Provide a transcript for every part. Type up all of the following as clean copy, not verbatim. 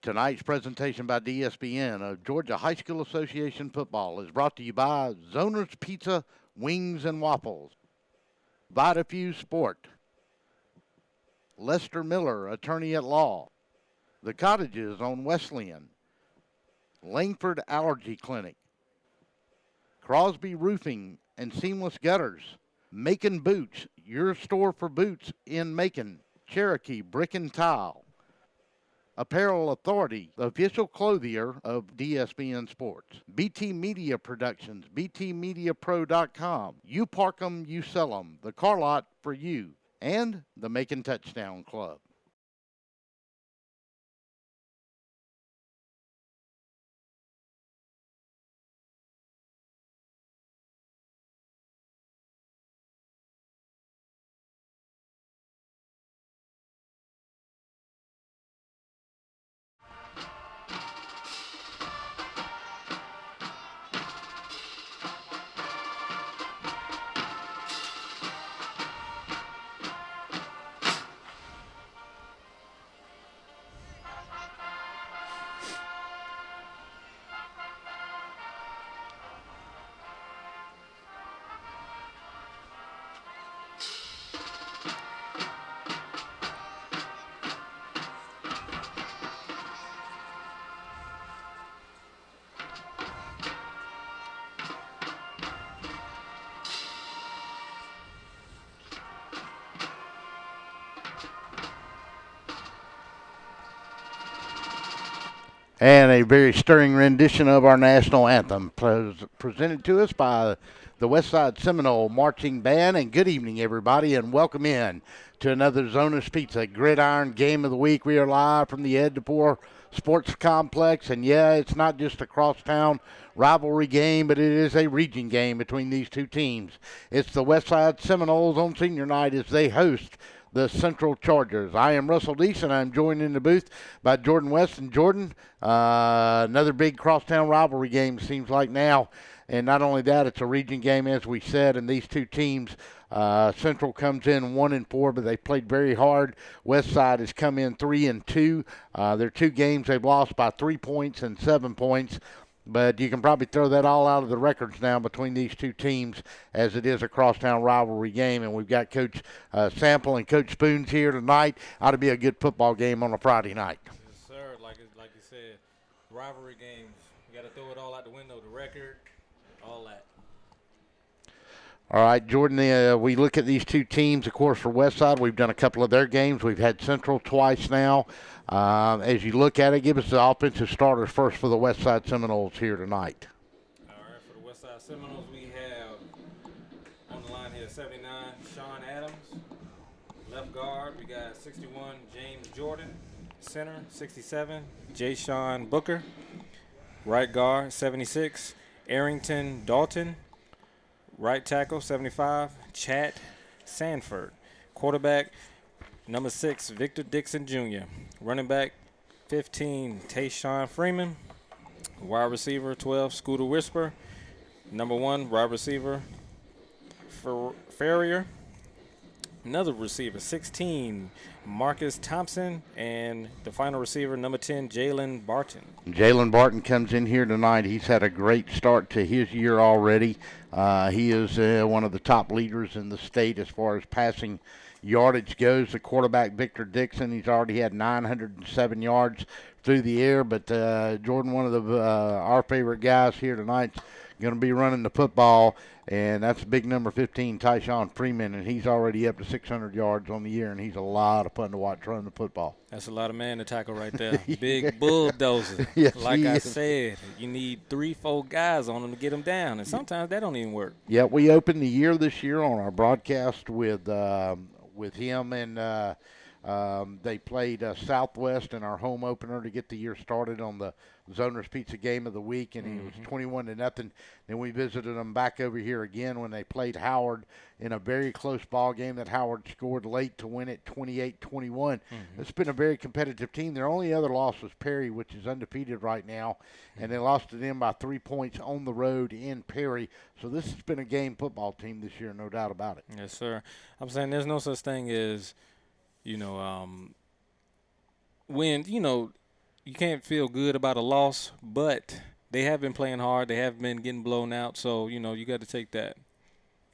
Tonight's presentation by DSBN of Georgia High School Association football is brought to you by Zoner's Pizza, Wings, and Waffles, VitaFuse Sport, Lester Miller, attorney at law, The Cottages on Wesleyan, Langford Allergy Clinic, Crosby Roofing and Seamless Gutters, Macon Boots, your store for boots in Macon, Cherokee Brick and Tile, Apparel Authority, the official clothier of DSBN Sports, BT Media Productions, btmediapro.com, You Park 'em, You Sell 'em, the car lot for you, and the Macon Touchdown Club. And a very stirring rendition of our national anthem presented to us by the Westside Seminole Marching Band. And good evening, everybody, and welcome in to another Zoner's Pizza Gridiron Game of the Week. We are live from the Ed DePore Sports Complex, and yeah, it's not just a crosstown rivalry game, but it is a region game between these two teams. It's the Westside Seminoles on senior night as they host the Central Chargers. I am Russell Deese, and I'm joined in the booth by Jordan West. And Jordan, another big crosstown rivalry game seems like now. And not only that, it's a region game, as we said, and these two teams, Central comes in 1-4, but they played very hard. Westside has come in 3-2. Their two games they've lost by 3 points and 7 points. But you can probably throw that all out of the records now between these two teams, as it is a crosstown rivalry game. And we've got Coach Sample and Coach Spoons here tonight. Ought to be a good football game on a Friday night. Yes, sir. Like you said, rivalry games. You got to throw it all out the window, the record, all that. All right, Jordan, we look at these two teams, of course, for Westside. We've done a couple of their games. We've had Central twice now. As you look at it, give us the offensive starters first for the Westside Seminoles here tonight. All right, for the Westside Seminoles, we have on the line here 79, Sean Adams. Left guard, we got 61, James Jordan. Center, 67, Jay Sean Booker. Right guard, 76, Arrington Dalton. Right tackle, 75, Chad Sanford. Quarterback, number 6, Victor Dixon Jr. Running back, 15, Tayshawn Freeman. Wide receiver, 12, Scooter Whisper. Number 1, wide receiver, Ferrier. Another receiver, 16, Marcus Thompson. And the final receiver, number 10, Jalen Barton. Jalen Barton comes in here tonight. He's had a great start to his year already. He is one of the top leaders in the state as far as passing yardage goes. The quarterback, Victor Dixon, he's already had 907 yards through the air. But Jordan, one of our favorite guys here tonight, going to be running the football, and that's big number 15, Tyshawn Freeman, and he's already up to 600 yards on the year, and he's a lot of fun to watch run the football. That's a lot of man to tackle right there. Big bulldozer. Yes, like I said, you need 3-4 guys on him to get him down, and sometimes that don't even work. Yeah, we opened the year this year on our broadcast with him, and they played Southwest in our home opener to get the year started on the Zoner's Pizza Game of the Week, and he was 21-0. Then we visited them back over here again when they played Howard in a very close ball game that Howard scored late to win it 28-21. It's been a very competitive team. Their only other loss was Perry, which is undefeated right now, and they lost to them by 3 points on the road in Perry. So this has been a game football team this year, no doubt about it. Yes, sir. I'm saying there's no such thing as, when, you can't feel good about a loss, but they have been playing hard. They have been getting blown out, so you got to take that.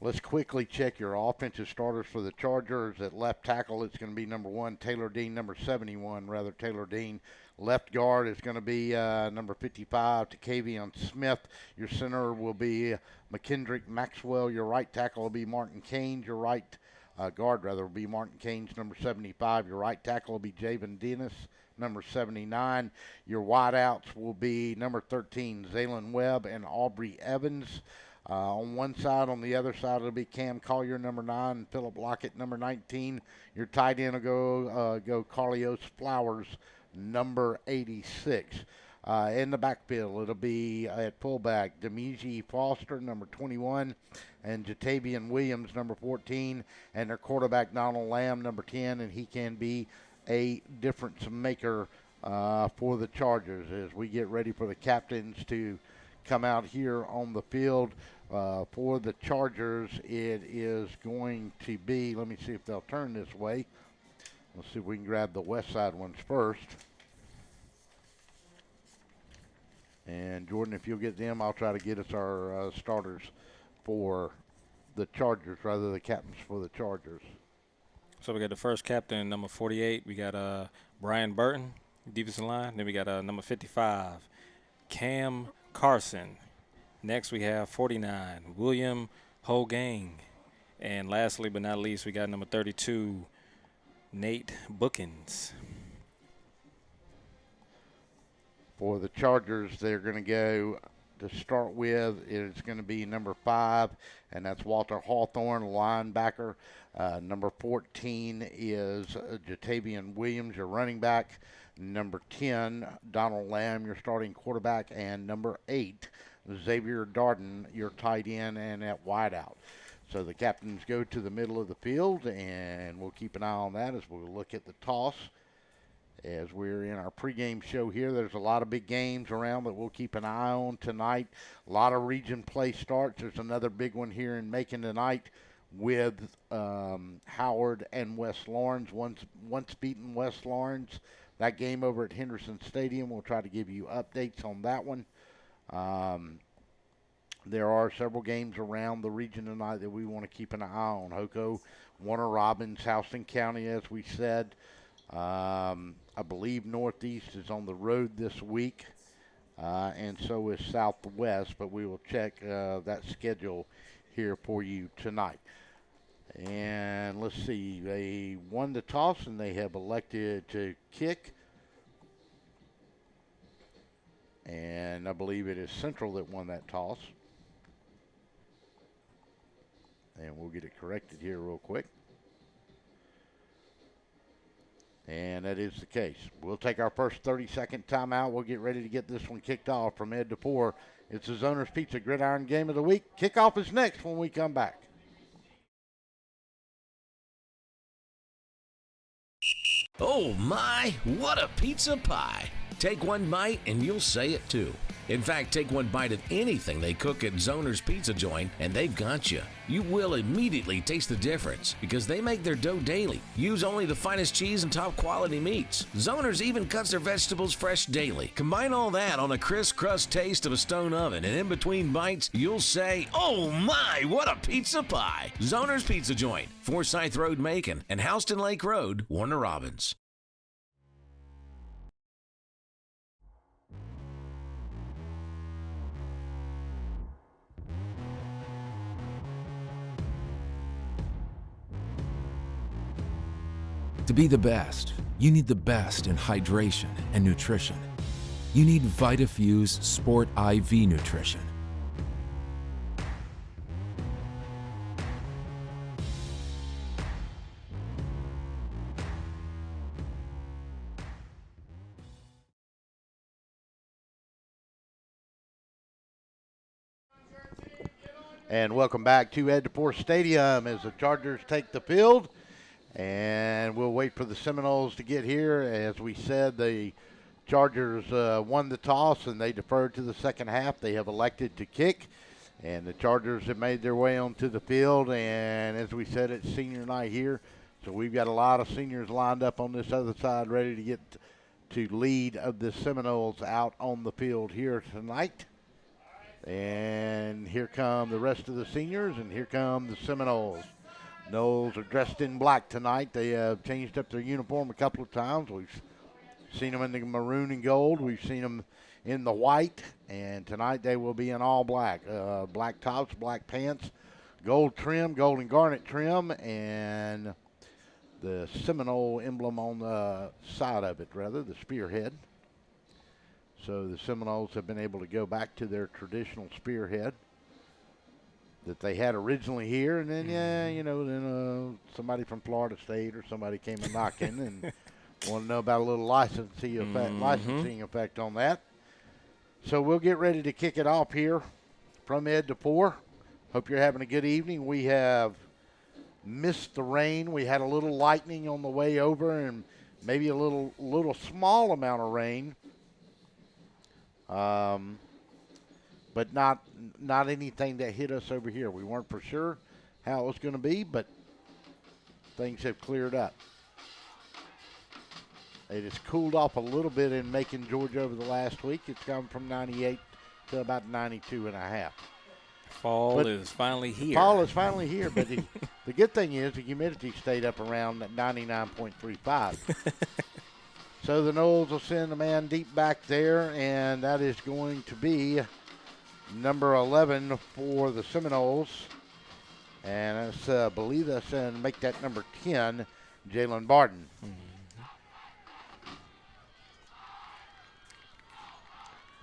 Let's quickly check your offensive starters for the Chargers. At left tackle, it's going to be number 1, Taylor Dean, number 71, rather, Taylor Dean. Left guard is going to be number 55, Takavion Smith. Your center will be McKendrick Maxwell. Your right tackle will be Martin Canes. Your right guard, rather, will be Martin Canes, number 75. Your right tackle will be Javen Dennis, number 79. Your wideouts will be number 13, Zaylen Webb and Aubrey Evans. On one side, on the other side, it'll be Cam Collier, number 9, and Philip Lockett, number 19. Your tight end will go Carlios Flowers, number 86. In the backfield, it'll be at fullback, Demiji Foster, number 21, and Jatavian Williams, number 14, and their quarterback, Donald Lamb, number 10, and he can be a difference maker for the Chargers as we get ready for the captains to come out here on the field. For the Chargers, it is going to be, let me see if they'll turn this way. Let's see if we can grab the Westside ones first. And Jordan, if you'll get them, I'll try to get us our starters for the Chargers, rather the captains for the Chargers. So we got the first captain, number 48. We got Brian Burton, defensive line. Then we got number 55, Cam Carson. Next we have 49, William Hogang. And lastly but not least, we got number 32, Nate Bookins. For the Chargers, they're going to go to start with. It's going to be number 5, and that's Walter Hawthorne, linebacker. Number 14 is Jatavian Williams, your running back. Number 10, Donald Lamb, your starting quarterback. And number 8, Xavier Darden, your tight end, and at wideout. So the captains go to the middle of the field, and we'll keep an eye on that as we'll look at the toss. As we're in our pregame show here, there's a lot of big games around that we'll keep an eye on tonight. A lot of region play starts. There's another big one here in Macon tonight with Howard and West Lawrence. Once beaten West Lawrence. That game over at Henderson Stadium, we'll try to give you updates on that one. There are several games around the region tonight that we want to keep an eye on. Hoko, Warner Robins, Houston County, as we said. I believe Northeast is on the road this week, and so is Southwest, but we will check that schedule here for you tonight. And let's see, they won the toss, and they have elected to kick. And I believe it is Central that won that toss. And we'll get it corrected here real quick. And that is the case. We'll take our first 30-second timeout. We'll get ready to get this one kicked off from Ed to 4. It's the Zoner's Pizza Gridiron Game of the Week. Kickoff is next when we come back. Oh my, what a pizza pie. Take one bite and you'll say it too. In fact, take one bite of anything they cook at Zoner's Pizza Joint and they've got you. You will immediately taste the difference because they make their dough daily. Use only the finest cheese and top quality meats. Zoner's even cuts their vegetables fresh daily. Combine all that on a crisp crust taste of a stone oven, and in between bites, you'll say, oh my, what a pizza pie. Zoner's Pizza Joint, Forsyth Road, Macon, and Houston Lake Road, Warner Robins. To be the best, you need the best in hydration and nutrition. You need VitaFuse Sport IV Nutrition. And welcome back to Ed DePore Stadium as the Chargers take the field. And we'll wait for the Seminoles to get here. As we said, the Chargers won the toss and they deferred to the second half. They have elected to kick, and the Chargers have made their way onto the field. And as we said, it's senior night here, so we've got a lot of seniors lined up on this other side ready to get to lead of the Seminoles out on the field here tonight. And here come the rest of the seniors, and here come the Seminoles. Noles are dressed in black tonight. They have changed up their uniform a couple of times. We've seen them in the maroon and gold. We've seen them in the white. And tonight they will be in all black. Black tops, black pants, gold trim, gold and garnet trim, and the Seminole emblem on the side of it, rather, the spearhead. So the Seminoles have been able to go back to their traditional spearhead that they had originally here, and then then somebody from Florida State or somebody came a knocking and want to know about a little licensing effect on that. So we'll get ready to kick it off here from Ed to Poor. Hope you're having a good evening. We have missed the rain. We had a little lightning on the way over, and maybe a little small amount of rain. But not anything that hit us over here. We weren't for sure how it was going to be, but things have cleared up. It has cooled off a little bit in Macon, Georgia over the last week. It's gone from 98 to about 92 and a half. Fall is finally here. Fall is finally here, but the good thing is the humidity stayed up around 99.35. So the Noles will send a man deep back there, and that is going to be number 11 for the Seminoles. And I believe that's going to make that number 10, Jalen Barden.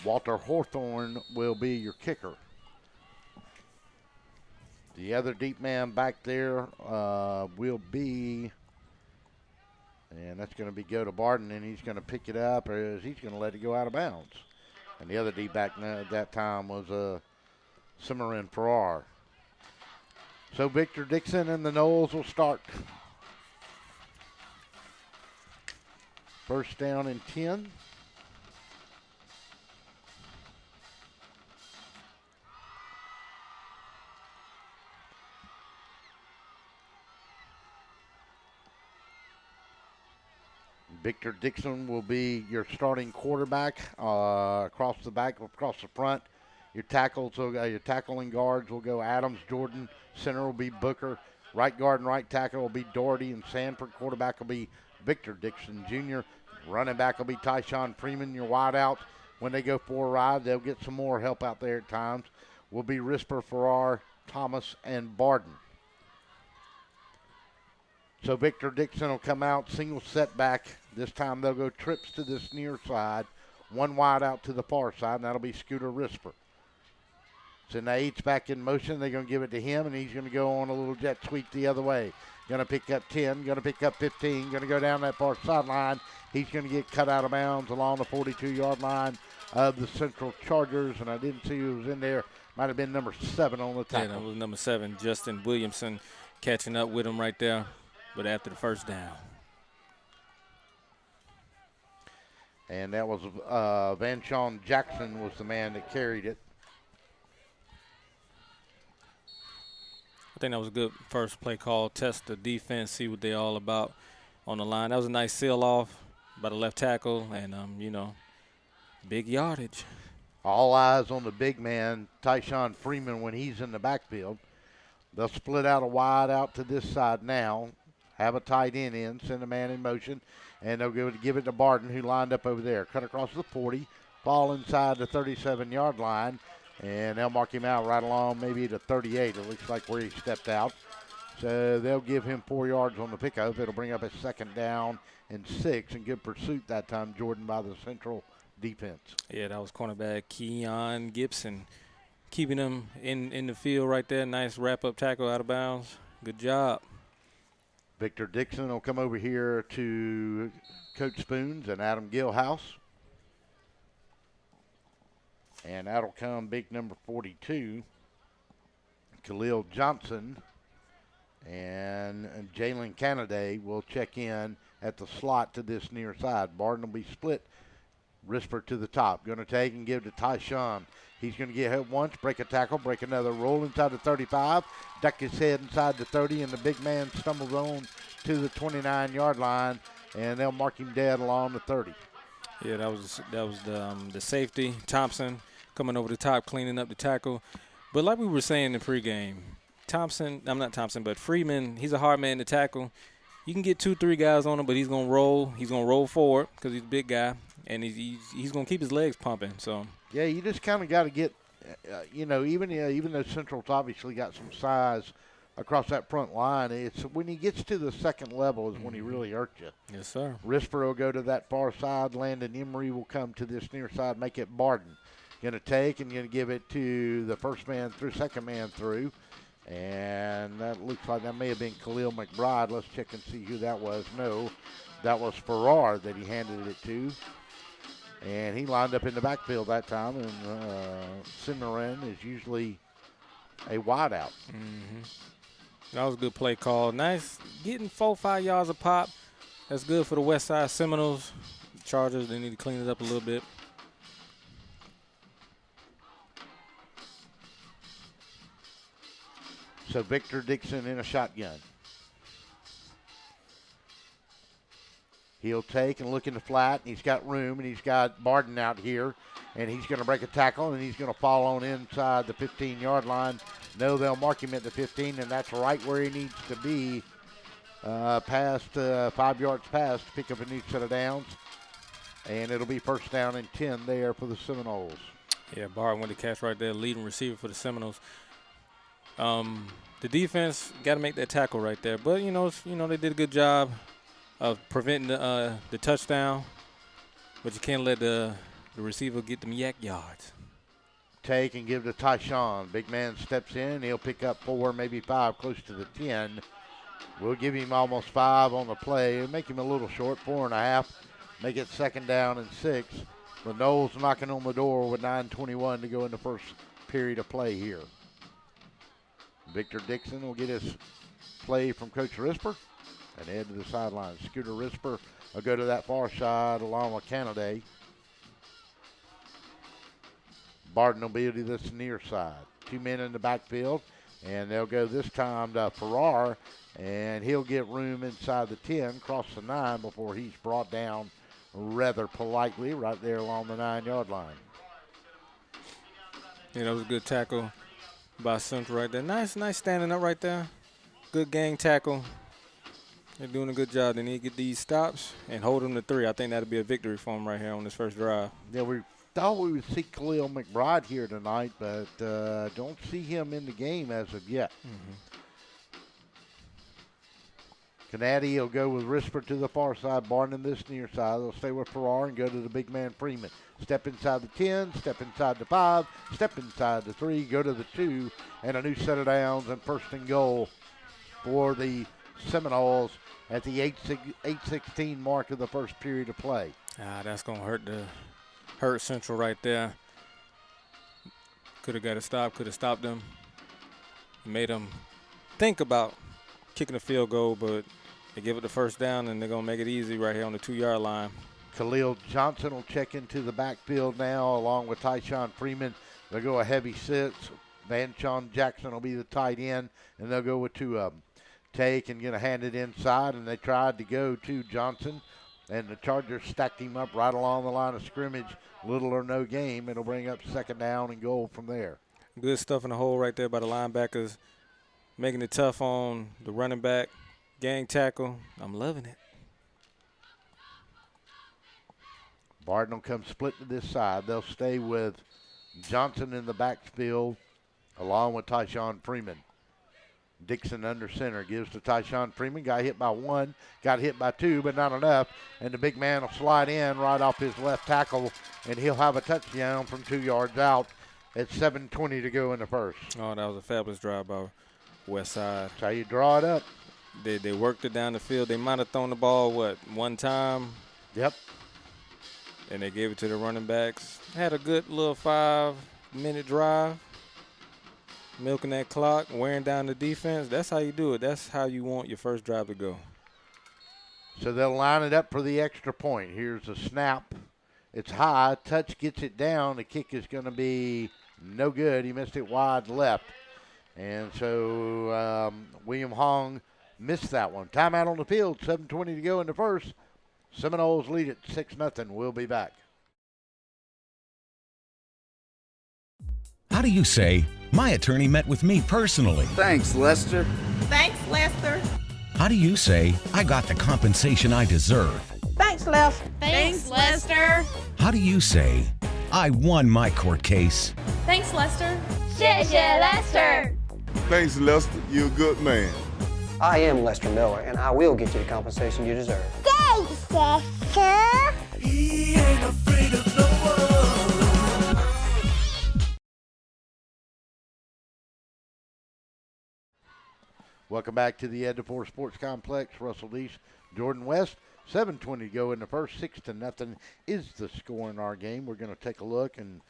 Walter Hawthorne will be your kicker. The other deep man back there will be, and that's going to go to Barden, and he's going to pick it up, or he's going to let it go out of bounds. And the other deep back at that time was Cimarron Farrar. So Victor Dixon and the Noles will start. First down and 10. Victor Dixon will be your starting quarterback across the back, across the front. Your tackling guards will go Adams, Jordan. Center will be Booker. Right guard and right tackle will be Doherty and Sanford. Quarterback will be Victor Dixon Jr. Running back will be Tyshawn Freeman. Your wideouts, when they go for a ride, they'll get some more help out there at times. Will be Risper, Farrar, Thomas, and Barden. So Victor Dixon will come out, single setback. This time they'll go trips to this near side, one wide out to the far side, and that'll be Scooter Risper. So now Eight's back in motion. They're going to give it to him, and he's going to go on a little jet sweep the other way. Going to pick up 10, going to pick up 15, going to go down that far sideline. He's going to get cut out of bounds along the 42-yard line of the Central Chargers, and I didn't see who was in there. Might have been number 7 on the tackle. Yeah, that was number 7, Justin Williamson, catching up with him right there, but after the first down. And that was Van Shawn Jackson was the man that carried it. I think that was a good first play call. Test the defense, see what they're all about on the line. That was a nice seal off by the left tackle, and, big yardage. All eyes on the big man, Tyshawn Freeman, when he's in the backfield. They'll split out a wide out to this side now, have a tight end in, send a man in motion, and they'll give it to Barden, who lined up over there. Cut across the 40, fall inside the 37-yard line, and they'll mark him out right along maybe to 38. It looks like where he stepped out. So they'll give him 4 yards on the pickup. It'll bring up a second down and 6, and good pursuit that time, Jordan, by the Central defense. Yeah, that was cornerback Keon Gibson keeping him in the field right there. Nice wrap-up tackle out of bounds. Good job. Victor Dixon will come over here to Coach Spoons and Adam Gilhouse. And that'll come big number 42, Khalil Johnson. And Jalen Canaday will check in at the slot to this near side. Barden will be split. Risper to the top. Going to take and give to Tyshawn. He's going to get hit once, break a tackle, break another, roll inside the 35, duck his head inside the 30, and the big man stumbles on to the 29-yard line, and they'll mark him dead along the 30. Yeah, that was the safety, Thompson, coming over the top, cleaning up the tackle. But like we were saying in pregame, Freeman, he's a hard man to tackle. You can get 2-3 guys on him, but he's gonna roll. He's gonna roll forward because he's a big guy, and he's gonna keep his legs pumping. So yeah, you just kind of got to get, even though Central's obviously got some size across that front line, it's when he gets to the second level is when he really hurts you. yes, sir. Risper will go to that far side. Landon Emery will come to this near side, make it Barden. Going to take and going to give it to the second man through. And that looks like that may have been Khalil McBride. Let's check and see who that was. No, that was Farrar that he handed it to. And he lined up in the backfield that time. And Cimarron is usually a wideout. Mm-hmm. That was a good play call. Nice, getting 4-5 yards a pop. That's good for the Westside Seminoles. Chargers, they need to clean it up a little bit. So Victor Dixon in a shotgun. He'll take and look in the flat, and he's got room, and he's got Barden out here, and he's going to break a tackle, and he's going to fall on inside the 15-yard line. No, they'll mark him at the 15, and that's right where he needs to be, 5 yards past, to pick up a new set of downs. And it'll be first down and 10 there for the Seminoles. Yeah, Barden with the catch right there, leading receiver for the Seminoles. The defense got to make that tackle right there, but they did a good job of preventing the touchdown. But you can't let the receiver get them yak yards. Take and give to Tyshawn. Big man steps in. He'll pick up 4, maybe 5, close to the 10. We'll give him almost 5 on the play. Make him a little short, 4.5. Make it second down and 6. The Noles knocking on the door with 9:21 to go in the first period of play here. Victor Dixon will get his play from Coach Risper and head to the sideline. Scooter Risper will go to that far side along with Canaday. Barden will be to this near side. 2 men in the backfield, and they'll go this time to Farrar, and he'll get room inside the 10, cross the 9 before he's brought down rather politely right there along the 9-yard line. Yeah, that was a good tackle by Central right there. Nice standing up right there. Good gang tackle. They're doing a good job. They need to get these stops and hold them to 3. I think that'll be a victory for them right here on this first drive. Yeah, we thought we would see Khalil McBride here tonight, but don't see him in the game as of yet. Canady will go with Risper to the far side, Barton this near side. They'll stay with Farrar and go to the big man Freeman. Step inside the 10, step inside the 5, step inside the 3, go to the 2, and a new set of downs and first and goal for the Seminoles at the 8:16 mark of the first period of play. That's going to hurt Central right there. Could have got a stop, could have stopped them. Made them think about kicking a field goal, but they give it the first down, and they're going to make it easy right here on the 2-yard line. Khalil Johnson will check into the backfield now along with Tyshawn Freeman. They'll go a heavy six. Van Sean Jackson will be the tight end, and they'll go with 2 of them. Take and going to hand it inside, and they tried to go to Johnson, and the Chargers stacked him up right along the line of scrimmage. Little or no game. It'll bring up second down and goal from there. Good stuff in the hole right there by the linebackers, making it tough on the running back. Gang tackle. I'm loving it. Barton will come split to this side. They'll stay with Johnson in the backfield along with Tyshawn Freeman. Dixon under center gives to Tyshawn Freeman. Got hit by 1, got hit by 2, but not enough. And the big man will slide in right off his left tackle, and he'll have a touchdown from 2 yards out at 7:20 to go in the first. Oh, that was a fabulous drive by Westside. That's how you draw it up. They worked it down the field. They might have thrown the ball, one time? Yep. And they gave it to the running backs. Had a good little 5-minute drive. Milking that clock, wearing down the defense. That's how you do it. That's how you want your first drive to go. So they'll line it up for the extra point. Here's a snap. It's high. Touch gets it down. The kick is going to be no good. He missed it wide left. And so William Hong missed that one. Timeout on the field. 7:20 to go in the first. Seminoles lead it 6-0. We'll be back. How do you say, my attorney met with me personally? Thanks, Lester. Thanks, Lester. How do you say, I got the compensation I deserve? Thanks, Lester. Thanks, Lester. How do you say, I won my court case? Thanks, Lester. 谢谢 Lester. Thanks, Lester. You're a good man. I am Lester Miller, and I will get you the compensation you deserve. Thanks, Lester. He ain't afraid of no one. Welcome back to the Ed DeFore Sports Complex. Russell Deese, Jordan West. 7:20 to go in the first. 6-0 is the score in our game. We're going to take a look and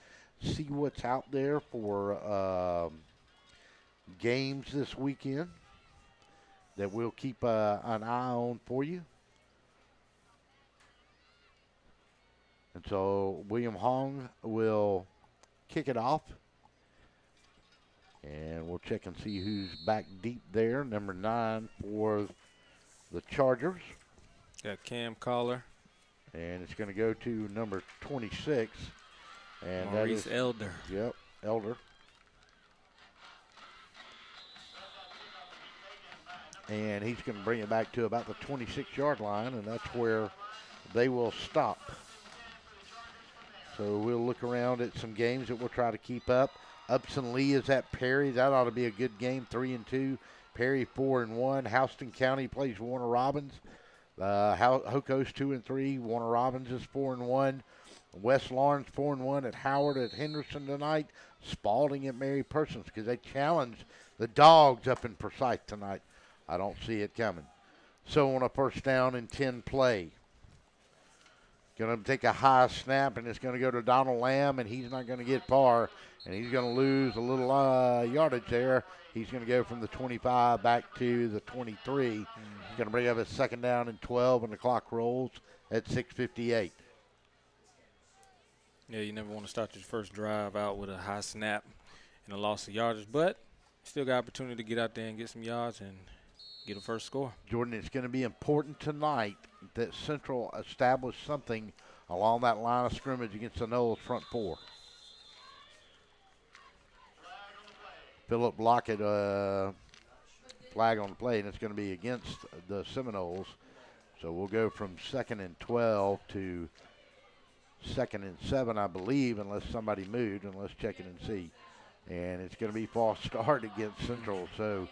see what's out there for games this weekend that we'll keep an eye on for you. And so William Hong will kick it off. And we'll check and see who's back deep there. Number 9 for the Chargers. Got Cam Collar. And it's going to go to number 26. And Maurice that is, Elder. Yep, Elder. And he's going to bring it back to about the 26-yard line, and that's where they will stop. So we'll look around at some games that we'll try to keep up. Upson Lee is at Perry. That ought to be a good game, 3-2. Perry 4-1. Houston County plays Warner Robins. Hoco's 2-3. Warner Robins is 4-1. West Lawrence 4-1 at Howard at Henderson tonight. Spalding at Mary Persons because they challenged the Dogs up in Forsyth tonight. I don't see it coming. So on a first down and 10 play. Going to take a high snap, and it's going to go to Donald Lamb, and he's not going to get far, and he's going to lose a little yardage there. He's going to go from the 25 back to the 23. He's going to bring up a second down and 12, and the clock rolls at 6:58. Yeah, you never want to start your first drive out with a high snap and a loss of yardage, but still got opportunity to get out there and get some yards and get a first score. Jordan, it's going to be important tonight that Central establish something along that line of scrimmage against the Knowles front four. Philip Lockett, flag on the play, and it's going to be against the Seminoles. So we'll go from 2nd and 12 to 2nd and 7, I believe, unless somebody moved, and let's check it and see. And it's going to be false start against Central. So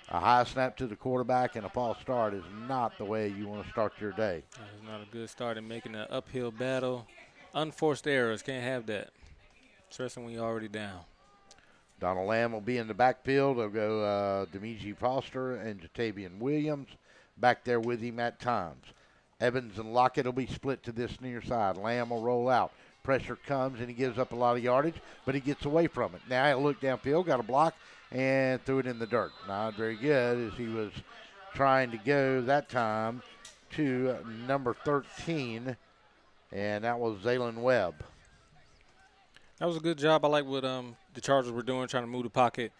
a high snap to the quarterback and a false start is not the way you want to start your day. It's not a good start in making an uphill battle. Unforced errors, can't have that, especially when you're already down. Donald Lamb will be in the backfield. They'll go Demiji Foster and Jatavian Williams back there with him at times. Evans and Lockett will be split to this near side. Lamb will roll out. Pressure comes, and he gives up a lot of yardage, but he gets away from it. Now he'll look downfield, got a block, and threw it in the dirt. Not very good as he was trying to go that time to number 13, and that was Zaylen Webb. That was a good job. I like what the Chargers were doing, trying to move the pocket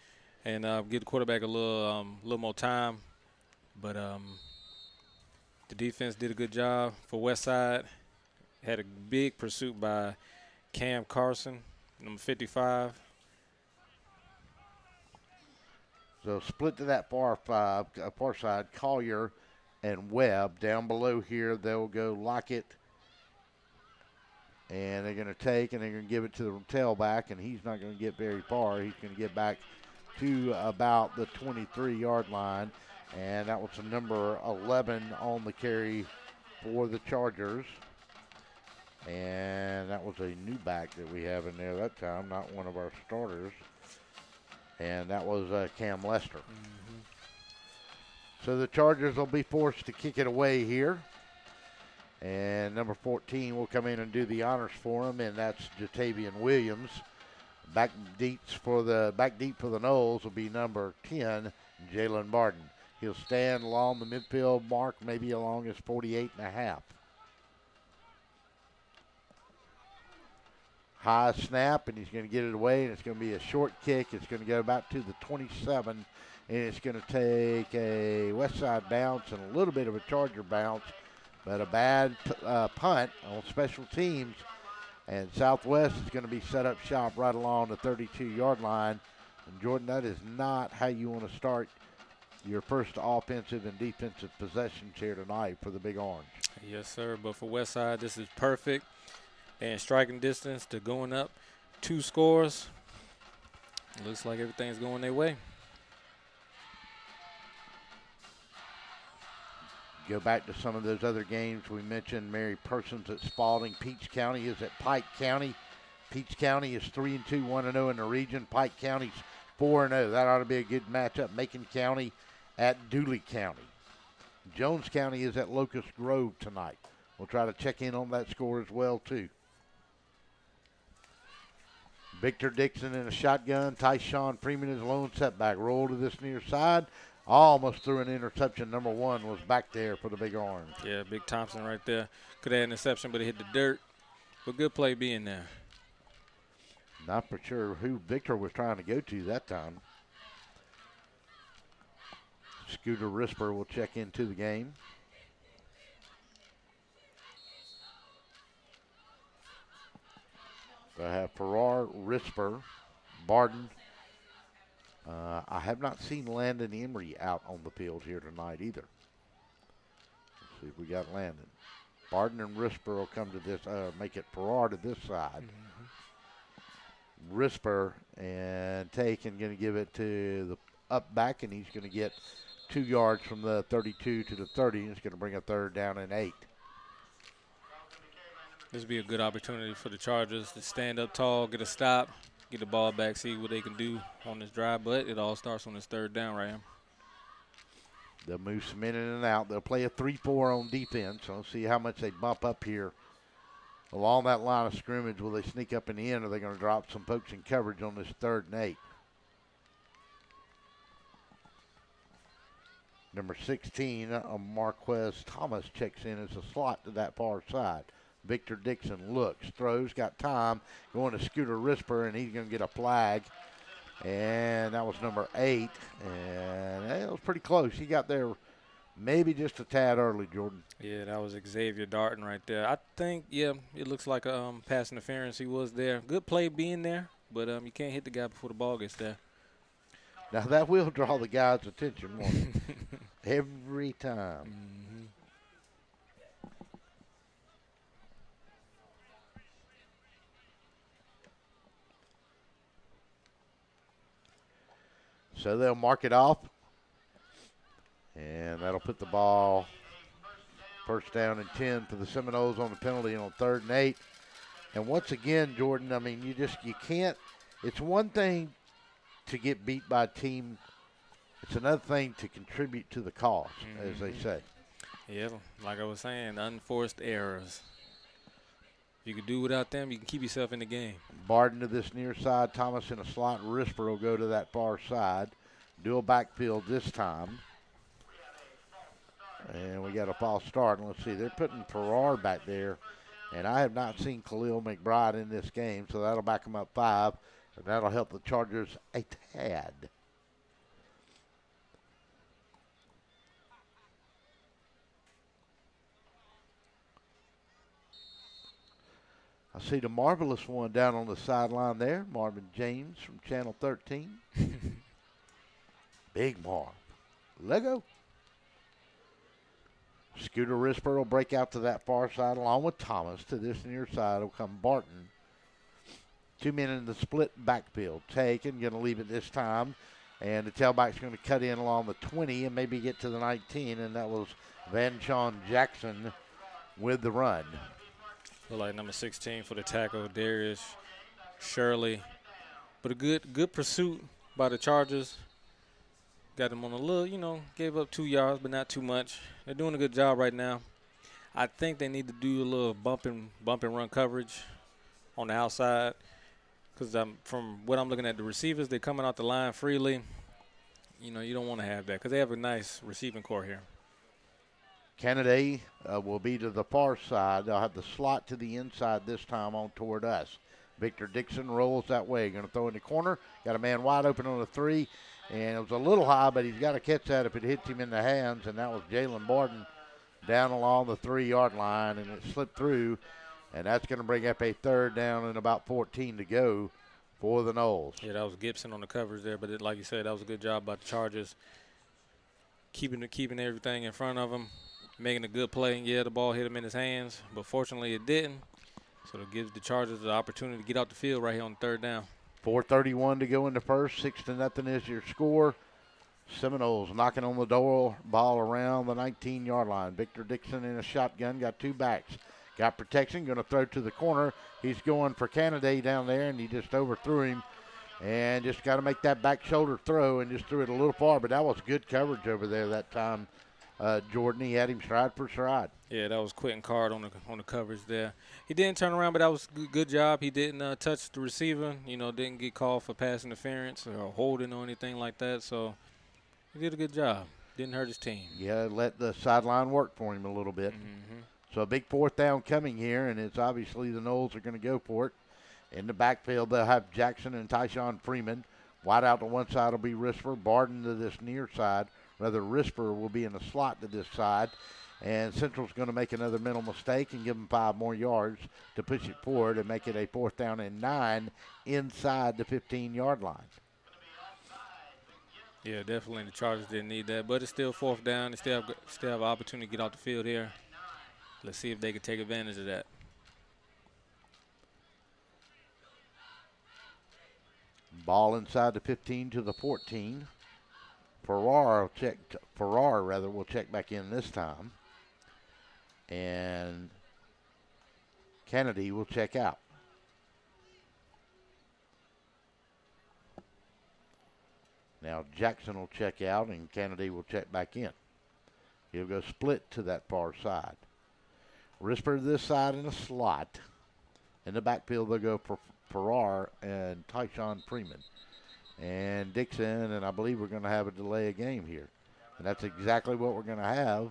and give the quarterback a little more time. But the defense did a good job for Westside. Had a big pursuit by Cam Carson, number 55. So split to that far side, Collier and Webb. Down below here, they'll go Lockett. And they're going to take, and they're going to give it to the tailback, and he's not going to get very far. He's going to get back to about the 23-yard line. And that was the number 11 on the carry for the Chargers. And that was a new back that we have in there that time, not one of our starters. And that was Cam Lester. Mm-hmm. So the Chargers will be forced to kick it away here. And number 14 will come in and do the honors for him, and that's Jatavian Williams. Back deep for the Knowles will be number 10, Jalen Barton. He'll stand along the midfield mark, maybe along his 48.5. High snap, and he's going to get it away, and it's going to be a short kick. It's going to go about to the 27, and it's going to take a Westside bounce and a little bit of a Charger bounce but a bad punt on special teams. And Southwest is going to be set up shop right along the 32-yard line. And, Jordan, that is not how you want to start your first offensive and defensive possessions here tonight for the Big Orange. Yes, sir. But for Westside, this is perfect. And striking distance to going up 2 scores. Looks like everything's going their way. Go back to some of those other games we mentioned. Mary Persons at Spalding. Peach County is at Pike County. Peach County is 3-2, 1-0 in the region. Pike County's 4-0. That ought to be a good matchup. Macon County at Dooley County. Jones County is at Locust Grove tonight. We'll try to check in on that score as well, too. Victor Dixon in a shotgun. Tyshawn Freeman is a lone setback. Roll to this near side. Almost threw an interception. Number 1 was back there for the Big Orange. Yeah, Big Thompson right there. Could have had an interception, but it hit the dirt. But good play being there. Not for sure who Victor was trying to go to that time. Scooter Risper will check into the game. So I have Farrar, Risper, Barden. I have not seen Landon Emery out on the field here tonight either. Let's see if we got Landon. Barden and Risper will come to this, make it Farrar to this side. Risper and Taken going to give it to the up back, and he's going to get 2 yards from the 32 to the 30. He's going to bring a 3rd down and 8. This would be a good opportunity for the Chargers to stand up tall, get a stop, get the ball back, see what they can do on this drive. But it all starts on this 3rd down right here. They'll move some in and out. They'll play a 3-4 on defense. So we'll see how much they bump up here along that line of scrimmage. Will they sneak up in the end, or are they going to drop some folks in coverage on this 3rd and 8? Number 16, Marquez Thomas checks in as a slot to that far side. Victor Dixon looks, throws, got time, going to Scooter Risper, and he's going to get a flag. And that was number 8, and it was pretty close. He got there maybe just a tad early, Jordan. Yeah, that was Xavier Darton right there. I think, yeah, it looks like a pass interference. He was there. Good play being there, but you can't hit the guy before the ball gets there. Now, that will draw the guy's attention, won't it? Every time. So they'll mark it off, and that'll put the ball first down and 10 for the Seminoles on the penalty on 3rd and 8. And once again, Jordan, I mean, you can't, it's one thing to get beat by a team. It's another thing to contribute to the cause, as they say. Yeah, like I was saying, unforced errors. If you can do without them, you can keep yourself in the game. Barden to this near side. Thomas in a slot. Risper will go to that far side. Dual backfield this time. And we got a false start. And let's see, they're putting Farrar back there. And I have not seen Khalil McBride in this game, so that'll back them up 5. And that'll help the Chargers a tad. I see the marvelous one down on the sideline there, Marvin James from Channel 13. Big Marv. Lego. Scooter Risper will break out to that far side along with Thomas. To this near side will come Barton. 2 men in the split backfield. Taken, going to leave it this time. And the tailback's going to cut in along the 20 and maybe get to the 19. And that was Van Sean Jackson with the run. Look like number 16 for the tackle, Darius Shirley. But a good pursuit by the Chargers. Got them on a little, gave up 2 yards, but not too much. They're doing a good job right now. I think they need to do a little bump and run coverage on the outside. Because from what I'm looking at, the receivers, they're coming out the line freely. You don't want to have that because they have a nice receiving core here. Kennedy will be to the far side. They'll have the slot to the inside this time on toward us. Victor Dixon rolls that way. Going to throw in the corner. Got a man wide open on the 3. And it was a little high, but he's got to catch that if it hits him in the hands. And that was Jalen Barden down along the 3-yard line, and it slipped through, and that's going to bring up a third down and about 14 to go for the Noles. Yeah, that was Gibson on the coverage there, but like you said, that was a good job by the Chargers keeping everything in front of him, making a good play. Yeah, the ball hit him in his hands, but fortunately it didn't. So it gives the Chargers the opportunity to get out the field right here on third down. 4:31 to go in the first. 6-0 is your score. Seminoles knocking on the door, ball around the 19-yard line. Victor Dixon in a shotgun, got 2 backs. Got protection, going to throw to the corner. He's going for Canada down there, and he just overthrew him. And just got to make that back shoulder throw and just threw it a little far. But that was good coverage over there that time, Jordan. He had him stride for stride. Yeah, that was Quentin Card on the coverage there. He didn't turn around, but that was a good job. He didn't touch the receiver, didn't get called for pass interference or holding or anything like that. So he did a good job. Didn't hurt his team. Yeah, let the sideline work for him a little bit. Mm-hmm. So a big 4th down coming here, and it's obviously the Noles are going to go for it. In the backfield, they'll have Jackson and Tyshawn Freeman. Wide out to one side will be Risper. Barden to this near side. Rather, Risper will be in the slot to this side. And Central's going to make another mental mistake and give them 5 more yards to push it forward and make it a 4th down and 9 inside the 15-yard line. Yeah, definitely the Chargers didn't need that. But it's still 4th down. They still have an opportunity to get out the field here. Let's see if they can take advantage of that. Ball inside the 15 to the 14. Farrar will check back in this time. And Kennedy will check out. Now Jackson will check out and Kennedy will check back in. He'll go split to that far side. Risper to this side in a slot. In the backfield, they'll go for Farrar and Tyshawn Freeman. And Dixon, and I believe we're going to have a delay of game here. And that's exactly what we're going to have.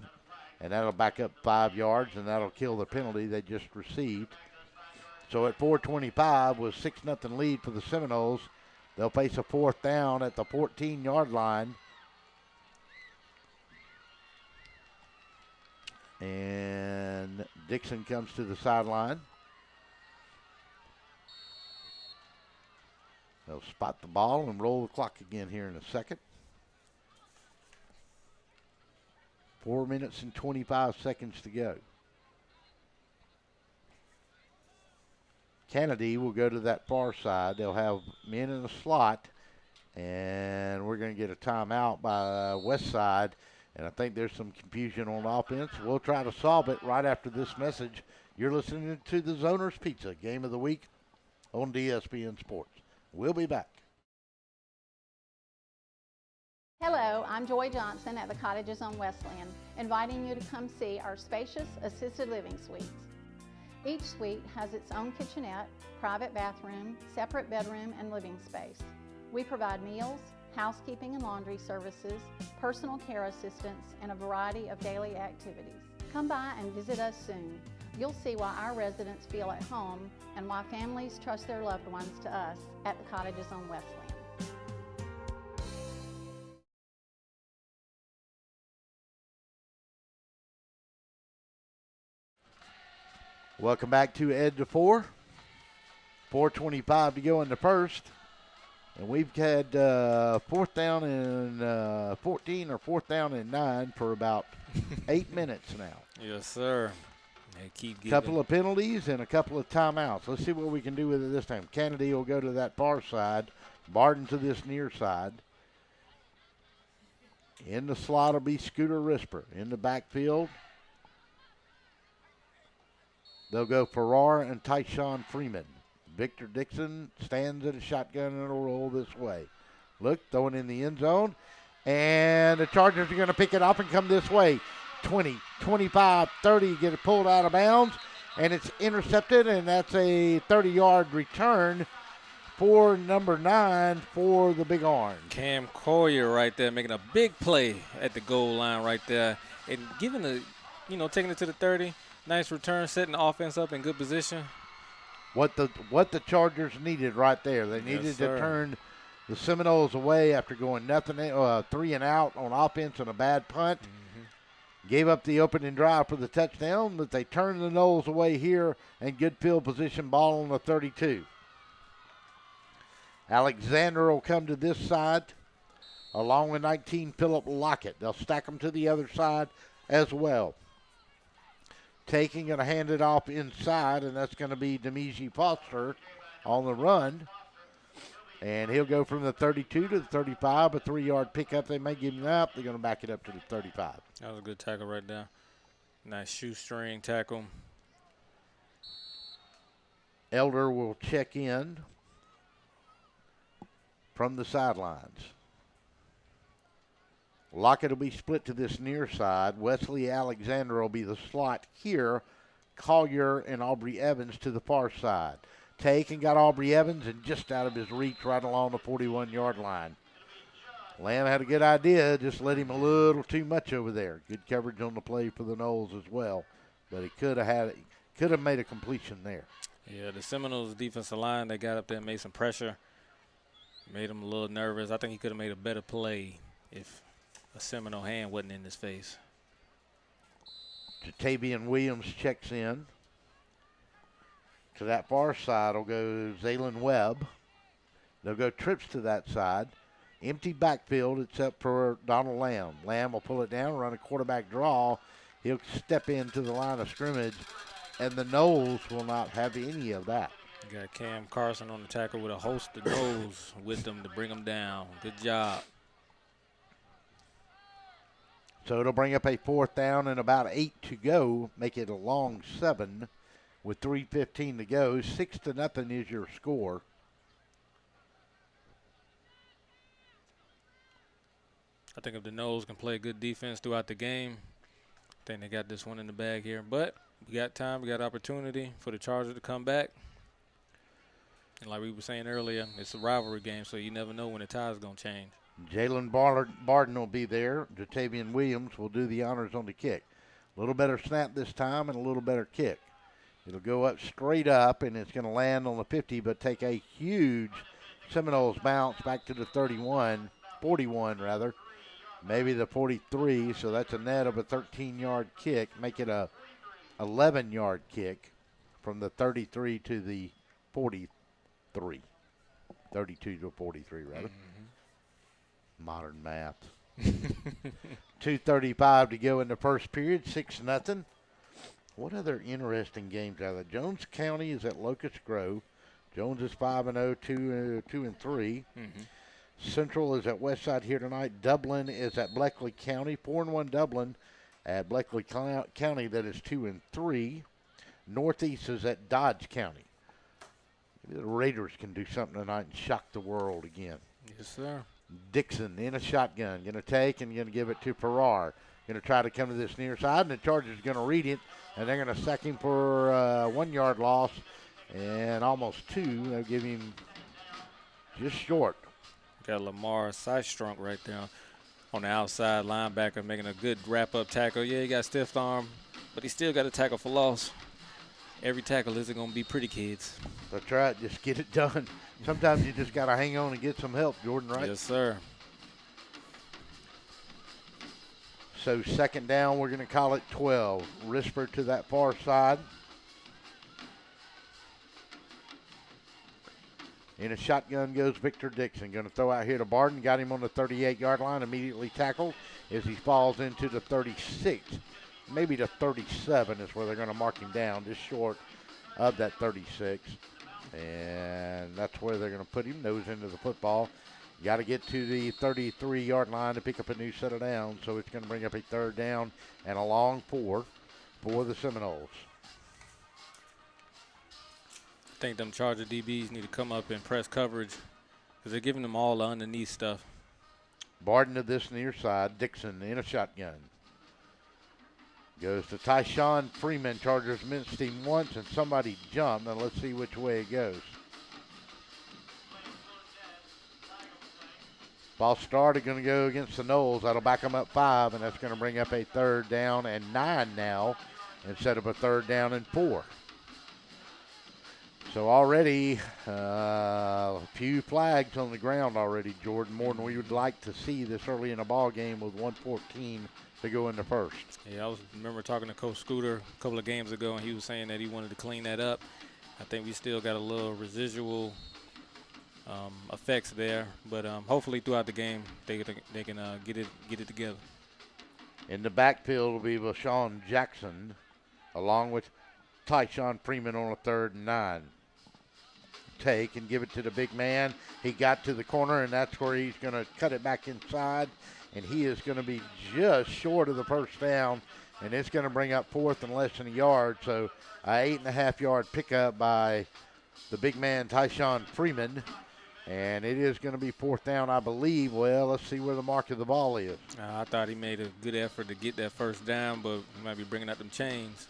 And that'll back up 5 yards, and that'll kill the penalty they just received. So at 4:25 with 6-0 lead for the Seminoles, they'll face a 4th down at the 14-yard line. And Dixon comes to the sideline. They'll spot the ball and roll the clock again here in a second. 4 minutes and 25 seconds to go. Kennedy will go to that far side. They'll have men in the slot, and we're going to get a timeout by Westside. And I think there's some confusion on offense. We'll try to solve it right after this message. You're listening to the Zoners Pizza Game of the Week on DSPN Sports. We'll be back. Hello, I'm Joy Johnson at the Cottages on Westland, inviting you to come see our spacious assisted living suites. Each suite has its own kitchenette, private bathroom, separate bedroom, and living space. We provide meals, housekeeping and laundry services, personal care assistance, and a variety of daily activities. Come by and visit us soon. You'll see why our residents feel at home and why families trust their loved ones to us at the Cottages on Westland. Welcome back to Ed to 4. 4:25 to go in the first. And we've had 4th down and 14 or 4th down and 9 for about 8 minutes now. Yes, sir. They keep getting Couple of penalties and a couple of timeouts. Let's see what we can do with it this time. Kennedy will go to that far side. Barden to this near side. In the slot will be Scooter Risper. In the backfield, they'll go Farrar and Tyshawn Freeman. Victor Dixon stands at a shotgun and will roll this way. Look, throwing in the end zone. And the Chargers are going to pick it up and come this way. 20, 25, 30, get it pulled out of bounds. And it's intercepted, and that's a 30-yard return for number 9 for the Big Orange. Cam Collier right there making a big play at the goal line right there. And giving taking it to the 30. Nice return, setting the offense up in good position. What the Chargers needed right there. They needed to turn the Seminoles away after going 3 and out on offense and a bad punt. Gave up the opening drive for the touchdown, but they turned the Noles away here and good field position, ball on the 32. Alexander will come to this side along with 19, Philip Lockett. They'll stack them to the other side as well. Taking and hand it off inside, and that's going to be Demeji Foster on the run. And he'll go from the 32 to the 35, a 3-yard pickup. They may give him that. They're going to back it up to the 35. That was a good tackle right there. Nice shoestring tackle. Elder will check in from the sidelines. Lockett will be split to this near side. Wesley Alexander will be the slot here. Collier and Aubrey Evans to the far side. Take and got Aubrey Evans and just out of his reach right along the 41-yard line. Lamb had a good idea, just let him a little too much over there. Good coverage on the play for the Noles as well, but he could have made a completion there. Yeah, the Seminoles defensive line, they got up there and made some pressure. Made him a little nervous. I think he could have made a better play if a Seminole hand wasn't in his face. Jatavian Williams checks in. To that far side will go Zaylen Webb. They'll go trips to that side. Empty backfield except for Donald Lamb. Lamb will pull it down, run a quarterback draw. He'll step into the line of scrimmage, and the Noles will not have any of that. You got Cam Carson on the tackle with a host of Noles with them to bring them down. Good job. So it'll bring up a 4th down and about 8 to go, make it a long 7 with 3:15 to go. 6-0 is your score. I think if the Noles can play good defense throughout the game, I think they got this one in the bag here. But we got time, we got opportunity for the Chargers to come back. And like we were saying earlier, it's a rivalry game, so you never know when the tide's going to change. Jalen Barden will be there. Jatavian Williams will do the honors on the kick. A little better snap this time and a little better kick. It'll go up straight up, and it's going to land on the 50, but take a huge Seminoles bounce back to the 41 rather, maybe the 43. So that's a net of a 13-yard kick, make it a 11-yard kick from the 33 to the 43. 32 to 43, rather. Mm-hmm. Modern math. 2:35 to go in the first period, 6-0. What other interesting games are there? Jones County is at Locust Grove. Jones is 5-0, 2-3. Mm-hmm. Central is at Westside here tonight. Dublin is at Bleckley County. 4-1 Dublin at Bleckley County. That is 2-3. Northeast is at Dodge County. Maybe the Raiders can do something tonight and shock the world again. Yes, sir. Dixon in a shotgun. Going to take and going to give it to Farrar. Going to try to come to this near side, and the Chargers going to read it, and they're going to sack him for a 1-yard loss and almost 2. They'll give him just short. Got Lamar Systrunk right there on the outside linebacker making a good wrap-up tackle. Yeah, he got stiff arm, but he still got a tackle for loss. Every tackle isn't going to be pretty, kids. That's right. Just get it done. Sometimes you just got to hang on and get some help, Jordan, right? Yes, sir. So 2nd down, we're going to call it 12. Risper to that far side. In a shotgun goes Victor Dixon. Going to throw out here to Barden. Got him on the 38-yard line. Immediately tackled as he falls into the 36. Maybe the 37 is where they're going to mark him down, just short of that 36. And that's where they're going to put him, nose into the football. Got to get to the 33-yard line to pick up a new set of downs, so it's going to bring up a 3rd down and a long 4 for the Seminoles. I think them Charger DBs need to come up and press coverage because they're giving them all the underneath stuff. Barden to this near side. Dixon in a shotgun. Goes to Tyshawn Freeman. Chargers minced him once, and somebody jumped. Now let's see which way it goes. Ball started, going to go against the Noles. That'll back them up 5, and that's going to bring up a 3rd down and 9 now instead of a 3rd down and 4. So already a few flags on the ground already, Jordan, more than we would like to see this early in the ball game with 1:14 to go in the first. Yeah, I remember talking to Coach Scooter a couple of games ago, and he was saying that he wanted to clean that up. I think we still got a little residual effects there, but hopefully throughout the game they can get it together. In the backfield will be Vashawn Jackson, along with Tyshawn Freeman on a 3rd and 9. Take and give it to the big man. He got to the corner, and that's where he's going to cut it back inside, and he is going to be just short of the first down, and it's going to bring up 4th and less than a yard. So an 8.5-yard pickup by the big man, Tyshawn Freeman, and it is going to be 4th down, I believe. Well, let's see where the mark of the ball is. I thought he made a good effort to get that first down, but he might be bringing out them chains.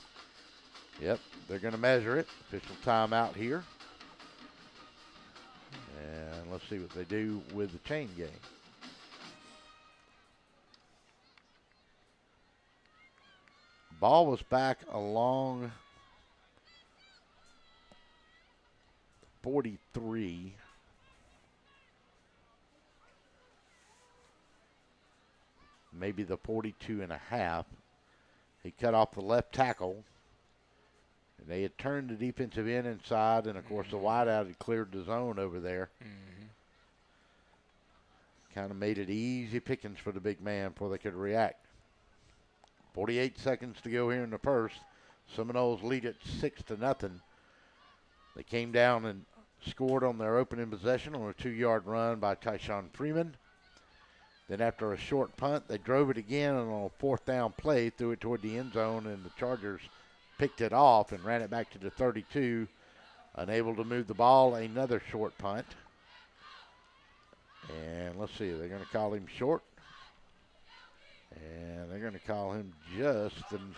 Yep, they're going to measure it. Official timeout here. And let's see what they do with the chain game. Ball was back along 43. Maybe the 42.5. He cut off the left tackle. And they had turned the defensive end inside, and, of course, the wideout had cleared the zone over there. Kind of made it easy pickings for the big man before they could react. 48 seconds to go here in the first. Seminoles lead it 6-0. They came down and scored on their opening possession on a 2-yard run by Tyshawn Freeman. Then after a short punt, they drove it again, and on a 4th down play, threw it toward the end zone, and the Chargers picked it off and ran it back to the 32. Unable to move the ball, another short punt. And let's see, they're going to call him short. And they're going to call him just. And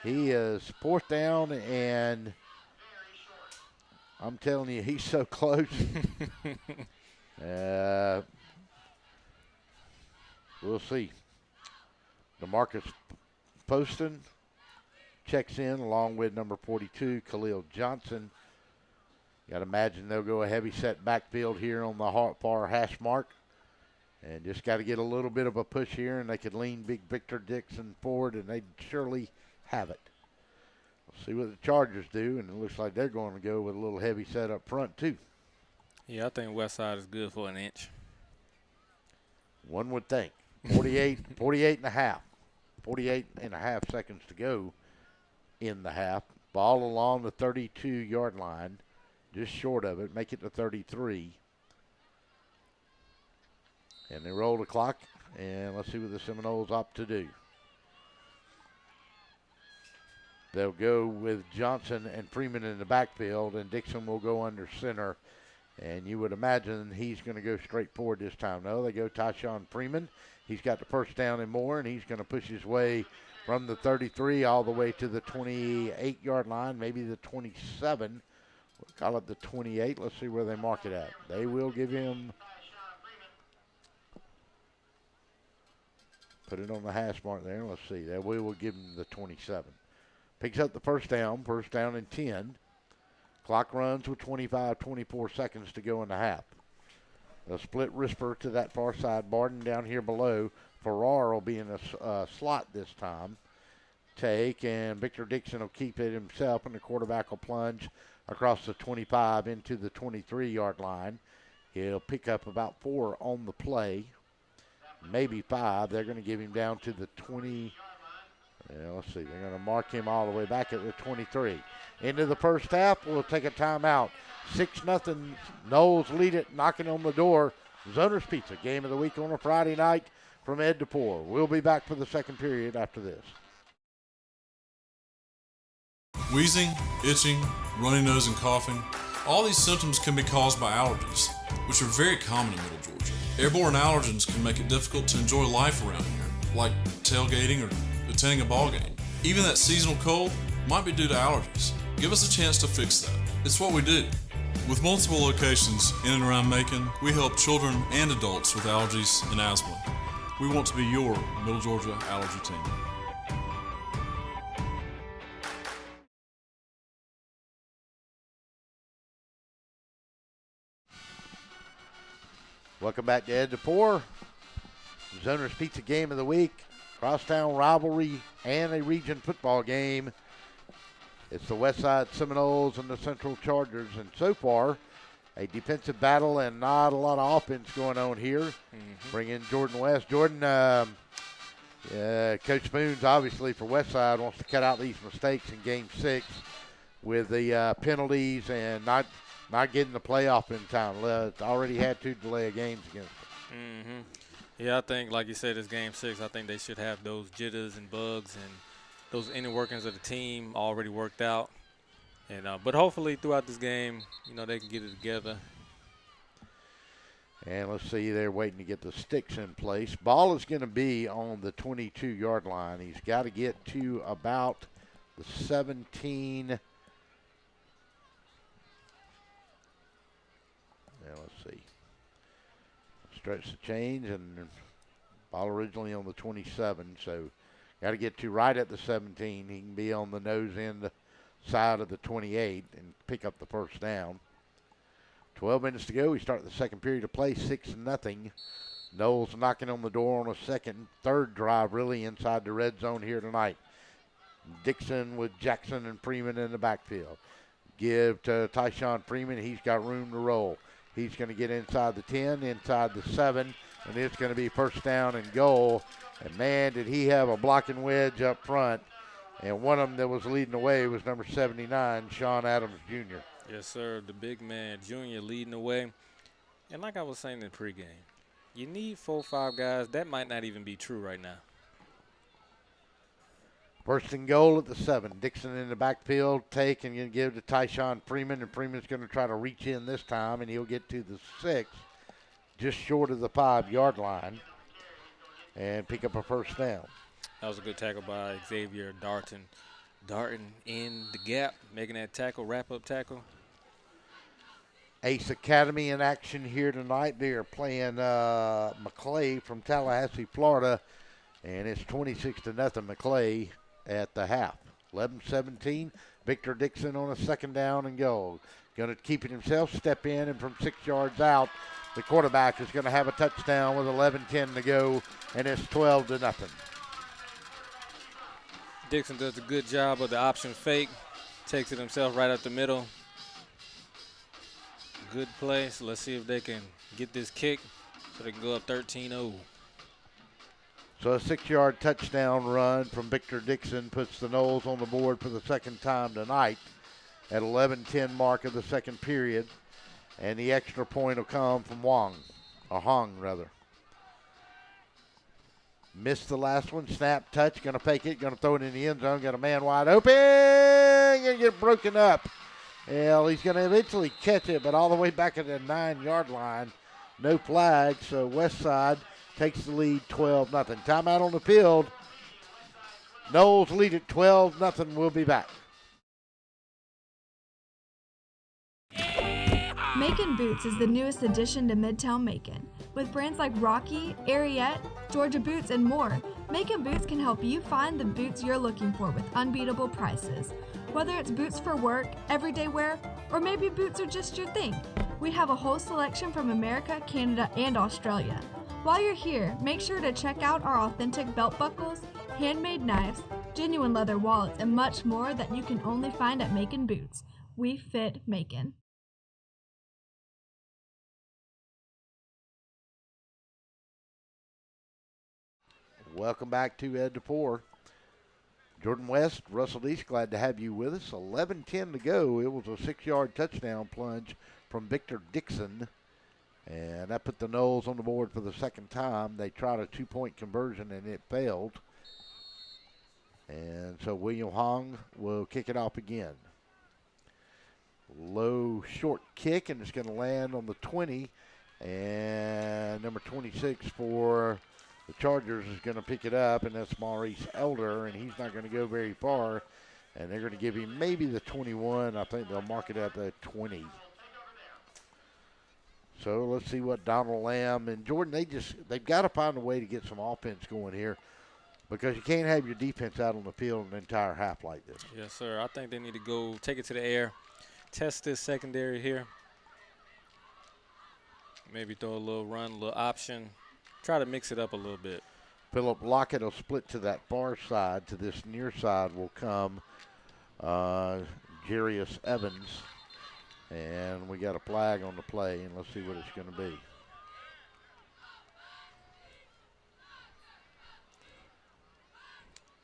he is 4th down, and I'm telling you, he's so close. We'll see. DeMarcus Poston checks in along with number 42, Khalil Johnson. You got to imagine they'll go a heavy set backfield here on the far hash mark. And just got to get a little bit of a push here, and they could lean big Victor Dixon forward, and they'd surely have it. We'll see what the Chargers do, and it looks like they're going to go with a little heavy set up front, too. Yeah, I think Westside is good for an inch. One would think. 48 and a half seconds to go in the half. Ball along the 32-yard line, just short of it. Make it to 33. And they roll the clock, and let's see what the Seminoles opt to do. They'll go with Johnson and Freeman in the backfield, and Dixon will go under center. And you would imagine he's going to go straight forward this time. No, they go Tyshawn Freeman. He's got the first down and more, and he's going to push his way from the 33 all the way to the 28-yard line, maybe the 27. We'll call it the 28. Let's see where they mark it at. They will give him, put it on the hash mark there. Let's see. We will give him the 27. Picks up the first down and 10. Clock runs with 24 seconds to go in the half. A split whisper to that far side. Barden down here below. Farrar will be in a slot this time. Take, and Victor Dixon will keep it himself, and the quarterback will plunge across the 25 into the 23-yard line. He'll pick up about 4 on the play, maybe 5. They're going to give him down to the 20. Let's see. They're going to mark him all the way back at the 23. Into the first half, we'll take a timeout. 6-0. Knowles lead it, knocking on the door. Zoner's Pizza, game of the week on a Friday night from Ed to Poor. We'll be back for the second period after this. Wheezing, itching, runny nose, and coughing. All these symptoms can be caused by allergies, which are very common in Middle Georgia. Airborne allergens can make it difficult to enjoy life around here, like tailgating or attending a ball game. Even that seasonal cold might be due to allergies. Give us a chance to fix that. It's what we do. With multiple locations in and around Macon, we help children and adults with allergies and asthma. We want to be your Middle Georgia allergy team. Welcome back to Ed to Poor. Zoner's Pizza game of the week Crosstown rivalry and a region football game. It's the Westside Seminoles and the Central Chargers, and so far, a defensive battle and not a lot of offense going on here. Bring in Jordan West. Jordan, Coach Spoons, obviously for Westside, wants to cut out these mistakes in Game 6 with the penalties and not getting the playoff in time. Already had 2 delay games against them. Yeah, I think, like you said, it's Game 6. I think they should have those jitters and bugs and those inner workings of the team already worked out. And but hopefully throughout this game, they can get it together. And let's see, they're waiting to get the sticks in place. Ball is going to be on the 22-yard line. He's got to get to about the 17. Now, let's see. Stretch the change, and ball originally on the 27, so got to get to right at the 17. He can be on the nose end side of the 28 and pick up the first down. 12 minutes to go. We start the second period of play, 6-0. Knowles knocking on the door on a third drive really inside the red zone here tonight. Dixon with Jackson and Freeman in the backfield. Give to Tyshawn Freeman. He's got room to roll. He's going to get inside the 10, inside the 7, and it's going to be first down and goal. And, man, did he have a blocking wedge up front. And one of them that was leading the way was number 79, Sean Adams Jr. Yes, sir, the big man, Junior, leading the way. And like I was saying in pregame, you need 4 or 5 guys. That might not even be true right now. First and goal at the 7. Dixon in the backfield, take and going to give to Tyshawn Freeman, and Freeman's going to try to reach in this time, and he'll get to the 6, just short of the 5-yard line, and pick up a first down. That was a good tackle by Xavier Darton. Darton in the gap, making that tackle, wrap-up tackle. Ace Academy in action here tonight. They are playing McClay from Tallahassee, Florida, and it's 26-0 McClay at the half. 11-17, Victor Dixon on a second down and goal. Going to keep it himself, step in, and from 6 yards out, the quarterback is going to have a touchdown with 11-10 to go, and it's 12-0. Dixon does a good job of the option fake, takes it himself right up the middle. Good play, so let's see if they can get this kick so they can go up 13-0. So a 6-yard touchdown run from Victor Dixon puts the Noles on the board for the second time tonight at 11:10 mark of the second period. And the extra point will come from Hong rather. Missed the last one, snap, touch, going to fake it, going to throw it in the end zone, got a man wide open, going to get broken up. Well, he's going to eventually catch it, but all the way back at the 9-yard line. No flag, so Westside takes the lead 12-0. Timeout on the field. Noles lead at 12-0. We'll be back. Macon Boots is the newest addition to Midtown Macon. With brands like Rocky, Ariete, Georgia Boots, and more, Macon Boots can help you find the boots you're looking for with unbeatable prices. Whether it's boots for work, everyday wear, or maybe boots are just your thing, we have a whole selection from America, Canada, and Australia. While you're here, make sure to check out our authentic belt buckles, handmade knives, genuine leather wallets, and much more that you can only find at Macon Boots. We fit Macon. Welcome back to Ed to 4. Jordan West, Russell East, glad to have you with us. 11:10 to go. It was a 6-yard touchdown plunge from Victor Dixon. And that put the Noles on the board for the second time. They tried a 2-point conversion and it failed. And so William Hong will kick it off again. Low short kick, and it's going to land on the 20. And number 26 for the Chargers is going to pick it up, and that's Maurice Elder, and he's not going to go very far. And they're going to give him maybe the 21. I think they'll mark it at the 20. So let's see what Donald Lamb and Jordan, they've got to find a way to get some offense going here, because you can't have your defense out on the field an entire half like this. Yes, sir. I think they need to go take it to the air, test this secondary here. Maybe throw a little run, a little option. Try to mix it up a little bit. Philip Lockett will split to that far side. To this near side will come Jarius Evans. And we got a flag on the play, and let's see what it's going to be.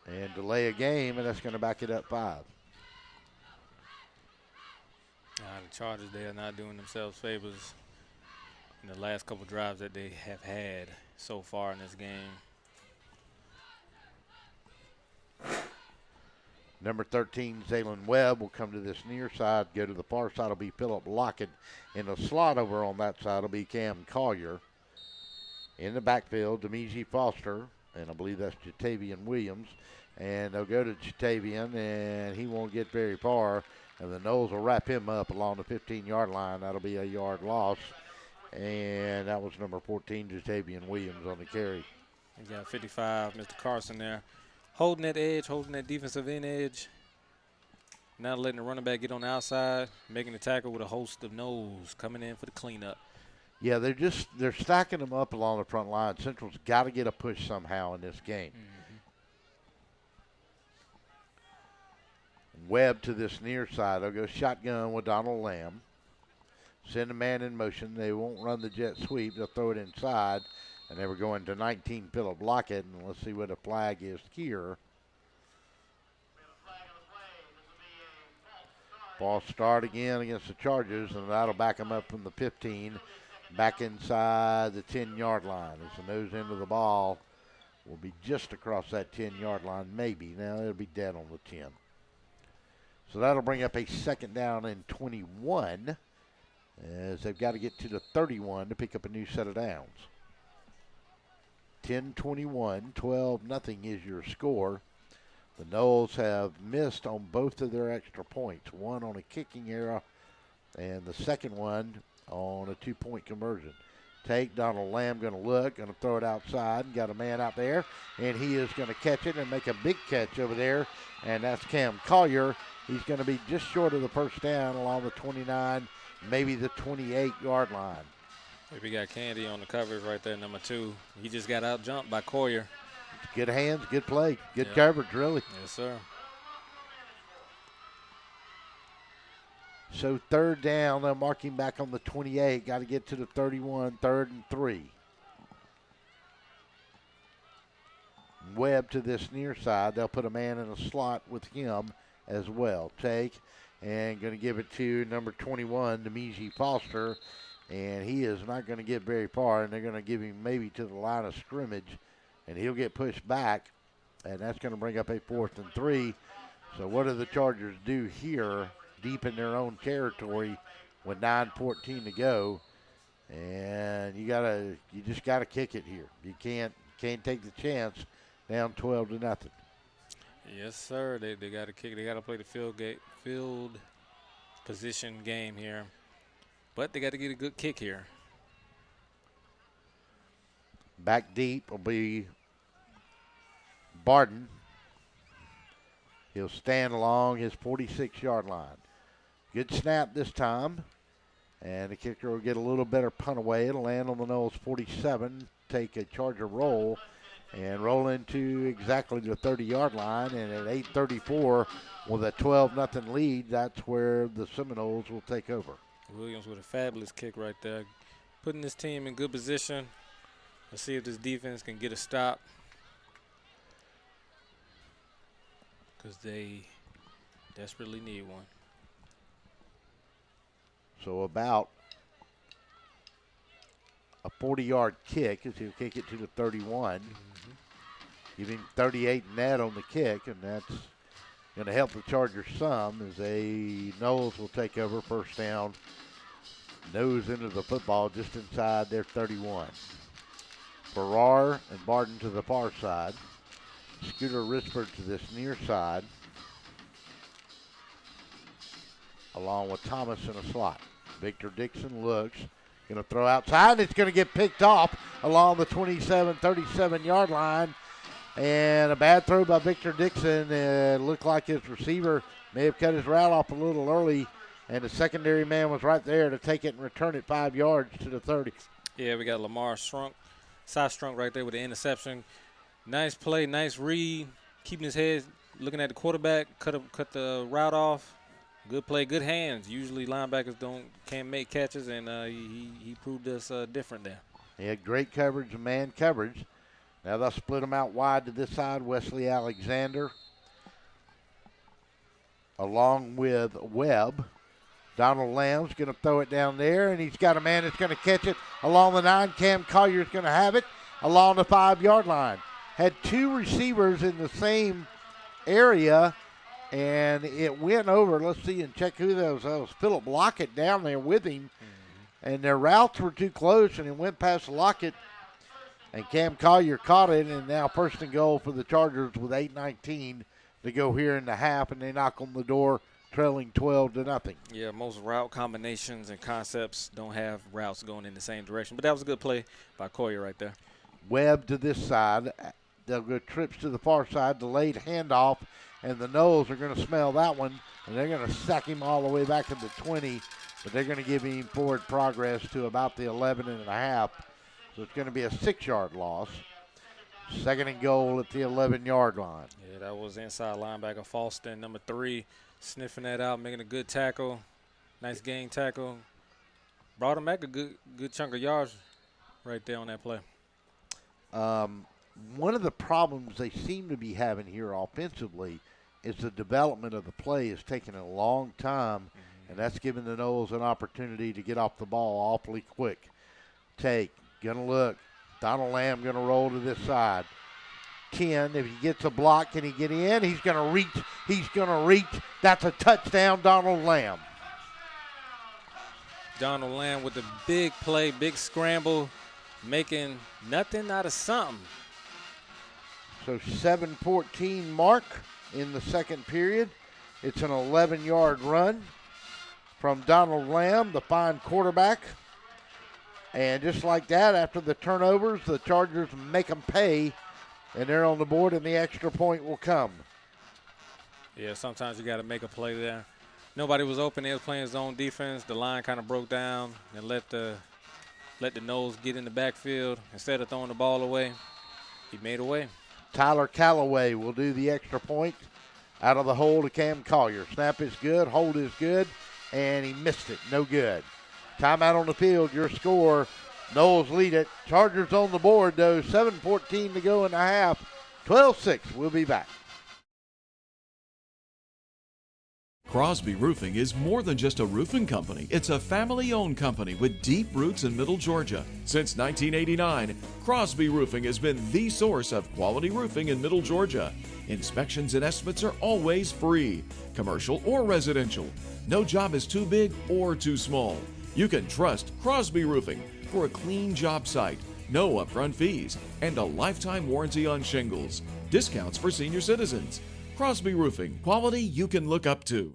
And delay a game, and that's going to back it up 5. The Chargers, they are not doing themselves favors in the last couple drives that they have had so far in this game. Number 13, Zaylen Webb will come to this near side. Go to the far side will be Philip Lockett. In the slot over on that side will be Cam Collier. In the backfield, Demeji Foster, and I believe that's Jatavian Williams. And they'll go to Jatavian, and he won't get very far. And the Noles will wrap him up along the 15-yard line. That'll be a yard loss. And that was number 14, Jatavian Williams on the carry. He's got 55, Mr. Carson there. Holding that edge, holding that defensive end edge. Not letting the running back get on the outside, making the tackle with a host of Noles coming in for the cleanup. Yeah, they're stacking them up along the front line. Central's got to get a push somehow in this game. Webb to this near side. They'll go shotgun with Donald Lamb. Send a man in motion. They won't run the jet sweep. They'll throw it inside. And they were going to 19, Philip Lockett. And let's see what the flag is here. False start again against the Chargers, and that'll back them up from the 15 back inside the 10-yard line. As the nose end of the ball will be just across that 10-yard line, maybe. Now it'll be dead on the 10. So that'll bring up a second down and 21, as they've got to get to the 31 to pick up a new set of downs. 10-21, 12-0 is your score. The Noles have missed on both of their extra points, one on a kicking error and the second one on a 2-point conversion. Take Donald Lamb, going to look, going to throw it outside, and got a man out there, and he is going to catch it and make a big catch over there, and that's Cam Collier. He's going to be just short of the first down along the 29, maybe the 28-yard line. We got Candy on the coverage right there, number 2. He just got out jumped by Collier. Good hands, good play, good coverage, really. Yes, sir. So third down, they're marking back on the 28. Got to get to the 31, 3rd and 3. Webb to this near side. They'll put a man in a slot with him as well. Take and going to give it to number 21, Demeji Foster. And he is not going to get very far, and they're going to give him maybe to the line of scrimmage, and he'll get pushed back, and that's going to bring up a 4th and 3. So what do the Chargers do here deep in their own territory with 9:14 to go? And you just got to kick it here. You can't take the chance down 12-0. Yes, sir. They got to kick. They got to play the field position game here. But they got to get a good kick here. Back deep will be Barden. He'll stand along his 46-yard line. Good snap this time. And the kicker will get a little better punt away. It'll land on the Noles 47, take a Charger roll, and roll into exactly the 30-yard line. And at 8:34 with a 12-0 lead, that's where the Seminoles will take over. Williams with a fabulous kick right there. Putting this team in good position. Let's see if this defense can get a stop, because they desperately need one. So about a 40-yard kick as he'll kick it to the 31. Give him 38 net on the kick, and that's going to help the Chargers some as Noles will take over first down, nose into the football just inside their 31. Farrar and Barden to the far side. Scooter Risford to this near side, along with Thomas in a slot. Victor Dixon looks, going to throw outside. It's going to get picked off along the 27, 37-yard line. And a bad throw by Victor Dixon. It looked like his receiver may have cut his route off a little early, and the secondary man was right there to take it and return it 5 yards to the 30. Yeah, we got Lamar Strunk right there with the interception. Nice play, nice read, keeping his head, looking at the quarterback, cut the route off. Good play, good hands. Usually linebackers can't make catches, and he proved us different there. He had great coverage and man coverage. Now they'll split them out wide to this side. Wesley Alexander along with Webb. Donald Lamb's going to throw it down there, and he's got a man that's going to catch it along the 9. Cam Collier's going to have it along the 5-yard line. Had 2 receivers in the same area, and it went over. Let's see and check who that was. That was Philip Lockett down there with him, and their routes were too close, and it went past Lockett, and Cam Collier caught it, and now first and goal for the Chargers with 8:19 to go here in the half, and they knock on the door, trailing 12-0. Yeah, most route combinations and concepts don't have routes going in the same direction. But that was a good play by Collier right there. Webb to this side. They'll go trips to the far side, delayed handoff, and the Noles are going to smell that one, and they're going to sack him all the way back to the 20, but they're going to give him forward progress to about the 11.5. So it's going to be a 6-yard loss. Second and goal at the 11-yard line. Yeah, that was inside linebacker Falston, number 3, sniffing that out, making a good tackle. Nice game tackle. Brought him back a good chunk of yards right there on that play. One of the problems they seem to be having here offensively is the development of the play is taking a long time, and that's giving the Noles an opportunity to get off the ball awfully quick. Gonna look. Donald Lamb gonna roll to this side. 10, if he gets a block, can he get in? He's gonna reach. That's a touchdown, Donald Lamb. Donald Lamb with the big play, big scramble, making nothing out of something. So 7:14 mark in the second period. It's an 11-yard run from Donald Lamb, the fine quarterback. And just like that, after the turnovers, the Chargers make them pay, and they're on the board, and the extra point will come. Yeah, sometimes you got to make a play there. Nobody was open. They was playing zone defense. The line kind of broke down and let the Noles get in the backfield. Instead of throwing the ball away, he made a way. Tyler Callaway will do the extra point out of the hole to Cam Collier. Snap is good, hold is good, and he missed it. No good. Timeout on the field, your score. Noles lead it. Chargers on the board, though. 7:14 to go in the half. 12-6. We'll be back. Crosby Roofing is more than just a roofing company. It's a family-owned company with deep roots in Middle Georgia. Since 1989, Crosby Roofing has been the source of quality roofing in Middle Georgia. Inspections and estimates are always free, commercial or residential. No job is too big or too small. You can trust Crosby Roofing for a clean job site, no upfront fees, and a lifetime warranty on shingles. Discounts for senior citizens. Crosby Roofing, quality you can look up to.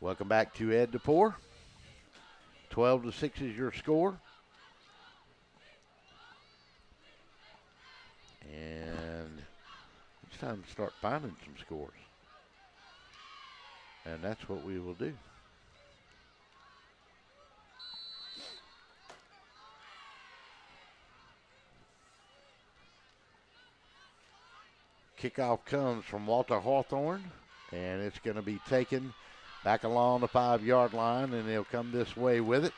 Welcome back to Ed DePore. 12-6 is your score. And it's time to start finding some scores. And that's what we will do. Kickoff comes from Walter Hawthorne, and it's going to be taken back along the 5-yard line, and they'll come this way with it.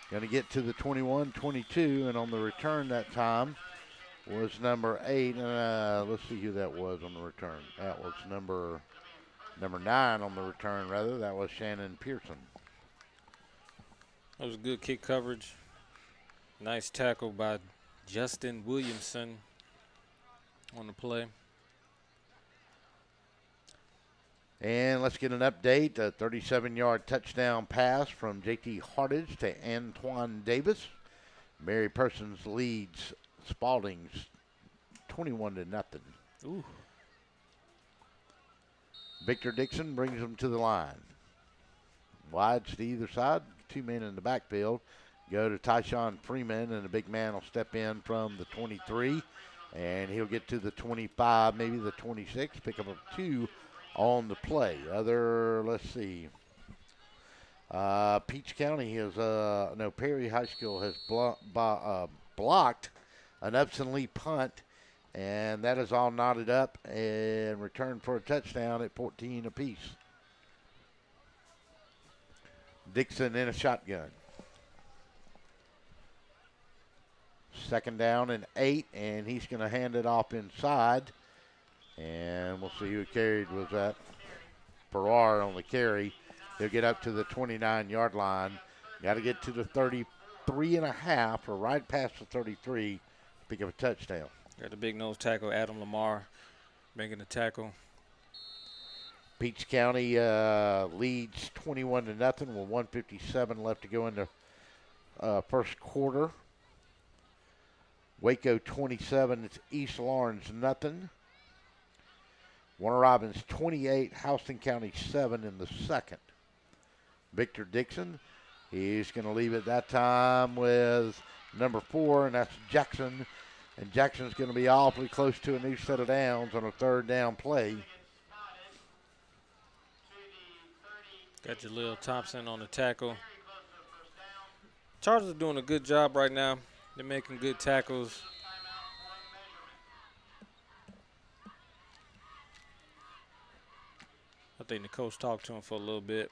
Going to get to the 21-22, and on the return that time was number 8. Let's see who that was on the return. That was number 9 on the return, rather. That was Shannon Pearson. That was good kick coverage. Nice tackle by Justin Williamson on the play. And let's get an update. A 37-yard touchdown pass from J.T. Hardage to Antoine Davis. Mary Persons leads Spalding's 21-0. Ooh. Victor Dixon brings them to the line. Wides to either side. 2 men in the backfield. Go to Tyshawn Freeman, and the big man will step in from the 23. And he'll get to the 25, maybe the 26. Pick up a 2 on the play. Let's see. Peach County Perry High School has blocked an Upson Lee punt, and that is all knotted up and returned for a touchdown at 14 apiece. Dixon in a shotgun. 2nd down and 8, and he's going to hand it off inside. And we'll see who carried. Was that Farrar on the carry. He'll get up to the 29-yard line. Got to get to the 33.5 or right past the 33 to pick up a touchdown. Got the big nose tackle, Adam Lamar, making the tackle. Peach County leads 21-0 with 1:57 left to go in the first quarter. Waco 27, it's East Lawrence nothing. Warner Robins 28, Houston County 7 in the second. Victor Dixon, he's going to leave it that time with number 4, and that's Jackson. And Jackson's going to be awfully close to a new set of downs on a 3rd down play. Got Jaleel Thompson on the tackle. Chargers are doing a good job right now. They're making good tackles. I think the coach talked to him for a little bit.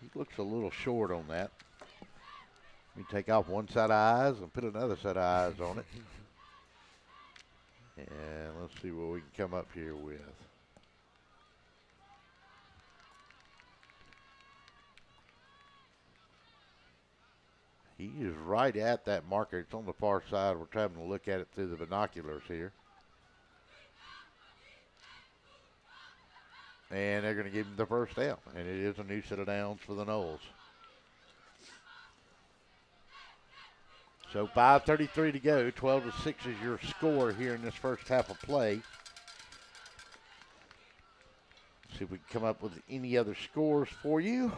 He looks a little short on that. Let me take off one set of eyes and put another set of eyes on it. And let's see what we can come up here with. He is right at that marker. It's on the far side. We're trying to look at it through the binoculars here. And they're going to give him the first down. And it is a new set of downs for the Noles. So 5:33 to go. 12-6 is your score here in this first half of play. See if we can come up with any other scores for you.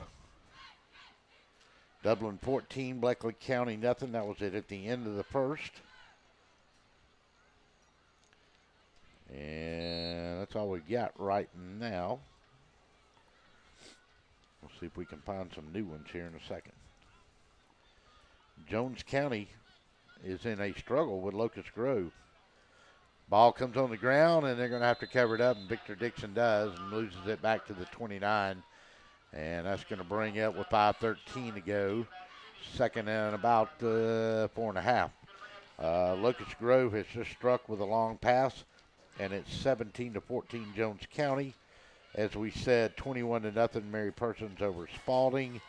Dublin 14, Bleckley County nothing. That was it at the end of the first. And that's all we got right now. We'll see if we can find some new ones here in a second. Jones County is in a struggle with Locust Grove. Ball comes on the ground, and they're going to have to cover it up, and Victor Dixon does and loses it back to the 29. And that's going to bring it with 5:13 to go. 2nd and about 4.5. Locust Grove has just struck with a long pass, and it's 17-14 Jones County. As we said, 21-0 Mary Persons over Spalding.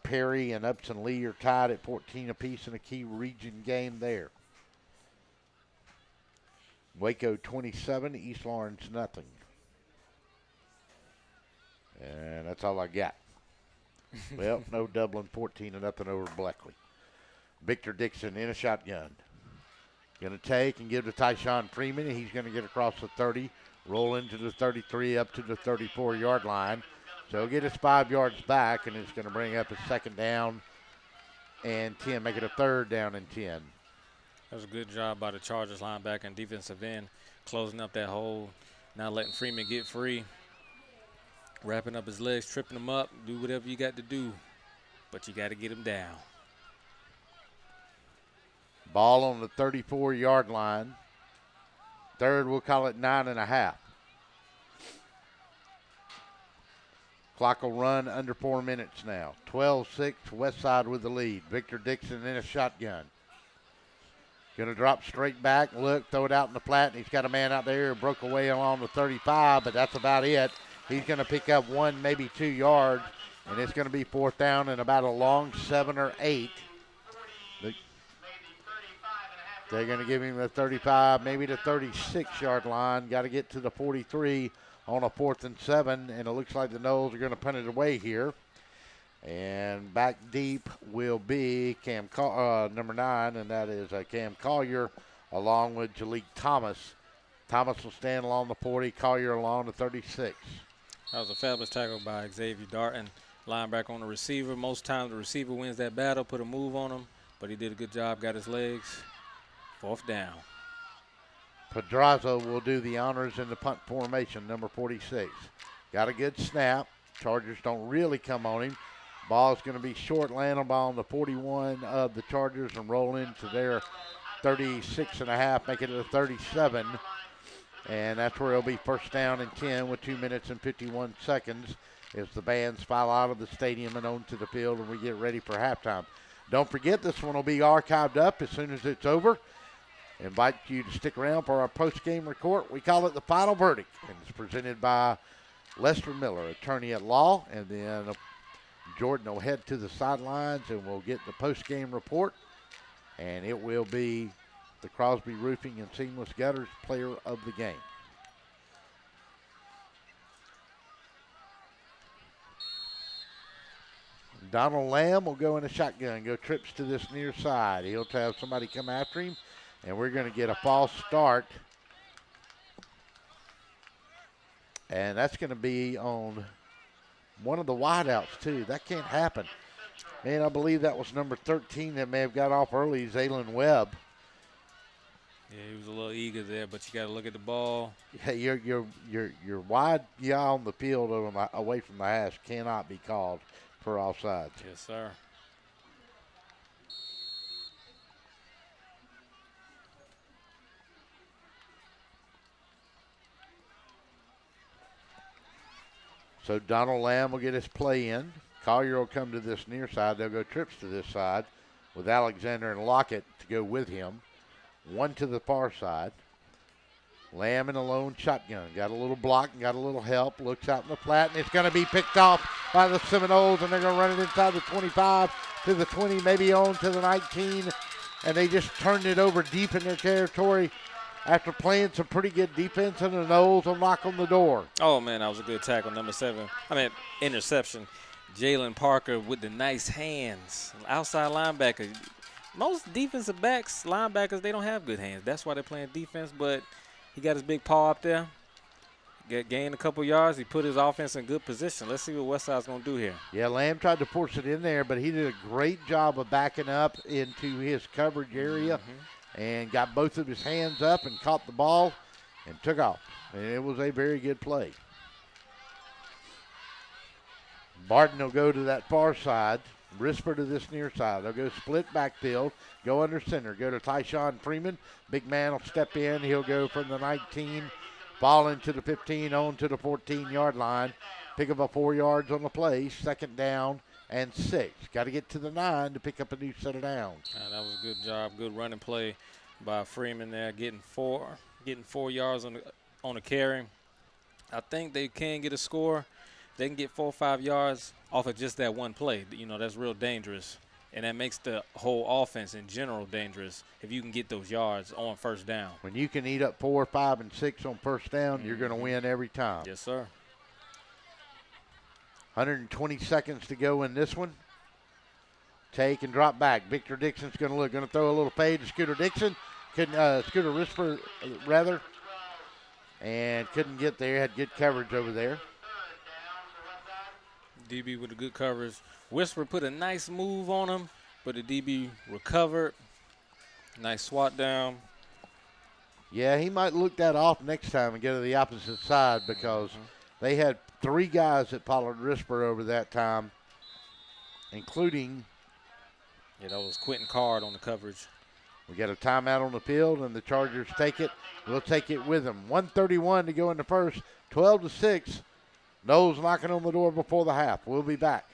Perry and Upson Lee are tied at 14 apiece in a key region game there. Waco 27, East Lawrence nothing. And that's all I got. Well, no Dublin 14-0 over Bleckley. Victor Dixon in a shotgun. Going to take and give to Tyshawn Freeman. He's going to get across the 30, roll into the 33, up to the 34-yard line. So he'll get his 5 yards back, and it's going to bring up a 2nd down and 10, make it a 3rd down and 10. That was a good job by the Chargers linebacker and defensive end, closing up that hole, not letting Freeman get free, wrapping up his legs, tripping him up, do whatever you got to do, but you got to get him down. Ball on the 34-yard line. 3rd, we'll call it 9.5. Clock will run under 4 minutes now. 12-6, Westside with the lead. Victor Dixon in a shotgun. Going to drop straight back, look, throw it out in the flat, and he's got a man out there who broke away along the 35, but that's about it. He's going to pick up 1, maybe 2 yards, and it's going to be 4th down and about a long 7 or 8. They're going to give him the 35, maybe the 36-yard line. Got to get to the 43 on a 4th and 7, and it looks like the Noles are going to punt it away here. And back deep will be number 9, and that is Cam Collier along with Jalik Thomas. Thomas will stand along the 40, Collier along the 36. That was a fabulous tackle by Xavier Darton, linebacker on the receiver. Most times the receiver wins that battle, put a move on him, but he did a good job, got his legs. 4th down. Pedraza will do the honors in the punt formation, number 46. Got a good snap. Chargers don't really come on him. Ball's going to be short, land on ball on the 41 of the Chargers and roll into their 36.5, make it to the 37. And that's where it'll be first down and 10 with 2 minutes and 51 seconds as the bands file out of the stadium and onto the field and we get ready for halftime. Don't forget, this one will be archived up as soon as it's over. Invite you to stick around for our post-game report. We call it the final verdict, and it's presented by Lester Miller, attorney at law, and then Jordan will head to the sidelines and we'll get the post-game report, and it will be the Crosby Roofing and Seamless Gutters player of the game. Donald Lamb will go in a shotgun, go trips to this near side. He'll have somebody come after him, and we're going to get a false start. And that's going to be on one of the wideouts, too. That can't happen. Man, I believe that was number 13 that may have got off early, Zaylen Webb. Yeah, he was a little eager there, but you got to look at the ball. Yeah, your wide guy on the field away from the hash cannot be called for offside. Yes, sir. So Donald Lamb will get his play in. Collier will come to this near side. They'll go trips to this side with Alexander and Lockett to go with him. One to the far side. Lamb in a lone shotgun. Got a little block and got a little help. Looks out in the flat, and it's going to be picked off by the Seminoles, and they're going to run it inside the 25 to the 20, maybe on to the 19, and they just turned it over deep in their territory after playing some pretty good defense, and the Noles will knock on the door. Oh, man, that was a good tackle, number 7. Interception. Jalen Parker with the nice hands. Outside linebacker. Most defensive backs, linebackers, they don't have good hands. That's why they're playing defense, but he got his big paw up there. Gained a couple yards. He put his offense in good position. Let's see what Westside's going to do here. Yeah, Lamb tried to force it in there, but he did a great job of backing up into his coverage area and got both of his hands up and caught the ball and took off. And it was a very good play. Barton will go to that far side. Risper to this near side. They'll go split backfield, go under center, go to Tyshawn Freeman. Big man will step in. He'll go from the 19, ball into the 15, on to the 14-yard line. Pick up a 4 yards on the play, second down and 6. Got to get to the 9 to pick up a new set of downs. That was a good job, good running play by Freeman there, getting 4 yards on the carry. I think they can get a score. They can get 4 or 5 yards off of just that one play. You know, that's real dangerous. And that makes the whole offense in general dangerous if you can get those yards on first down. When you can eat up 4, 5, and 6 on first down, you're going to win every time. Yes, sir. 120 seconds to go in this one. Take and drop back. Victor Dixon's going to throw a little fade to Scooter Dixon. Scooter Risper, rather. And couldn't get there. Had good coverage over there. DB with a good coverage. Whisper put a nice move on him, but the DB recovered. Nice swat down. Yeah, he might look that off next time and go to the opposite side because they had 3 guys that followed Risper over that time, including. Yeah, that was Quentin Card on the coverage. We got a timeout on the field, and the Chargers take it. We'll take it with them. 1:31 to go in the first, 12-6. Knowles knocking on the door before the half. We'll be back.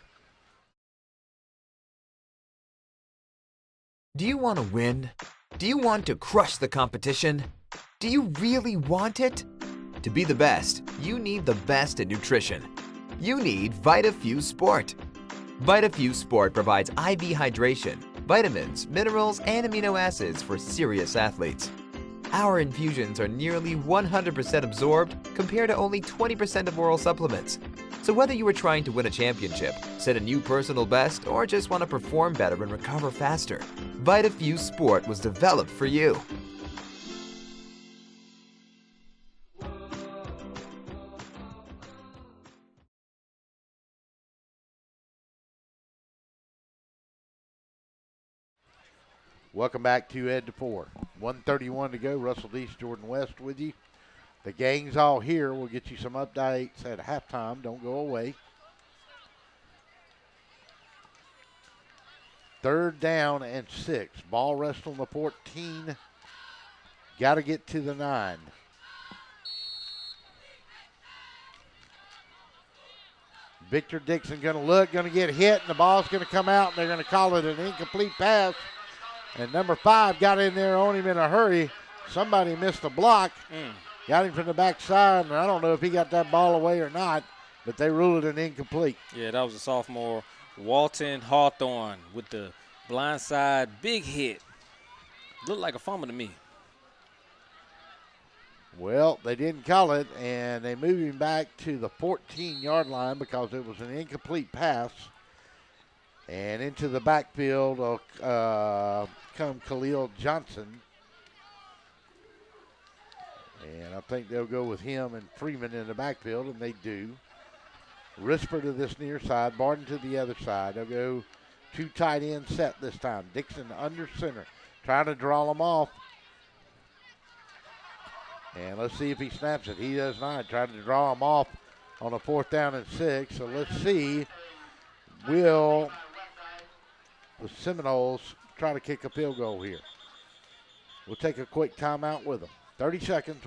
Do you want to win? Do you want to crush the competition? Do you really want it? To be the best, you need the best in nutrition. You need VitaFuse Sport. VitaFuse Sport provides IV hydration, vitamins, minerals, and amino acids for serious athletes. Our infusions are nearly 100% absorbed compared to only 20% of oral supplements. So whether you are trying to win a championship, set a new personal best, or just want to perform better and recover faster, VitaFuse Sport was developed for you. Welcome back to Ed DePore. 1:31 to go. Russell Deese, Jordan West with you. The gang's all here. We'll get you some updates at halftime. Don't go away. 3rd down and 6. Ball rest on the 14. Got to get to the 9. Victor Dixon going to look, going to get hit, and the ball's going to come out, and they're going to call it an incomplete pass. And number 5 got in there on him in a hurry. Somebody missed a block. Got him from the backside, and I don't know if he got that ball away or not, but they ruled it an incomplete. Yeah, that was a sophomore, Walton Hawthorne, with the blindside big hit. Looked like a fumble to me. Well, they didn't call it, and they moved him back to the 14-yard line because it was an incomplete pass. And into the backfield will come Khalil Johnson. And I think they'll go with him and Freeman in the backfield, and they do. Risper to this near side, Barton to the other side. They'll go 2 tight end set this time. Dixon under center, trying to draw them off. And let's see if he snaps it. He does not. Tried to draw him off on a 4th down and 6. So let's see. Will the Seminoles try to kick a field goal here? We'll take a quick timeout with them. 30 seconds.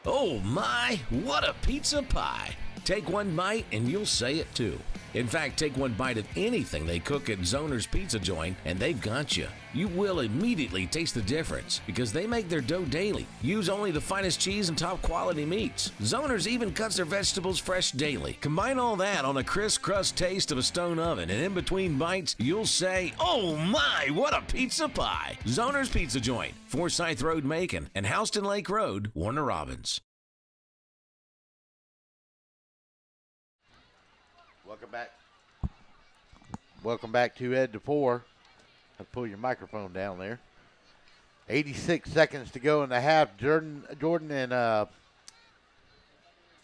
Oh my, what a pizza pie. Take one bite and you'll say it too. In fact, take one bite of anything they cook at Zoner's Pizza Joint and they've got you. You will immediately taste the difference because they make their dough daily. Use only the finest cheese and top quality meats. Zoner's even cuts their vegetables fresh daily. Combine all that on a crisp crust taste of a stone oven, and in between bites, you'll say, oh my, what a pizza pie. Zoner's Pizza Joint, Forsyth Road, Macon, and Houston Lake Road, Warner Robins. Welcome back to Ed DePore. I'll pull your microphone down there. 86 seconds to go in the half. Jordan and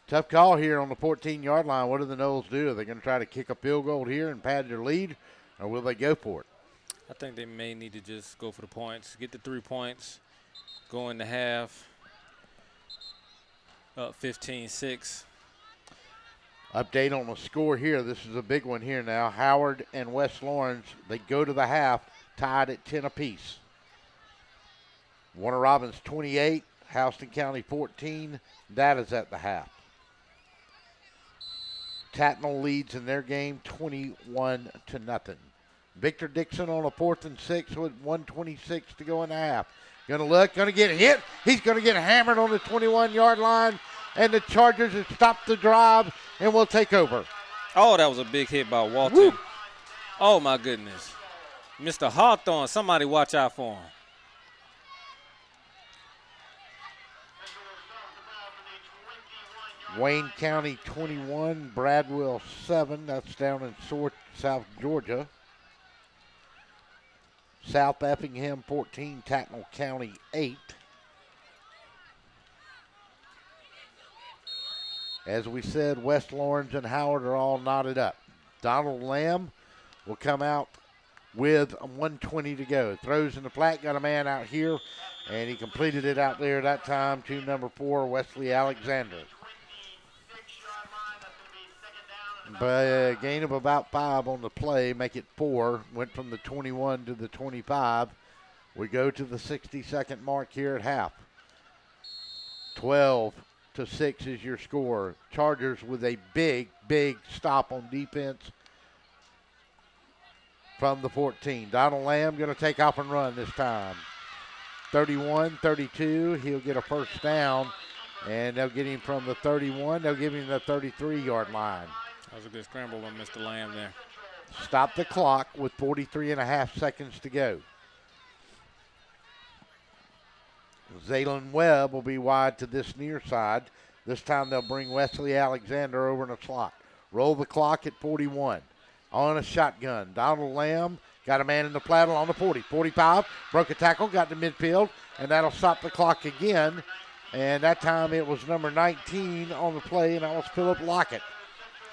tough call here on the 14-yard line. What do the Noles do? Are they going to try to kick a field goal here and pad their lead, or will they go for it? I think they may need to just go for the points, get the 3 points, go in the half, up 15-6. Update on the score here. This is a big one here now. Howard and West Lawrence, they go to the half, tied at 10 apiece. Warner Robins 28, Houston County 14. That is at the half. Tatnall leads in their game 21-0. Victor Dixon on a 4th and 6 with 1:26 to go in the half. Gonna look, gonna get hit. He's gonna get hammered on the 21-yard line. And the Chargers have stopped the drive and will take over. Oh, that was a big hit by Walton. Woo. Oh, my goodness. Mr. Hawthorne, somebody watch out for him. Wayne County 21, Bradwell 7. That's down in South Georgia. South Effingham 14, Tatnall County 8. As we said, West Lawrence and Howard are all knotted up. Donald Lamb will come out with 1:20 to go. Throws in the flat, got a man out here, and he completed it out there that time to number 4, Wesley Alexander. But a gain of about 5 on the play, make it 4. Went from the 21 to the 25. We go to the 60-second mark here at half. 12-6 is your score. Chargers with a big stop on defense from the 14. Donald Lamb going to take off and run this time. 31-32. He'll get a first down, and they'll get him from the 31. They'll give him the 33-yard line. That was a good scramble on Mr. Lamb there. Stop the clock with 43.5 seconds to go. Zaylen Webb will be wide to this near side. This time they'll bring Wesley Alexander over in a slot. Roll the clock at 41. On a shotgun. Donald Lamb got a man in the flat on the 40. 45, broke a tackle, got to midfield, and that'll stop the clock again. And that time it was number 19 on the play, and that was Philip Lockett.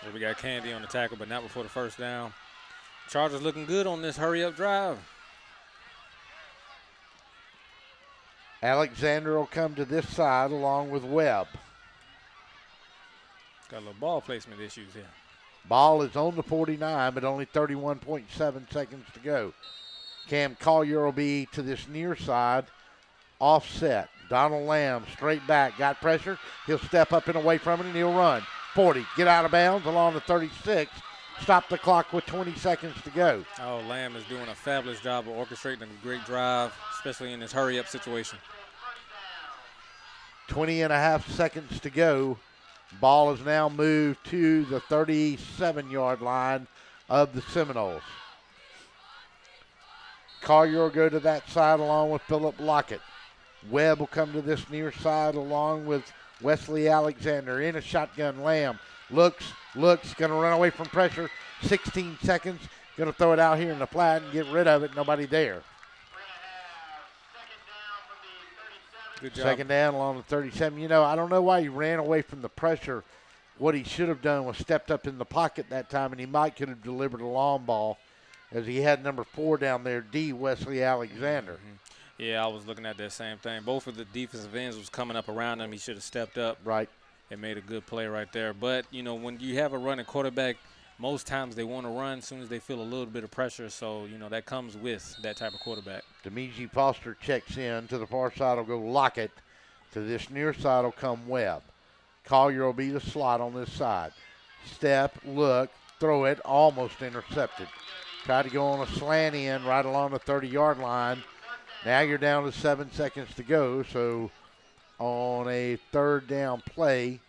So we got Candy on the tackle, but not before the first down. Chargers looking good on this hurry-up drive. Alexander will come to this side along with Webb. Got a little ball placement issues here. Ball is on the 49, but only 31.7 seconds to go. Cam Collier will be to this near side, offset. Donald Lamb straight back, got pressure. He'll step up and away from it, and he'll run. 40, get out of bounds along the 36. Stop the clock with 20 seconds to go. Oh, Lamb is doing a fabulous job of orchestrating a great drive, especially in this hurry-up situation. 20 and a half seconds to go. Ball is now moved to the 37-yard line of the Seminoles. Collier will go to that side along with Philip Lockett. Webb will come to this near side along with Wesley Alexander. In a shotgun, Lamb looks, going to run away from pressure. 16 seconds, going to throw it out here in the flat and get rid of it. Nobody there. Good job. Second down along the 37. You know, I don't know why he ran away from the pressure. What he should have done was stepped up in the pocket that time, and he could have delivered a long ball as he had number 4 down there, D. Wesley Alexander. Mm-hmm. Yeah, I was looking at that same thing. Both of the defensive ends was coming up around him. He should have stepped up. Right. And made a good play right there. But, you know, when you have a running quarterback, most times they want to run as soon as they feel a little bit of pressure. So, you know, that comes with that type of quarterback. Demeji Foster checks in. To the far side will go Lockett. To this near side will come Webb. Collier will be the slot on this side. Step, look, throw it, almost intercepted. Tried to go on a slant in right along the 30-yard line. Now you're down to 7 seconds to go. So on a third down play,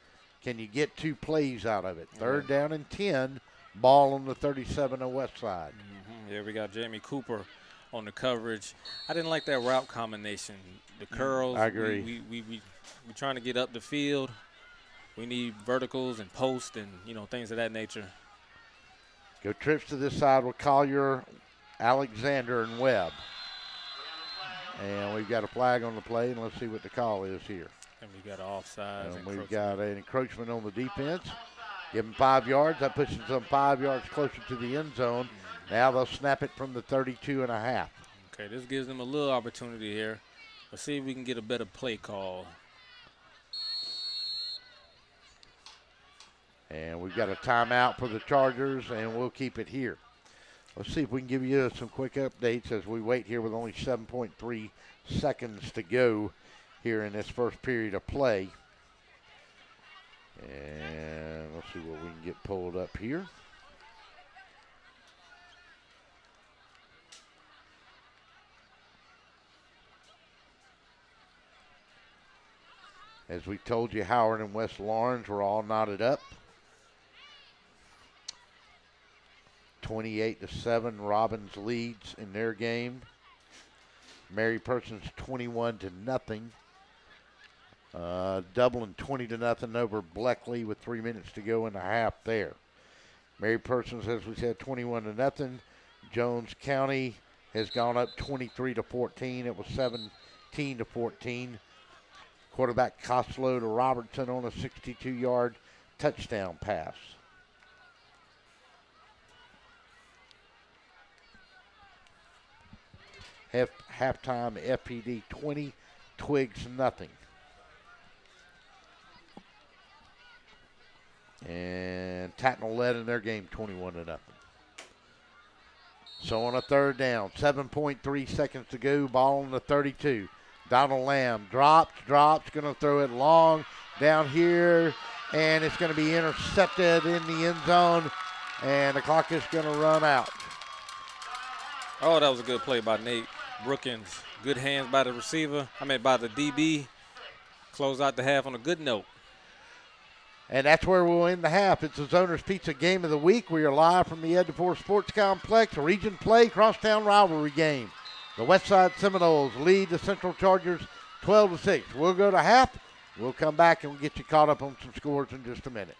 can you get 2 plays out of it? Third down and 10, ball on the 37 of Westside. Mm-hmm. Yeah, we got Jamie Cooper on the coverage. I didn't like that route combination. The curls. I agree. We're trying to get up the field. We need verticals and post and, you know, things of that nature. Go trips to this side with Collier, Alexander, and Webb. And we've got a flag on the play, and let's see what the call is here. And we got an offside. And we've got an encroachment on the defense. Give them 5 yards. That pushes them 5 yards closer to the end zone. Now they'll snap it from the 32 and a half. Okay, this gives them a little opportunity here. Let's see if we can get a better play call. And we've got a timeout for the Chargers, and we'll keep it here. Let's see if we can give you some quick updates as we wait here with only 7.3 seconds to go here in this first period of play. And let's see what we can get pulled up here. As we told you, Howard and West Lawrence were all knotted up. 28-7, Robbins leads in their game. Mary Persons 21-0. Dublin 20-0 over Bleckley with 3 minutes to go in the half there. Mary Persons, as we said, 21-0. Jones County has gone up 23-14. It was 17-14. Quarterback Costello to Robertson on a 62-yard touchdown pass. Halftime FPD 20, Twigs nothing. And Tattnall led in their game 21-0. So on a third down, 7.3 seconds to go, ball on the 32. Donald Lamb drops, going to throw it long down here, and it's going to be intercepted in the end zone, and the clock is going to run out. Oh, that was a good play by Nate Brookins. Good hands by the receiver. By the DB. Close out the half on a good note. And that's where we'll end the half. It's the Zoners Pizza Game of the Week. We are live from the Ed DeFore Sports Complex, a region play crosstown rivalry game. The Westside Seminoles lead the Central Chargers 12-6. We'll go to half. We'll come back and we'll get you caught up on some scores in just a minute.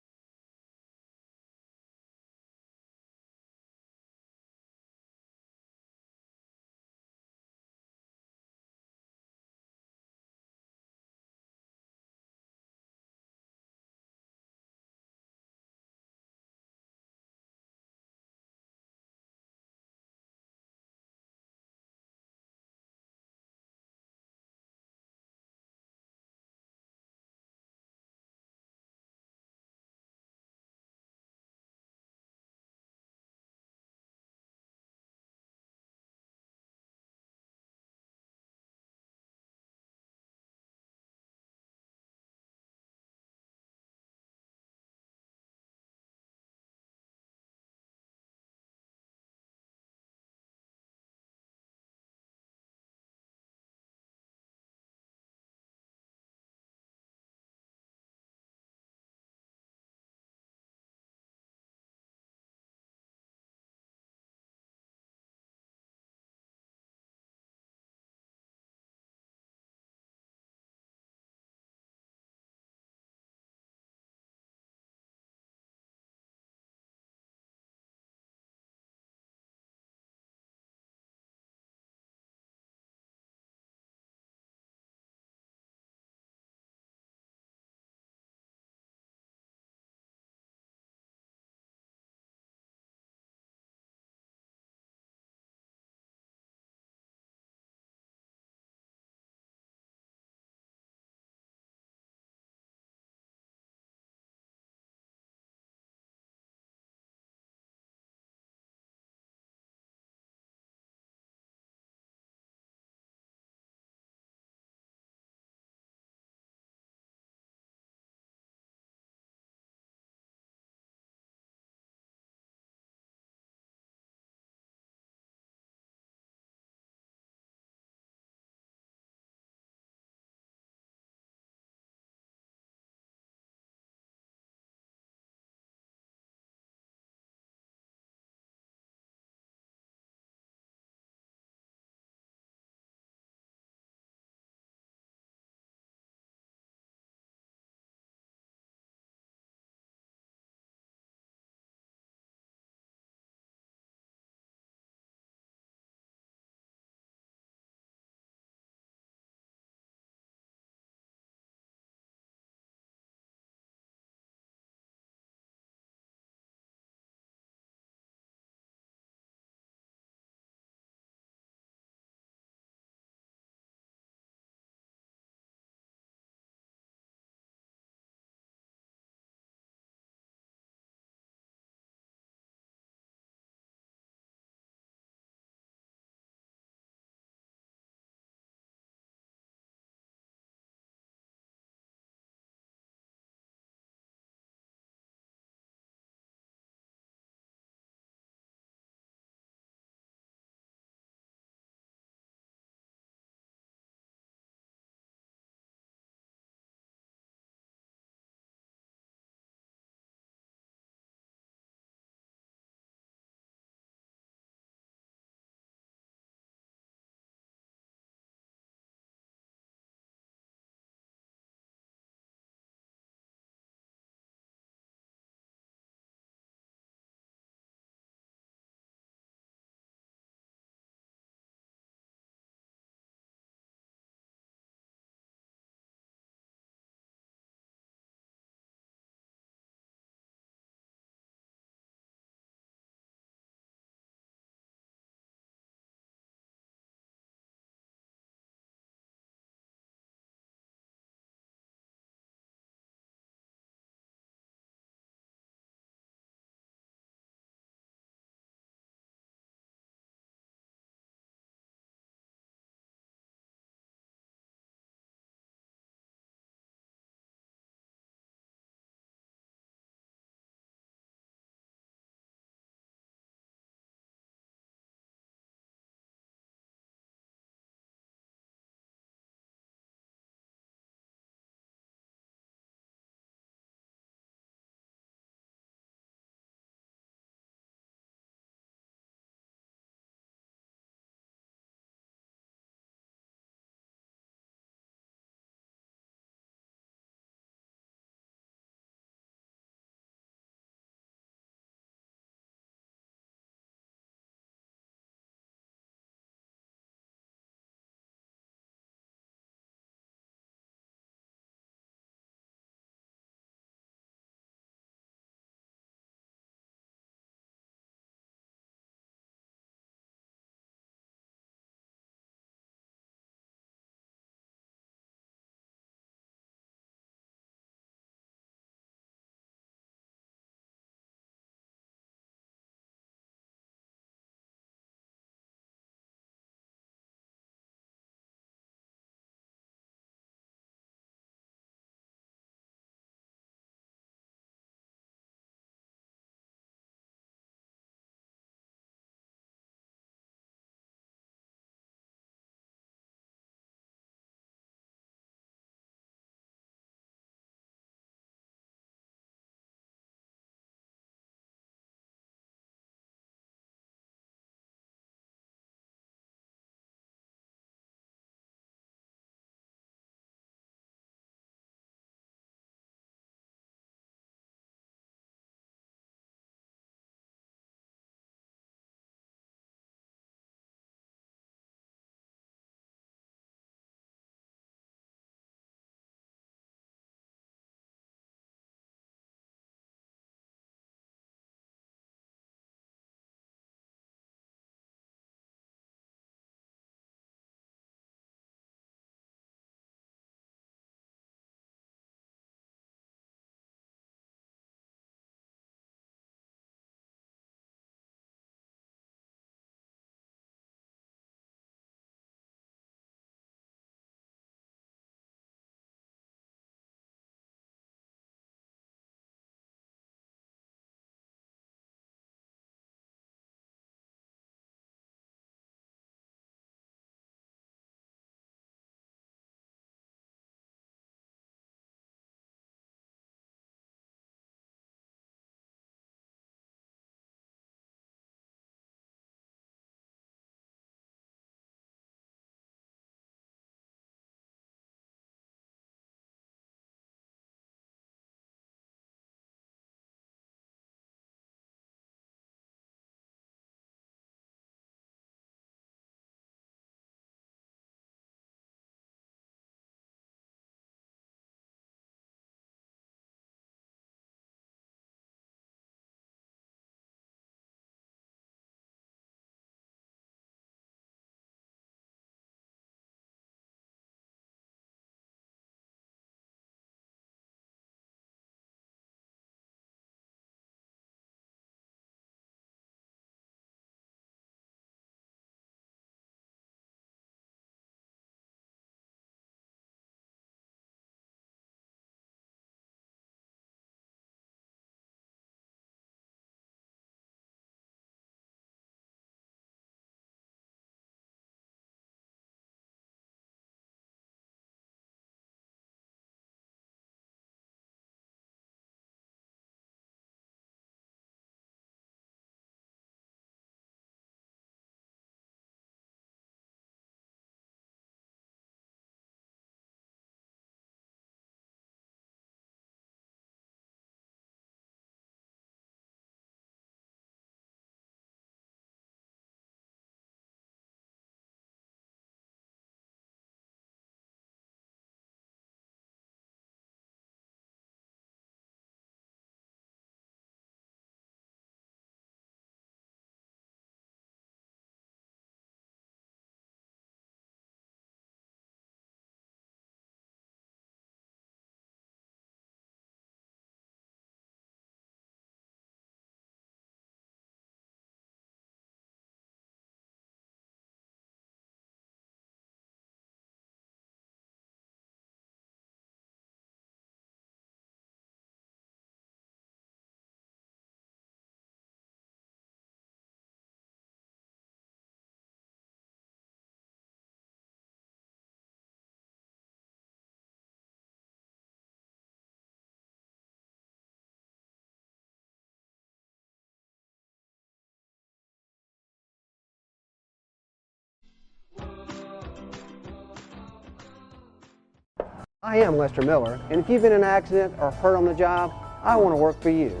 I am Lester Miller, and if you've been in an accident or hurt on the job, I want to work for you.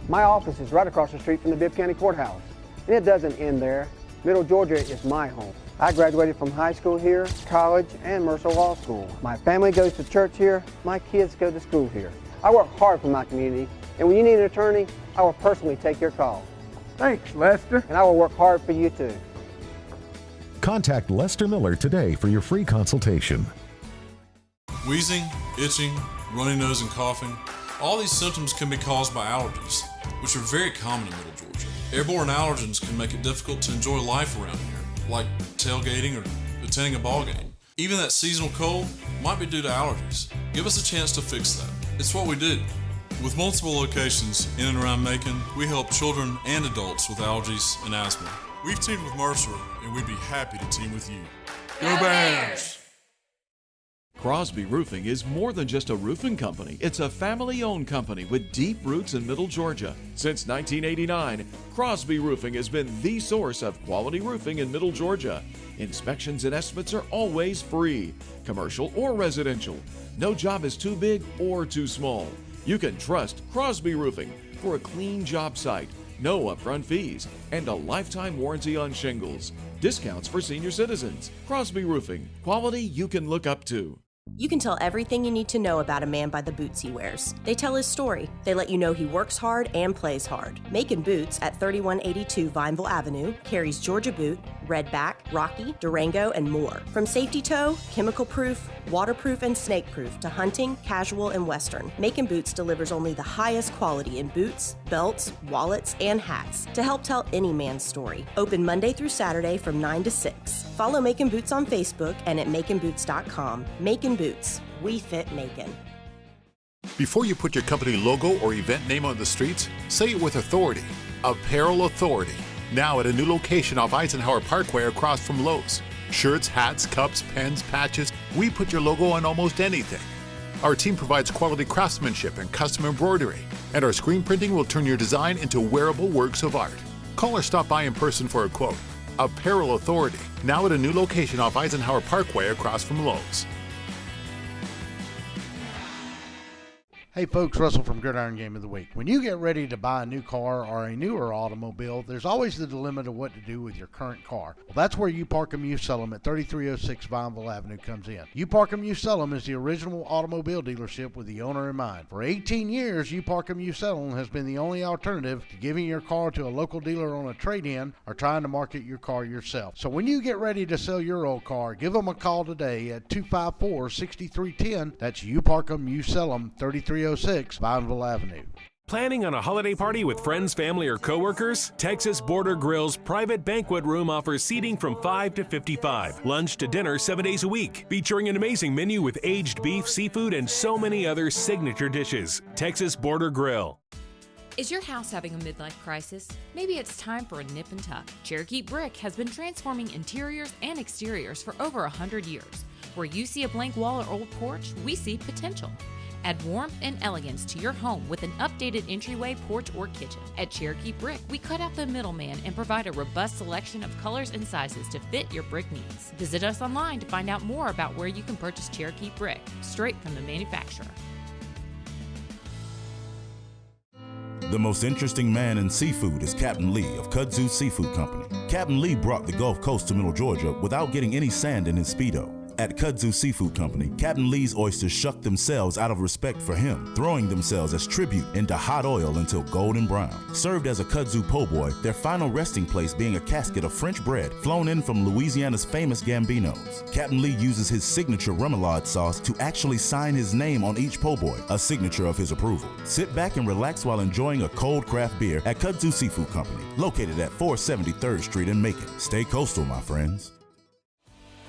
My office is right across the street from the Bibb County Courthouse, and it doesn't end there. Middle Georgia is my home. I graduated from high school here, college, and Mercer Law School. My family goes to church here. My kids go to school here. I work hard for my community, and when you need an attorney, I will personally take your call. Thanks, Lester. And I will work hard for you, too. Contact Lester Miller today for your free consultation. Wheezing, itching, runny nose, and coughing. All these symptoms can be caused by allergies, which are very common in Middle Georgia. Airborne allergens can make it difficult to enjoy life around here, like tailgating or attending a ball game. Even that seasonal cold might be due to allergies. Give us a chance to fix that. It's what we do. With multiple locations in and around Macon, we help children and adults with allergies and asthma. We've teamed with Mercer, and we'd be happy to team with you. Go Bears! Crosby Roofing is more than just a roofing company. It's a family-owned company with deep roots in Middle Georgia. Since 1989, Crosby Roofing has been the source of quality roofing in Middle Georgia. Inspections and estimates are always free, commercial or residential. No job is too big or too small. You can trust Crosby Roofing for a clean job site, no upfront fees, and a lifetime warranty on shingles. Discounts for senior citizens. Crosby Roofing, quality you can look up to. You can tell everything you need to know about a man by the boots he wears. They tell his story. They let you know he works hard and plays hard. Macon Boots at 3182 Vineville Avenue carries Georgia Boot, Redback, Rocky, Durango, and more. From safety toe, chemical proof, waterproof, and snake proof to hunting, casual, and western, Macon Boots delivers only the highest quality in boots, belts, wallets, and hats to help tell any man's story. Open Monday through Saturday from 9 to 6. Follow Macon Boots on Facebook and at maconboots.com. Macon Boots. We fit Macon. Before you put your company logo or event name on the streets, say it with authority. Apparel Authority. Now at a new location off Eisenhower Parkway across from Lowe's. Shirts, hats, cups, pens, patches, we put your logo on almost anything. Our team provides quality craftsmanship and custom embroidery, and our screen printing will turn your design into wearable works of art. Call or stop by in person for a quote. Apparel Authority, now at a new location off Eisenhower Parkway across from Lowe's. Hey folks, Russell from Gridiron Game of the Week. When you get ready to buy a new car or a newer automobile, there's always the dilemma of what to do with your current car. Well, that's where You Park 'Em, You Sell 'Em at 3306 Vineville Avenue comes in. You Park 'Em, You Sell 'Em is the original automobile dealership with the owner in mind. For 18 years, You Park 'Em, You Sell 'Em has been the only alternative to giving your car to a local dealer on a trade-in or trying to market your car yourself. So when you get ready to sell your old car, give them a call today at 254-6310. That's You Park 'Em, You Sell 'Em, 3306 Vineville Avenue. Planning on a holiday party with friends, family, or coworkers? Texas Border Grill's private banquet room offers seating from 5 to 55. Lunch to dinner 7 days a week. Featuring an amazing menu with aged beef, seafood, and so many other signature dishes. Texas Border Grill. Is your house having a midlife crisis? Maybe it's time for a nip and tuck. Cherokee Brick has been transforming interiors and exteriors for over 100 years. Where you see a blank wall or old porch, we see potential. Add warmth and elegance to your home with an updated entryway, porch, or kitchen. At Cherokee Brick, we cut out the middleman and provide a robust selection of colors and sizes to fit your brick needs. Visit us online to find out more about where you can purchase Cherokee Brick, straight from the manufacturer. The most interesting man in seafood is Captain Lee of Kudzu Seafood Company. Captain Lee brought the Gulf Coast to Middle Georgia without getting any sand in his Speedo. At Kudzu Seafood Company, Captain Lee's oysters shuck themselves out of respect for him, throwing themselves as tribute into hot oil until golden brown. Served as a kudzu po' boy, their final resting place being a casket of French bread flown in from Louisiana's famous Gambinos. Captain Lee uses his signature remoulade sauce to actually sign his name on each po' boy, a signature of his approval. Sit back and relax while enjoying a cold craft beer at Kudzu Seafood Company, located at 473rd Street in Macon. Stay coastal, my friends.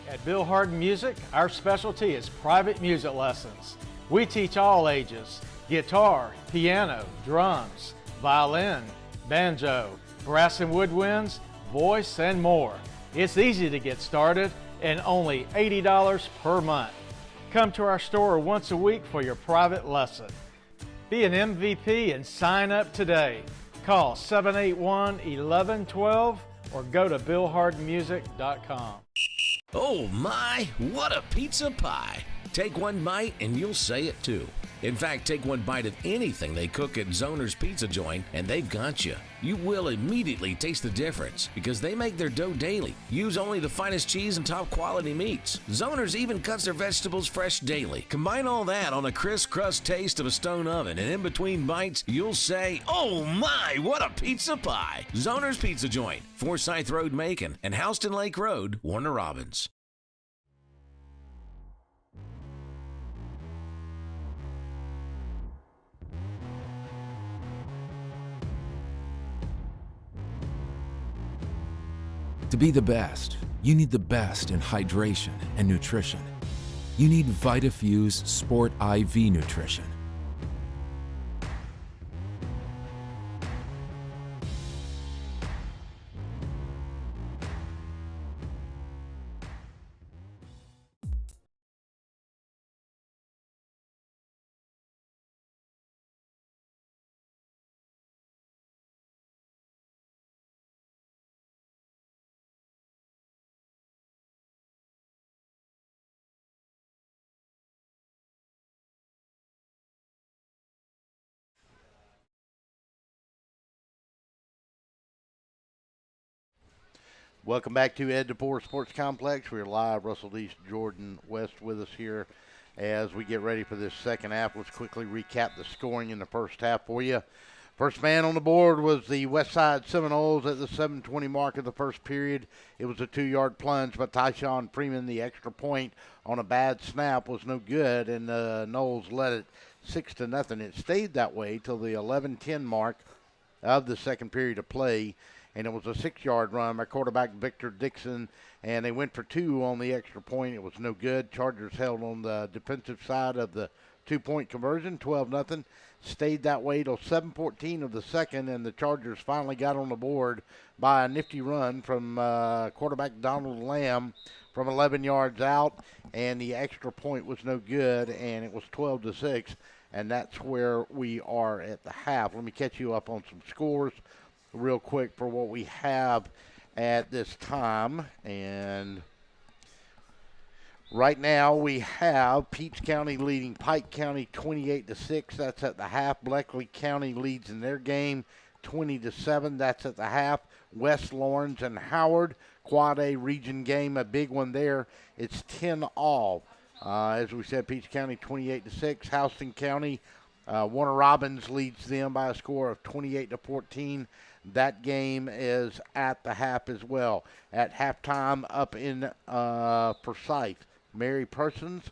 At Bill Harden Music, our specialty is private music lessons. We teach all ages: guitar, piano, drums, violin, banjo, brass and woodwinds, voice, and more. It's easy to get started and only $80 per month. Come to our store once a week for your private lesson. Be an MVP and sign up today. Call 781-1112 or go to billhardenmusic.com. Oh my, what a pizza pie! Take one bite and you'll say it too. In fact, take one bite of anything they cook at Zoner's Pizza Joint and they've got you. You will immediately taste the difference because they make their dough daily. Use only the finest cheese and top quality meats. Zoner's even cuts their vegetables fresh daily. Combine all that on a crisp crust taste of a stone oven, and in between bites, you'll say, "Oh my, what a pizza pie!" Zoner's Pizza Joint, Forsyth Road, Macon, and Houston Lake Road, Warner Robins. To be the best, you need the best in hydration and nutrition. You need VitaFuse Sport IV Nutrition. Welcome back to Ed DeBoer Sports Complex. We're live. Russell East, Jordan West with us here as we get ready for this second half. Let's quickly recap the scoring in the first half for you. First man on the board was the Westside Seminoles at the 7:20 mark of the first period. It was a 2-yard plunge, but Tyshawn Freeman, the extra point on a bad snap, was no good, and the Noles led it 6-0. It stayed that way till the 11:10 mark of the second period of play. And it was a 6-yard run by quarterback Victor Dixon, and they went for 2 on the extra point. It was no good. Chargers held on the defensive side of the 2-point conversion, 12-0. Stayed that way till 7:14 of the second, and the Chargers finally got on the board by a nifty run from quarterback Donald Lamb from 11 yards out, and the extra point was no good, and it was 12-6, and that's where we are at the half. Let me catch you up on some scores real quick for what we have at this time. And right now we have Peach County leading Pike County 28-6. That's at the half. Bleckley County leads in their game 20-7. That's at the half. West Lawrence and Howard, Quad A region game, a big one there. It's 10-all. As we said, Peach County 28-6. Houston County, Warner Robins leads them by a score of 28-14. That game is at the half as well. At halftime up in Forsyth, Mary Persons,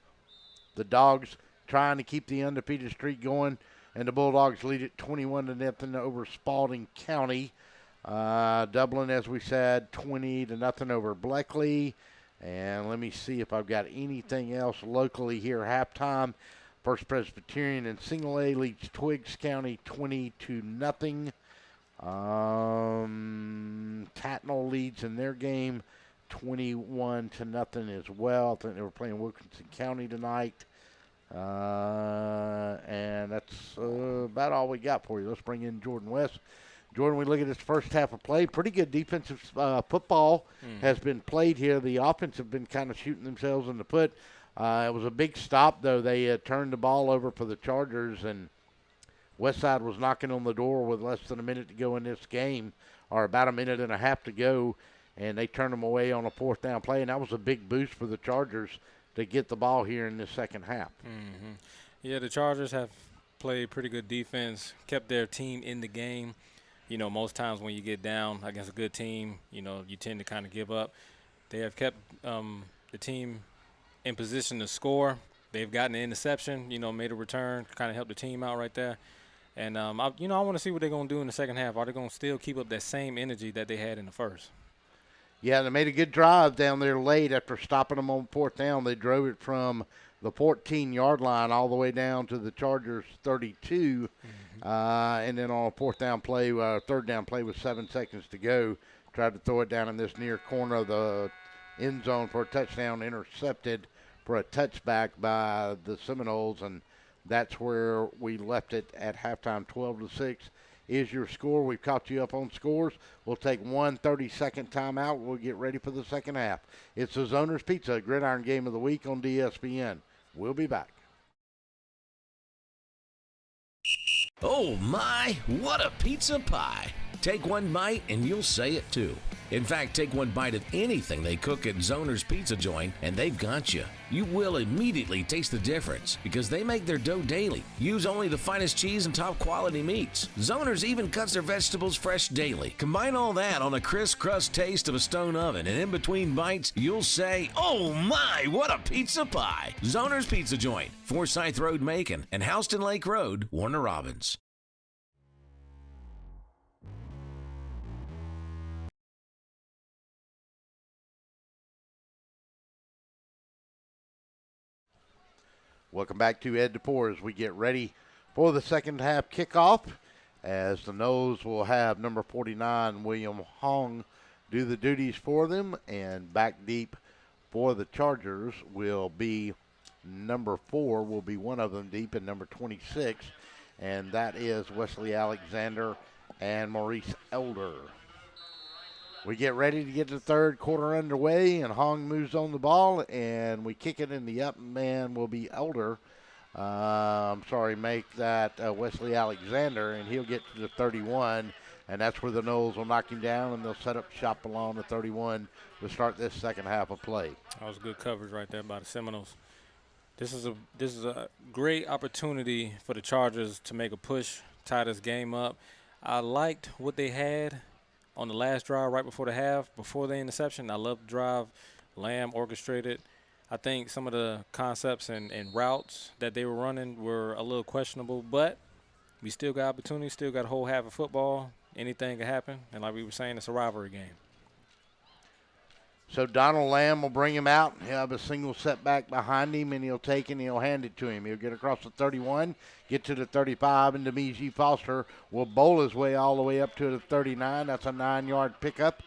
the Dogs trying to keep the undefeated streak going, and the Bulldogs lead it 21-0 over Spalding County. Dublin, as we said, 20-0 over Bleckley. And let me see if I've got anything else locally here. Halftime, First Presbyterian and Single A leads Twiggs County 20-0. Tatnall leads in their game 21-0 as well. I think they were playing Wilkinson County tonight. And that's about all we got for you. Let's bring in Jordan West. Jordan, we look at this first half of play. Pretty good defensive football has been played here. The offense have been kind of shooting themselves in the foot. It was a big stop, though. They turned the ball over for the Chargers, and Westside was knocking on the door with less than a minute to go in this game, or about a minute and a half to go, and they turned them away on a fourth down play, and that was a big boost for the Chargers to get the ball here in the second half. Mm-hmm. Yeah, the Chargers have played pretty good defense, kept their team in the game. You know, most times when you get down against a good team, you know, you tend to kind of give up. They have kept the team in position to score. They've gotten an interception, you know, made a return, kind of helped the team out right there. And, I want to see what they're going to do in the second half. Are they going to still keep up that same energy that they had in the first? Yeah, they made a good drive down there late after stopping them on fourth down. They drove it from the 14-yard line all the way down to the Chargers' 32. And then on a third down play with 7 seconds to go, tried to throw it down in this near corner of the end zone for a touchdown, intercepted for a touchback by the Seminoles, and that's where we left it at halftime. 12-6 is your score. We've caught you up on scores. We'll take one 30-second timeout. We'll get ready for the second half. It's the Zoner's Pizza Gridiron Game of the Week on DSPN. We'll be back. Oh my, what a pizza pie. Take one bite and you'll say it too. In fact, take one bite of anything they cook at Zoner's Pizza Joint and they've got you. You will immediately taste the difference because they make their dough daily. Use only the finest cheese and top quality meats. Zoner's even cuts their vegetables fresh daily. Combine all that on a crisp crust taste of a stone oven, and in between bites, you'll say, oh my, what a pizza pie. Zoner's Pizza Joint, Forsyth Road, Macon, and Houston Lake Road, Warner Robins. Welcome back to Ed DePore as we get ready for the second half kickoff, as the Noles will have number 49, William Hong, do the duties for them, and back deep for the Chargers will be number 4, will be one of them deep, and number 26, and that is Wesley Alexander and Maurice Elder. We get ready to get the third quarter underway, and Hong moves on the ball, and we kick it in the up man will be Elder. Make that Wesley Alexander, and he'll get to the 31, and that's where the Noles will knock him down, and they'll set up shop along the 31 to start this second half of play. That was good coverage right there by the Seminoles. This is a great opportunity for the Chargers to make a push, tie this game up. I liked what they had on the last drive right before the half, before the interception. I love the drive. Lamb orchestrated. I think some of the concepts and routes that they were running were a little questionable, but we still got opportunity, still got a whole half of football. Anything can happen, and like we were saying, it's a rivalry game. So Donald Lamb will bring him out. He'll have a single setback behind him, and he'll take it and he'll hand it to him. He'll get across the 31, get to the 35, and Demeji Foster will bowl his way all the way up to the 39. That's a 9-yard pickup,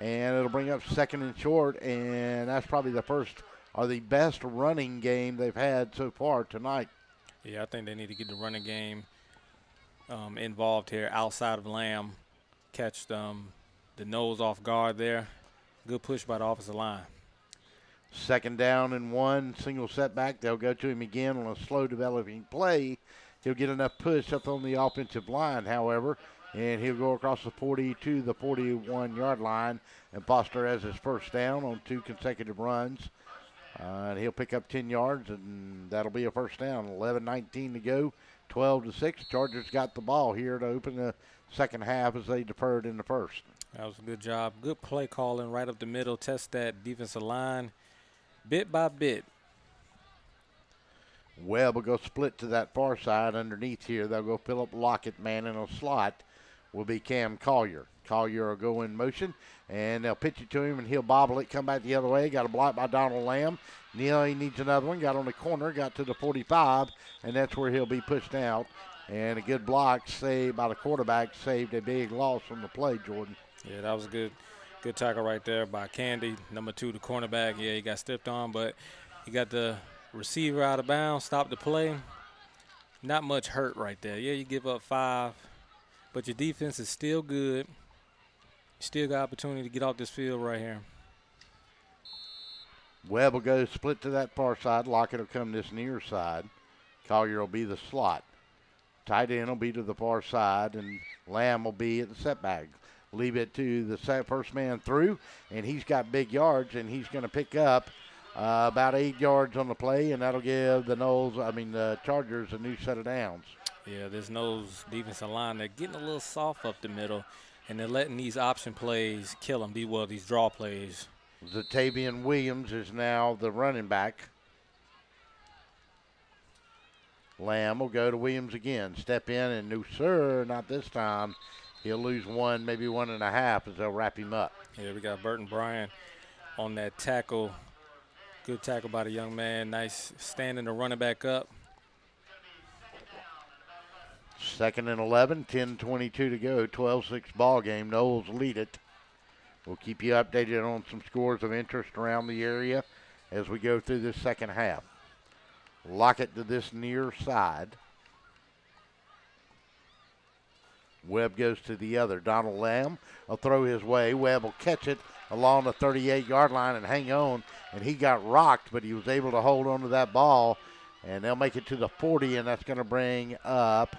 and it'll bring up second and short, and that's probably the first or the best running game they've had so far tonight. Yeah, I think they need to get the running game involved here outside of Lamb. Catch the nose off guard there. Good push by the offensive line. Second down and 1, single setback. They'll go to him again on a slow developing play. He'll get enough push up on the offensive line, however, and he'll go across the 40 to the 41-yard line, and Foster has his first down on 2 consecutive runs. And he'll pick up 10 yards, and that'll be a first down. 11:19 to go, 12-6. Chargers got the ball here to open the second half as they deferred in the first. That was a good job. Good play calling right up the middle. Test that defensive line bit by bit. Webb will go split to that far side underneath here. They'll go Philip Lockett, man in a slot will be Cam Collier. Collier will go in motion, and they'll pitch it to him, and he'll bobble it, come back the other way. Got a block by Donald Lamb. Neal, he needs another one. Got on the corner, got to the 45, and that's where he'll be pushed out. And a good block saved by the quarterback, saved a big loss on the play, Jordan. Yeah, that was a good tackle right there by Candy. Number 2, the cornerback. Yeah, he got stiffed on, but he got the receiver out of bounds, stopped the play. Not much hurt right there. Yeah, you give up 5, but your defense is still good. Still got opportunity to get off this field right here. Webb will go split to that far side. Lockett will come this near side. Collier will be the slot. Tight end will be to the far side, and Lamb will be at the setback. Leave it to the first man through, and he's got big yards, and he's going to pick up about 8 yards on the play, and that'll give the Chargers a new set of downs. Yeah, this Noles defensive line, they're getting a little soft up the middle, and they're letting these option plays kill them, these draw plays. Zatavian Williams is now the running back. Lamb will go to Williams again. Step in, and no, sir, not this time. He'll lose 1, maybe 1.5 as they'll wrap him up. Yeah, we got Burton Bryan on that tackle. Good tackle by the young man. Nice standing the running back up. Second and 11, 10:22 to go, 12-6 ball game. Noles lead it. We'll keep you updated on some scores of interest around the area as we go through this second half. Lockett to this near side. Webb goes to the other. Donald Lamb will throw his way. Webb will catch it along the 38-yard line and hang on, and he got rocked, but he was able to hold on to that ball, and they'll make it to the 40, and that's going to bring up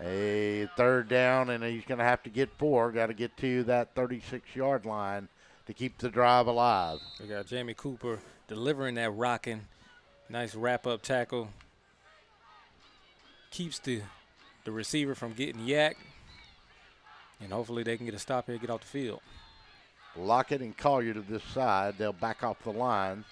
a third down, and he's going to have to get 4. Got to get to that 36-yard line to keep the drive alive. We got Jamie Cooper delivering that rocking. Nice wrap-up tackle. Keeps the receiver from getting yacked. And hopefully they can get a stop here, get off the field. Lockett and Collier to this side. They'll back off the line.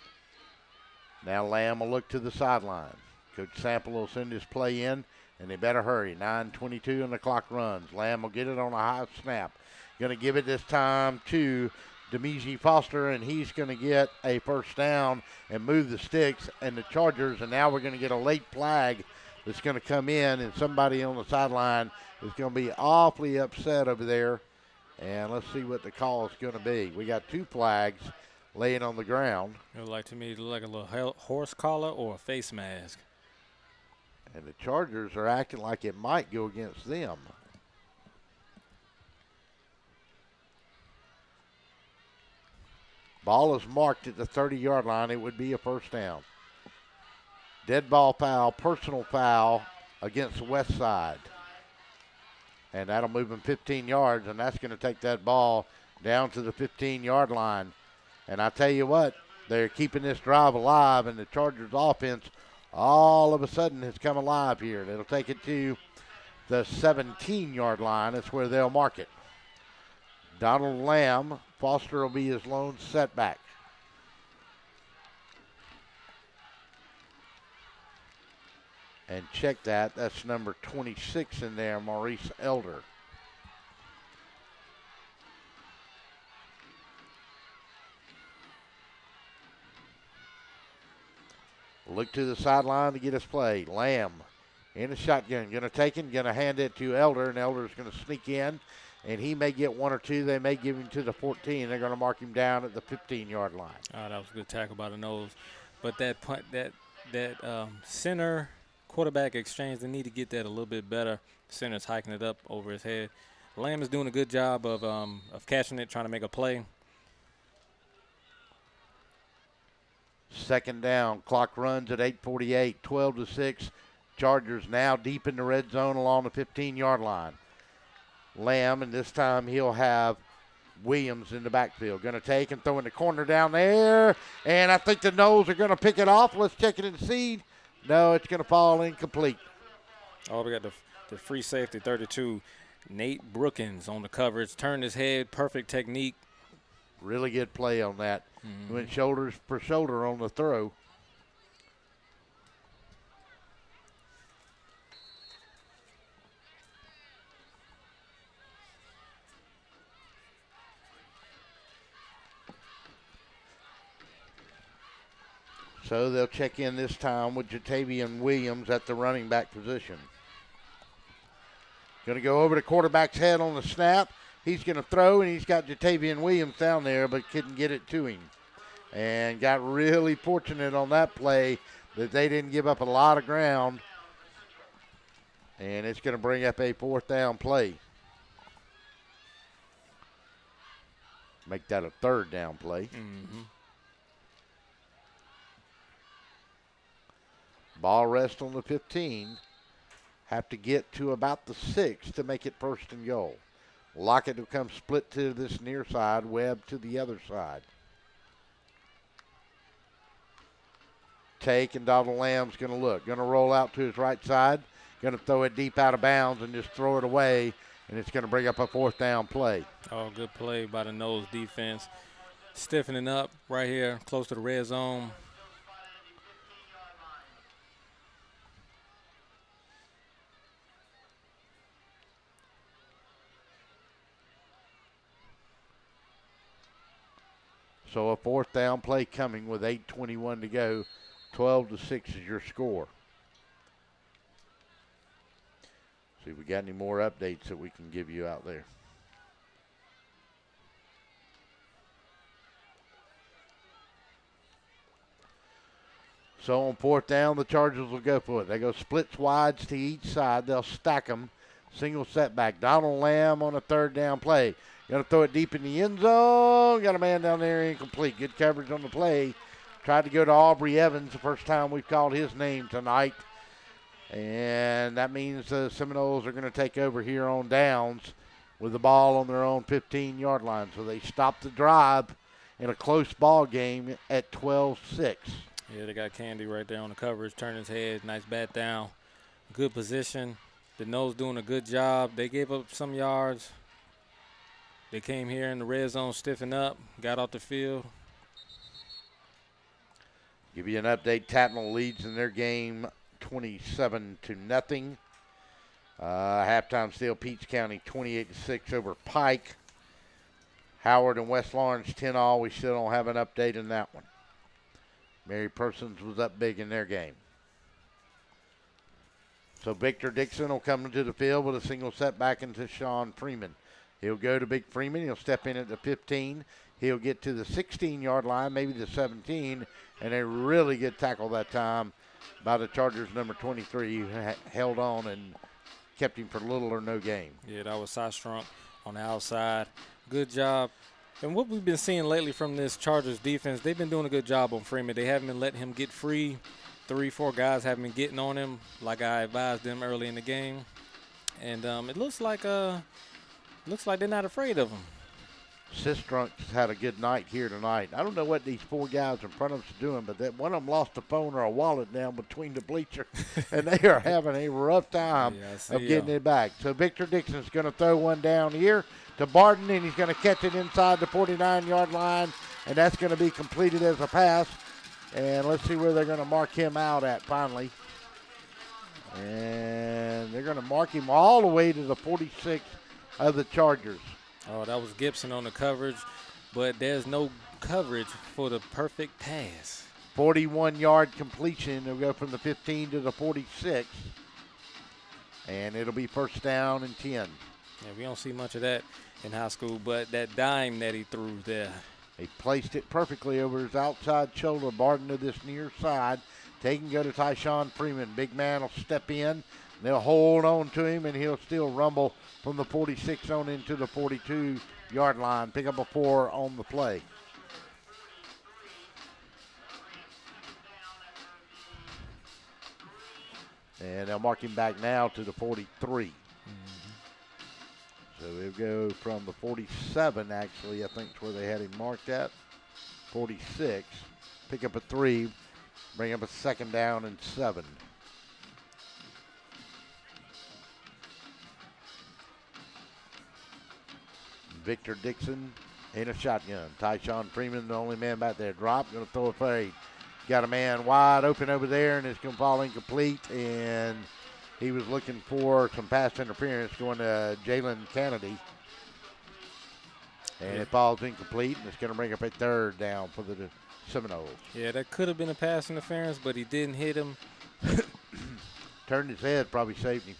Now Lamb will look to the sideline. Coach Sample will send his play in, and they better hurry. 9:22 and the clock runs. Lamb will get it on a high snap. Going to give it this time to Demeji Foster, and he's going to get a first down and move the sticks and the Chargers, and now we're going to get a late flag that's going to come in, and somebody on the sideline is going to be awfully upset over there. And let's see what the call is going to be. We got 2 flags laying on the ground. It looked like to me, it looked like a little horse collar or a face mask. And the Chargers are acting like it might go against them. Ball is marked at the 30-yard line. It would be a first down. Dead ball foul, personal foul against Westside. And that'll move him 15 yards, and that's going to take that ball down to the 15-yard line. And I tell you what, they're keeping this drive alive, and the Chargers offense all of a sudden has come alive here. It'll take it to the 17-yard line. That's where they'll mark it. Donald Lamb, Foster will be his lone setback. And check that. That's number 26 in there, Maurice Elder. Look to the sideline to get his play. Lamb in the shotgun. Going to take him, going to hand it to Elder, and Elder's going to sneak in. And he may get 1 or 2. They may give him to the 14. They're going to mark him down at the 15-yard line. Oh, that was a good tackle by the nose. But that punt, that center quarterback exchange, they need to get that a little bit better. Center's hiking it up over his head. Lamb is doing a good job of catching it, trying to make a play. Second down. Clock runs at 8:48. 12-6. Chargers now deep in the red zone along the 15-yard line. Lamb, and this time he'll have Williams in the backfield. Going to take and throw in the corner down there. And I think the Noles are going to pick it off. Let's check it and see. No, it's going to fall incomplete. Oh, we got the free safety, 32, Nate Brookins on the coverage. Turned his head, perfect technique. Really good play on that. Went shoulders per shoulder on the throw. So they'll check in this time with Jatavian Williams at the running back position. Going to go over the quarterback's head on the snap. He's going to throw, and he's got Jatavian Williams down there, but couldn't get it to him. And got really fortunate on that play that they didn't give up a lot of ground. And it's going to bring up a 4th down play. Make that a 3rd down play. Ball rest on the 15. Have to get to about the 6 to make it 1st and goal. Lockett will come split to this near side, Webb to the other side. Take, and Donald Lamb's going to look. Going to roll out to his right side. Going to throw it deep out of bounds and just throw it away, and it's going to bring up a 4th down play. Oh, good play by the Noles defense. Stiffening up right here, close to the red zone. So a 4th down play coming with 8:21 to go. 12-6 is your score. See if we got any more updates that we can give you out there. So on 4th down, the Chargers will go for it. They go splits wides to each side. They'll stack them Single setback. Donald Lamb on a 3rd down play. Going to throw it deep in the end zone. Got a man down there incomplete. Good coverage on the play. Tried to go to Aubrey Evans, the first time we've called his name tonight. And that means the Seminoles are going to take over here on downs with the ball on their own 15-yard line. So they stopped the drive in a close ball game at 12-6. Yeah, they got Candy right there on the coverage. Turn his head. Nice bat down. Good position. The Noles doing a good job. They gave up some yards. They came here in the red zone, stiffened up, got off the field. Give you an update. Tatnall leads in their game 27-0. Halftime still Peach County 28-6 over Pike. Howard and West Lawrence 10-all. We still don't have an update in that one. Mary Persons was up big in their game. So Victor Dixon will come into the field with a single setback into Sean Freeman. He'll go to Big Freeman. He'll step in at the 15. He'll get to the 16-yard line, maybe the 17, and a really good tackle that time by the Chargers number 23. He held on and kept him for little or no gain. Yeah, that was Systrunk on the outside. Good job. And what we've been seeing lately from this Chargers defense, they've been doing a good job on Freeman. They haven't been letting him get free. 3-4 guys haven't been getting on him like I advised them early in the game. And it looks like they're not afraid of him. Systrunk's had a good night here tonight. I don't know what these 4 guys in front of us are doing, but that one of them lost a phone or a wallet down between the bleachers, and they are having a rough time of getting it back. So Victor Dixon's going to throw one down here to Barton, and he's going to catch it inside the 49-yard line, and that's going to be completed as a pass. And let's see where they're going to mark him out at finally. And they're going to mark him all the way to the 46 of the Chargers. Oh, that was Gibson on the coverage, but there's no coverage for the perfect pass. 41-yard completion. They'll go from the 15 to the 46. And it'll be 1st down and 10. Yeah, we don't see much of that in high school, but that dime that he threw there. He placed it perfectly over his outside shoulder. Barton to this near side. Take and go to Tyshawn Freeman. Big man will step in. They'll hold on to him, and he'll still rumble from the 46 on into the 42-yard line. Pick up a 4 on the play. And they'll mark him back now to the 43. So he'll go from the 47, actually, I think is where they had him marked at. 46. Pick up a 3. Bring up a 2nd down and 7. Victor Dixon in a shotgun. Tyshawn Freeman, the only man back there. Drop, going to throw a fade. Got a man wide open over there, and it's going to fall incomplete. And he was looking for some pass interference going to Jalen Kennedy. And it falls incomplete, and it's going to bring up a 3rd down for the Seminoles. Yeah, that could have been a pass interference, but he didn't hit him. Turned his head, probably saved him.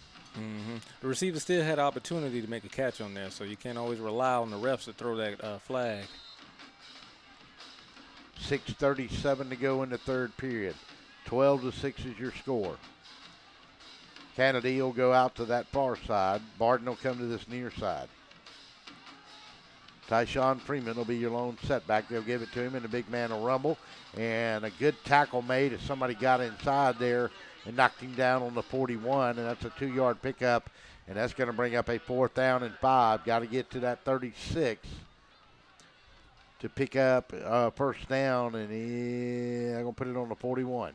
The receiver still had an opportunity to make a catch on there, so you can't always rely on the refs to throw that flag. 6:37 to go in the 3rd period. 12-6 is your score. Kennedy will go out to that far side. Barton will come to this near side. Tyshawn Freeman will be your lone setback. They'll give it to him, and the big man will rumble. And a good tackle made as somebody got inside there and knocked him down on the 41, and that's a 2-yard pickup, and that's going to bring up a 4th down and 5. Got to get to that 36 to pick up 1st down, and I'm going to put it on the 41.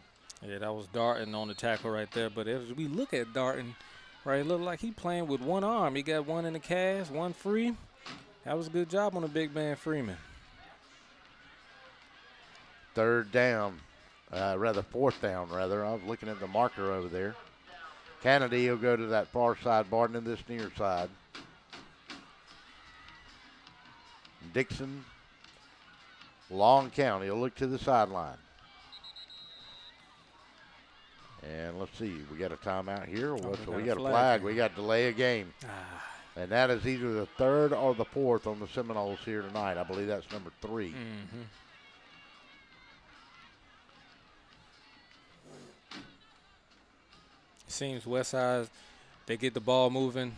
Yeah, that was Darton on the tackle right there, but as we look at Darton, right, it looked like he playing with one arm. He got one in the cast, one free. That was a good job on the big man Freeman. 4th down, rather. I was looking at the marker over there. Kennedy will go to that far side. Barton in this near side. Dixon, long count. He'll look to the sideline. And let's see, we got a timeout here. So we got a flag. We got delay of game. And that is either the 3rd or the 4th on the Seminoles here tonight. I believe that's number 3. It seems Westside, they get the ball moving.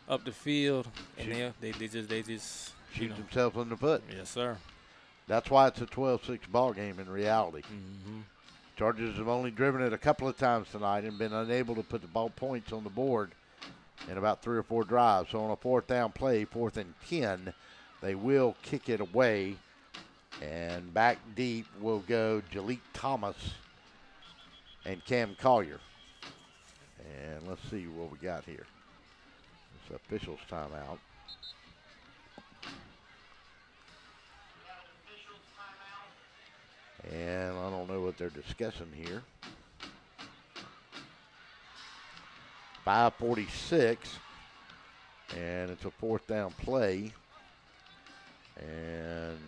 up the field, and they just shoot themselves in the foot. Yes, sir. That's why it's a 12-6 ball game in reality. Mm-hmm. Chargers have only driven it a couple of times tonight and been unable to put the ball points on the board in about 3 or 4 drives. So on a 4th down play, 4th and 10, they will kick it away. And back deep will go Jalik Thomas and Cam Collier. And let's see what we got here. It's officials timeout. And I don't know what they're discussing here. 5:46, and it's a 4th down play. And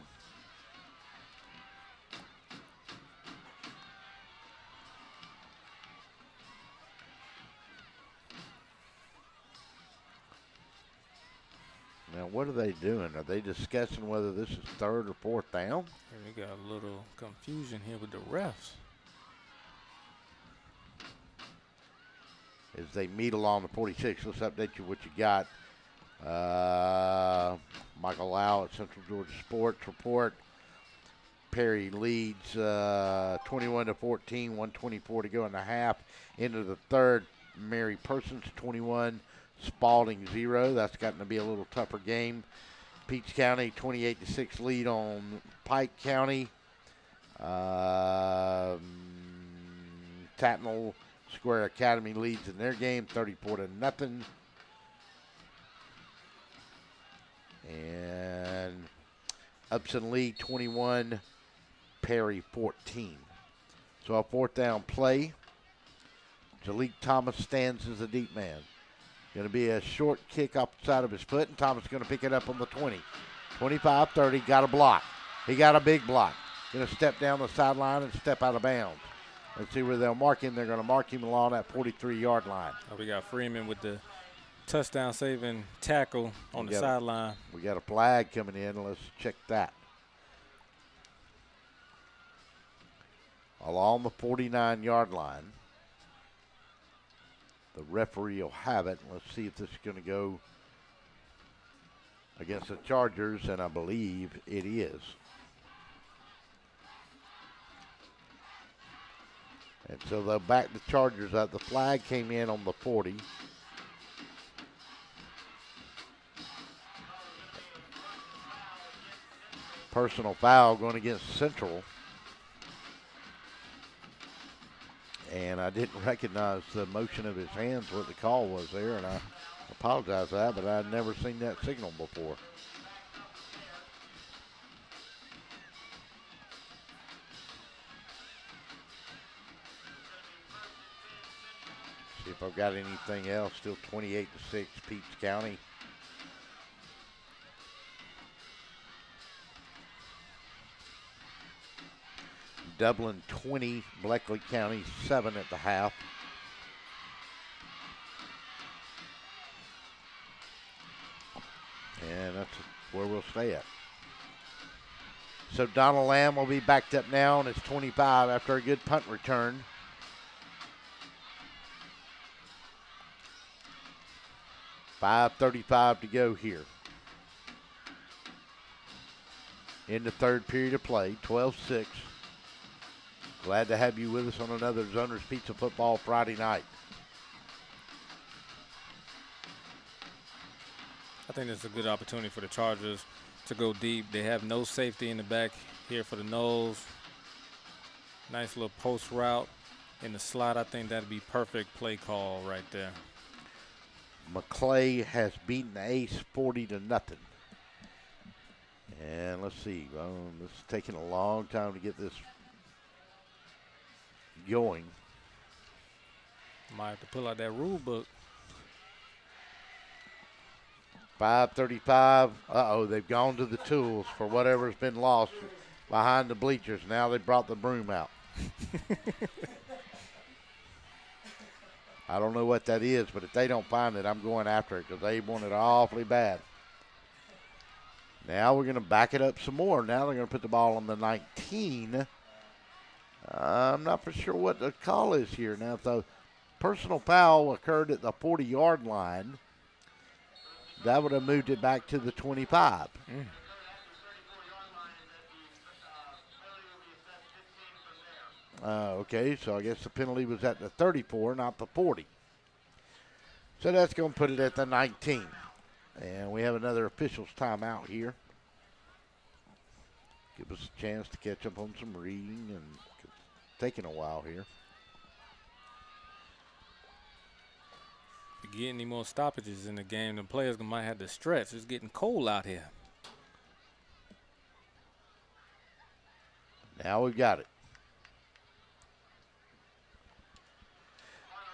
now, what are they doing? Are they discussing whether this is 3rd or 4th down? And we got a little confusion here with the refs. As they meet along the 46, let's update you what you got. Michael Lau at Central Georgia Sports report. Perry leads 21-14, 1:24 to go in the half. Into the 3rd, Mary Persons 21. Spalding 0. That's gotten to be a little tougher game. Peach County 28-6 lead on Pike County. Tatnall Square Academy leads in their game 34-0. And Upson lead 21, Perry 14. So a 4th down play. Jalik Thomas stands as a deep man. Going to be a short kick up the side of his foot, and Thomas is going to pick it up on the 20. 25-30, got a block. He got a big block. Going to step down the sideline and step out of bounds. Let's see where they'll mark him. They're going to mark him along that 43-yard line. We got Freeman with the touchdown-saving tackle on the sideline. We got a flag coming in. Let's check that. Along the 49-yard line. The referee will have it. Let's see if this is going to go against the Chargers, and I believe it is. And so they'll back the Chargers up. The flag came in on the 40. Personal foul going against Central. And I didn't recognize the motion of his hands, what the call was there, and I apologize for that, but I'd never seen that signal before. See if I've got anything else. Still 28-6, Peach County. Dublin 20, Bleckley County 7 at the half. And that's where we'll stay at. So Donald Lamb will be backed up now on his 25 after a good punt return. .535 to go here. In the 3rd period of play, 12-6. Glad to have you with us on another Zoners Pizza Football Friday night. I think it's a good opportunity for the Chargers to go deep. They have no safety in the back here for the Noles. Nice little post route in the slot. I think that'd be perfect play call right there. McClay has beaten Ace 40-0. And let's see. This is taking a long time to get this going. Might have to pull out that rule book. 5:35. They've gone to the tools for whatever's been lost behind the bleachers. Now they brought the broom out. I don't know what that is, but if they don't find it, I'm going after it because they want it awfully bad. Now we're going to back it up some more. Now they're going to put the ball on the 19. I'm not for sure what the call is here. Now, if the personal foul occurred at the 40-yard line, that would have moved it back to the 25. Okay, so I guess the penalty was at the 34, not the 40. So that's going to put it at the 19. And we have another official's timeout here. Give us a chance to catch up on some reading, and it's taking a while here. If you get any more stoppages in the game, the players might have to stretch. It's getting cold out here. Now we've got it.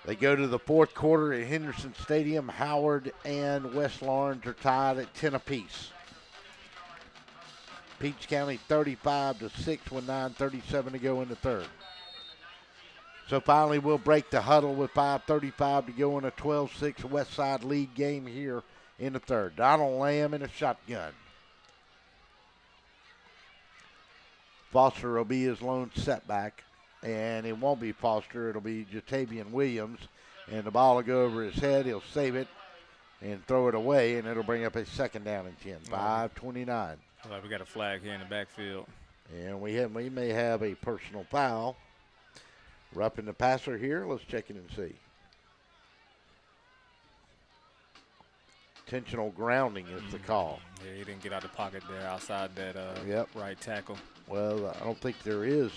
They go to the fourth quarter at Henderson Stadium. Howard and West Lawrence are tied at 10 apiece. Peach County 35-6 with 9:37 to go in the third. So finally we'll break the huddle with 5:35 to go in a 12-6 Westside lead game here in the third. Donald Lamb in a shotgun. Foster will be his lone setback. And it won't be Foster. It'll be Jatavian Williams. And the ball will go over his head. He'll save it and throw it away, and it'll bring up a second down and 10. 5:29. Like we got a flag here in the backfield. And we may have a personal foul. Roughing the passer here. Let's check it and see. Intentional grounding is the call. Yeah, he didn't get out of the pocket there outside that right tackle. Well, I don't think there is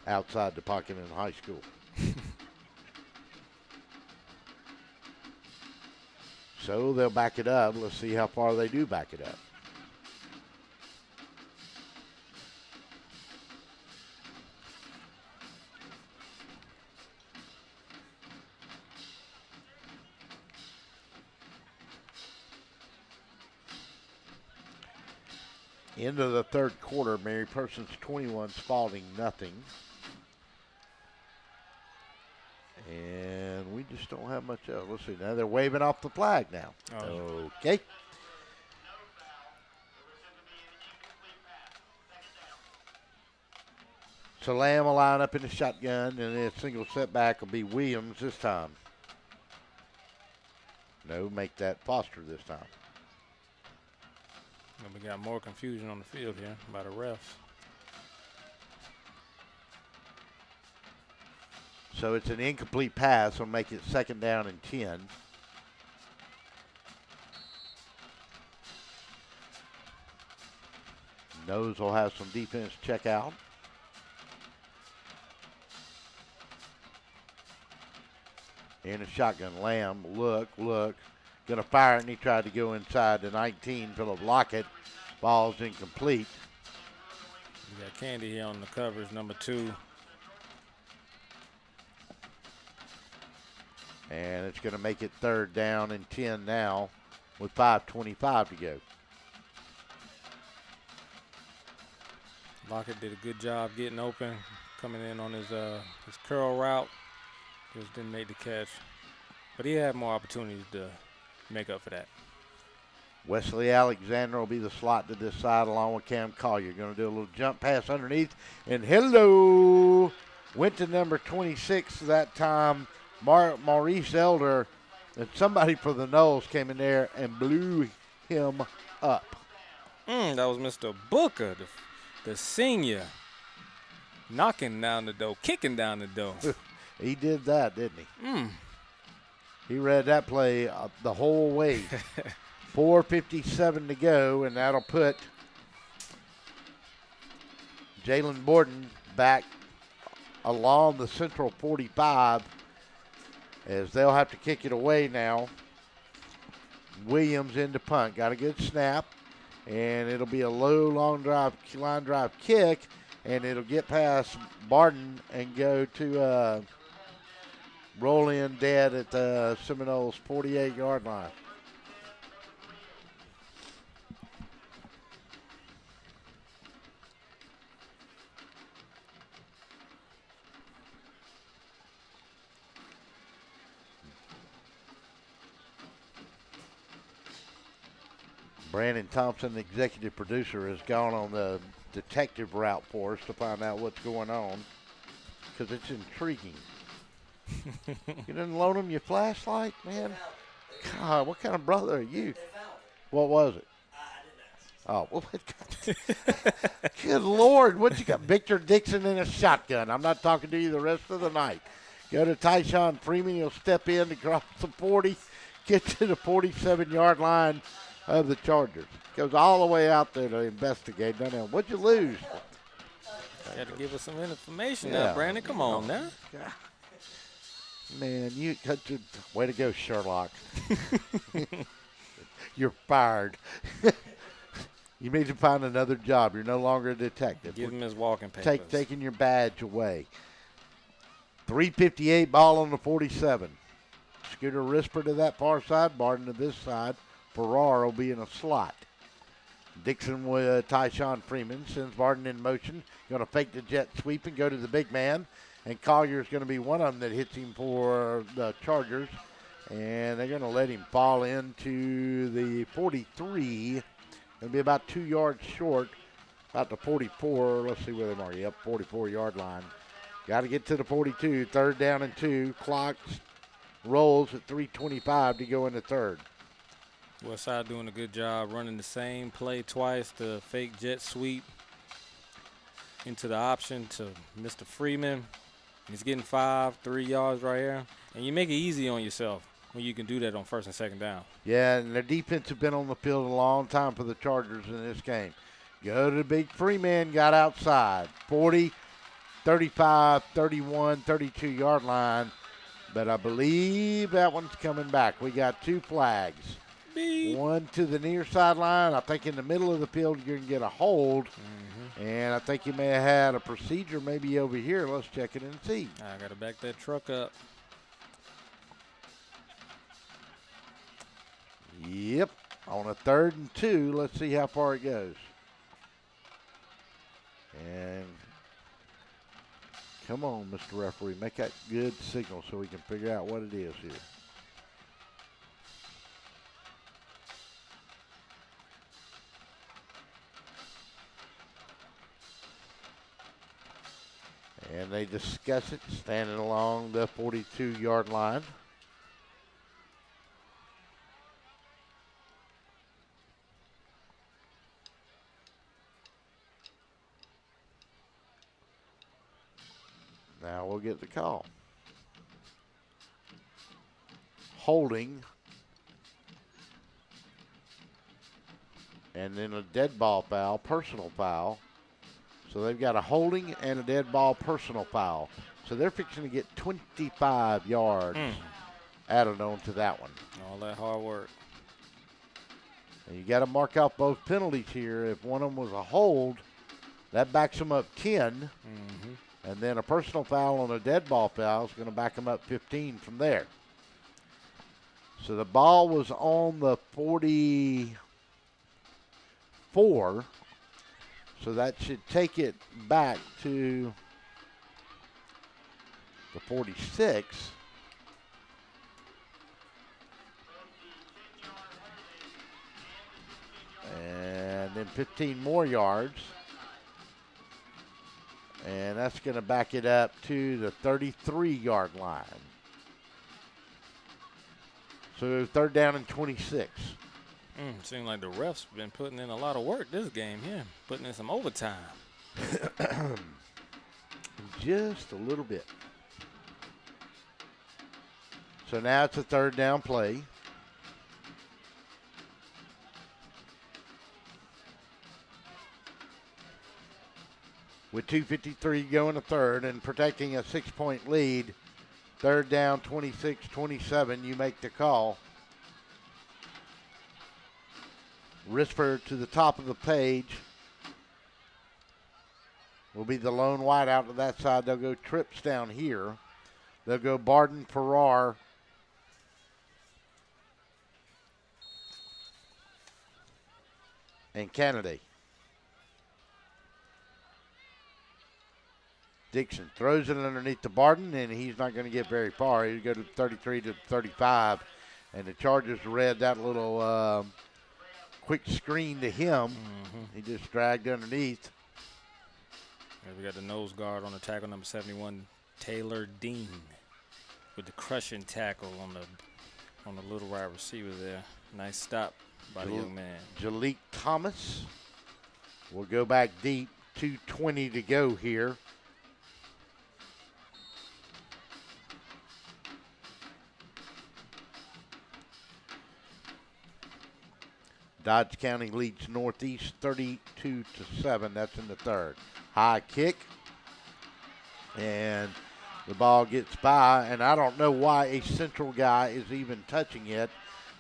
outside the pocket in high school. So they'll back it up. Let's see how far they do back it up. Into the third quarter, Mary Persons 21, Spalding nothing. And we just don't have much else. Let's see. Now they're waving off the flag now. Oh. Okay. So Lamb will line up in the shotgun, and a single setback will be Williams this time. No, make that Foster this time. And we got more confusion on the field here by the refs. So it's an incomplete pass. Will make it second down and 10. Nose will have some defense check out. In a shotgun, Lamb, look. Going to fire it, and he tried to go inside the 19. Philip Lockett. Ball's incomplete. We got Candy here on the covers, number 2. And it's going to make it third down and 10 now with 5:25 to go. Lockett did a good job getting open, coming in on his curl route. Just didn't make the catch. But he had more opportunities to make up for that. Wesley Alexander will be the slot to this side along with Cam Collier. Going to do a little jump pass underneath. And hello! Went to number 26 that time. Maurice Elder, and somebody for the Knowles came in there and blew him up. That was Mr. Booker, the senior, knocking down the door, kicking down the door. He did that, didn't he? He read that play the whole way. 4:57 to go, and that'll put Jalen Borden back along the central 45. As they'll have to kick it away now. Williams into punt. Got a good snap. And it'll be a low line drive kick. And it'll get past Barton and go to roll in dead at the Seminoles 48-yard line. Brandon Thompson, the executive producer, has gone on the detective route for us to find out what's going on because it's intriguing. You didn't loan him your flashlight, man? God, what kind of brother are you? What was it? Oh, well, good Lord. What you got? Victor Dixon in a shotgun. I'm not talking to you the rest of the night. Go to Tyshawn Freeman. He'll step in to cross the 40, get to the 47-yard line of the Chargers. Goes all the way out there to investigate. What'd you lose? You got to give us some information now, Brandon. Come on now. God. Man, way to go, Sherlock. You're fired. You need to find another job. You're no longer a detective. Give him his walking papers. Taking your badge away. 3:58 ball on the 47. Scooter Risper to that far side. Barton to this side. Farrar will be in a slot. Dixon with Tyshawn Freeman. Sends Barton in motion. Going to fake the jet sweep and go to the big man. And Collier's going to be one of them that hits him for the Chargers. And they're going to let him fall into the 43. Going to be about 2 yards short, about the 44. Let's see where they are. Yep, 44-yard line. Got to get to the 42. 3rd down and 2. Clock rolls at 3:25 to go in the 3rd. Westside doing a good job running the same play twice, the fake jet sweep into the option to Mr. Freeman. He's getting 3 yards right here. And you make it easy on yourself when you can do that on 1st and 2nd down. Yeah, and their defense has been on the field a long time for the Chargers in this game. Go to the big Freeman, got outside. 40, 35, 31, 32-yard line. But I believe that one's coming back. We got 2 flags. Beep. One to the near sideline. I think in the middle of the field you're going to get a hold. And I think you may have had a procedure maybe over here. Let's check it and see. I got to back that truck up. Yep. On a 3rd and 2. Let's see how far it goes. And come on, Mr. Referee. Make that good signal so we can figure out what it is here. And they discuss it standing along the 42-yard line. Now we'll get the call. Holding. And then a dead ball foul, personal foul. So they've got a holding and a dead ball personal foul. So they're fixing to get 25 yards added on to that one. All that hard work. And you got to mark out both penalties here. If one of them was a hold, that backs them up 10. And then a personal foul on a dead ball foul is going to back them up 15 from there. So the ball was on the 44. So that should take it back to the 46. And then 15 more yards. And that's going to back it up to the 33-yard line. So 3rd down and 26. Seems like the refs been putting in a lot of work this game here, putting in some overtime. Just a little bit. So now it's a 3rd down play. With 2:53 going to 3rd and protecting a 6-point lead. 3rd down, 26-27. You make the call. Risper to the top of the page will be the lone wide out to that side. They'll go trips down here. They'll go Barden, Farrar, and Kennedy. Dixon throws it underneath the Barden, and he's not going to get very far. He'll go to 33 to 35, and the Chargers read that little quick screen to him. He just dragged underneath. We got the nose guard on the tackle, number 71, Taylor Dean, with the crushing tackle on the on the little wide receiver there. Nice stop by the young man. Jalik Thomas will go back deep. 2:20 to go here. Dodge County leads Northeast 32-7. That's in the third. High kick. And the ball gets by. And I don't know why a Central guy is even touching it,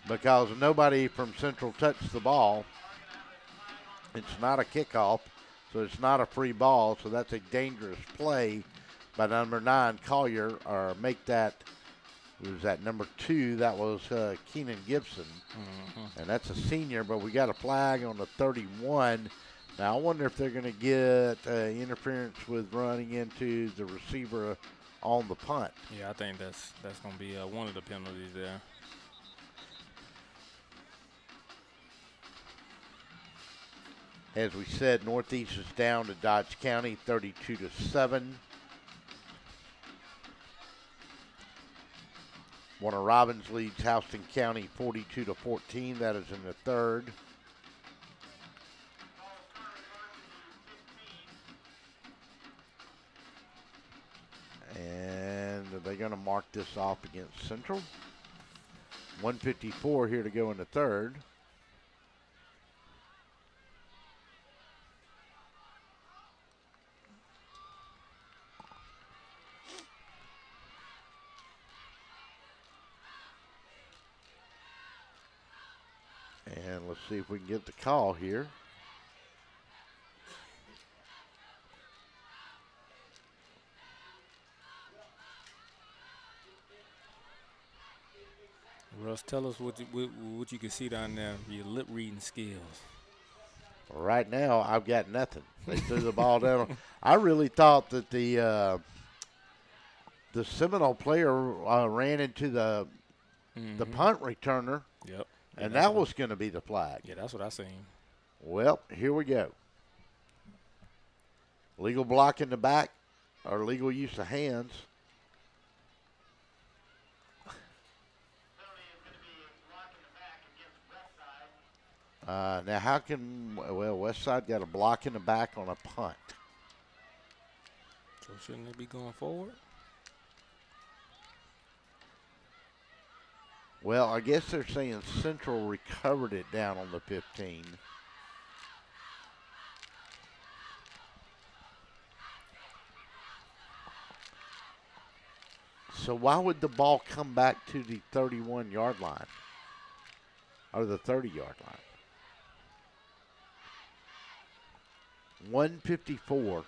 because nobody from Central touched the ball. It's not a kickoff, so it's not a free ball. So that's a dangerous play by number 9, Collier, or make that. Who was that, number 2? That was Keenan Gibson. And that's a senior, but we got a flag on the 31. Now, I wonder if they're going to get interference with running into the receiver on the punt. Yeah, I think that's going to be one of the penalties there. As we said, Northeast is down to Dodge County 32-7. Warner Robins leads Houston County 42-14. That is in the third. And are they going to mark this off against Central? 1:54 here to go in the third. And let's see if we can get the call here. Russ, tell us what you can see down there, your lip reading skills. Right now, I've got nothing. They threw the ball down. I really thought that the Seminole player ran into the punt returner. Yep. And that was going to be the flag. Yeah, that's what I seen. Well, here we go. Legal block in the back, or legal use of hands. Now, how can, Westside got a block in the back on a punt. So shouldn't they be going forward? Well, I guess they're saying Central recovered it down on the 15. So why would the ball come back to the 31-yard line or the 30-yard line? 1:54.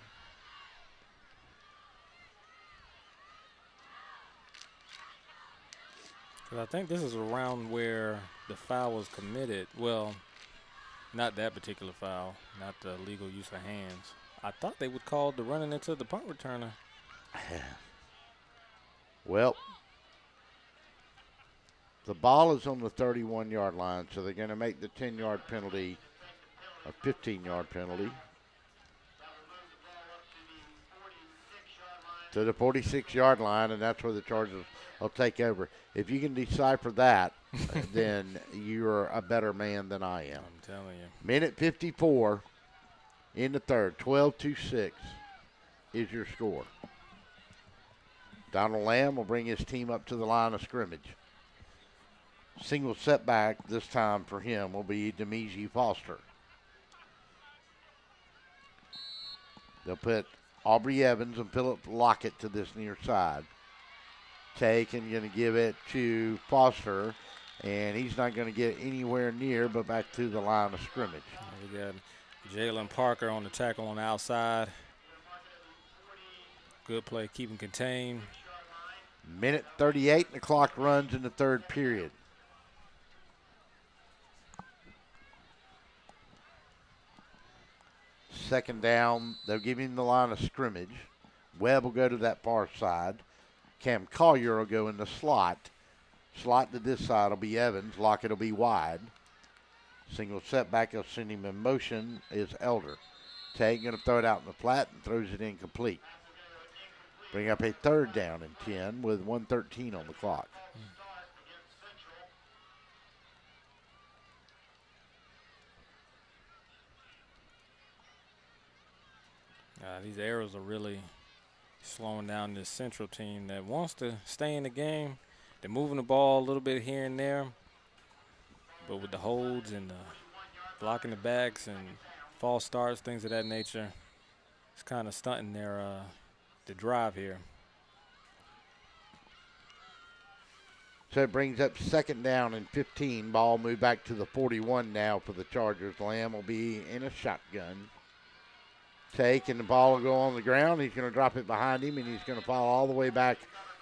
Because I think this is around where the foul was committed. Well, not that particular foul, not the legal use of hands. I thought they would call the running into the punt returner. Well, the ball is on the 31-yard line, so they're going to make the 10-yard penalty a 15-yard penalty. To the 46-yard line, and that's where the Chargers will take over. If you can decipher that, then you're a better man than I am. I'm telling you. Minute 54 in the third, 12-6 is your score. Donald Lamb will bring his team up to the line of scrimmage. Single setback this time for him will be Demeji Foster. They'll put Aubrey Evans and Philip Lockett to this near side. Take and going to give it to Foster, and he's not going to get anywhere near but back to the line of scrimmage. We got Jalen Parker on the tackle on the outside. Good play, keep him contained. Minute 38, and the clock runs in the third period. Second down, they'll give him the line of scrimmage. Webb will go to that far side. Cam Collier will go in the slot. Slot to this side will be Evans. Lockett will be wide. Single setback, he'll send him in motion, is Elder. Tay going to throw it out in the flat and throws it incomplete. Bring up a third down and 10 with 1:13 on the clock. These arrows are really slowing down this Central team that wants to stay in the game. They're moving the ball a little bit here and there, but with the holds and the blocking the backs and false starts, things of that nature, it's kind of stunting their the drive here. So it brings up 2nd down and 15. Ball moved back to the 41 now for the Chargers. Lamb will be in a shotgun. Take, and the ball will go on the ground. He's going to drop it behind him, and he's going to fall all the way back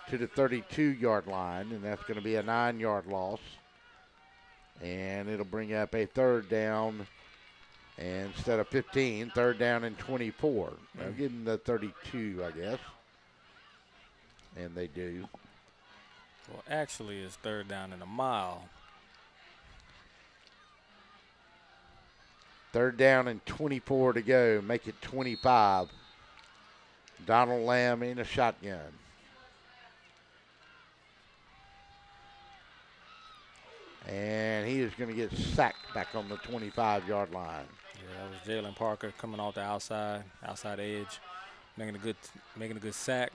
to the 32-yard line, and that's going to be a 9-yard loss. And it'll bring up a 3rd down. And instead of 15, 3rd down and 24. I'll give him the 32, I guess. And they do. Well, actually, it's 3rd down and a mile. 3rd down and 24 to go. Make it 25. Donald Lamb in a shotgun. And he is going to get sacked back on the 25-yard line. Yeah, that was Jalen Parker coming off the outside edge, making a good sack.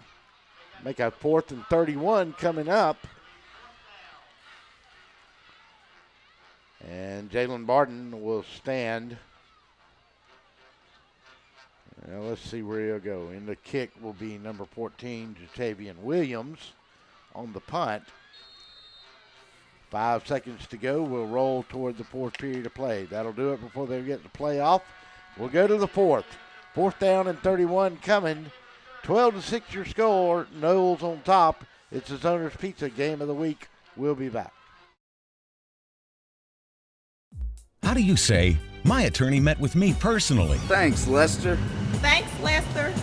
Make a 4th and 31 coming up. And Jalen Barton will stand. Now let's see where he'll go. In the kick will be number 14, Jatavian Williams on the punt. 5 seconds to go. We'll roll toward the 4th period of play. That'll do it before they get the play off. We'll go to the 4th. 4th down and 31 coming. 12-6 your score. Knowles on top. It's the Zoner's Pizza Game of the Week. We'll be back. How do you say, my attorney met with me personally? Thanks, Lester. Thanks, Lester.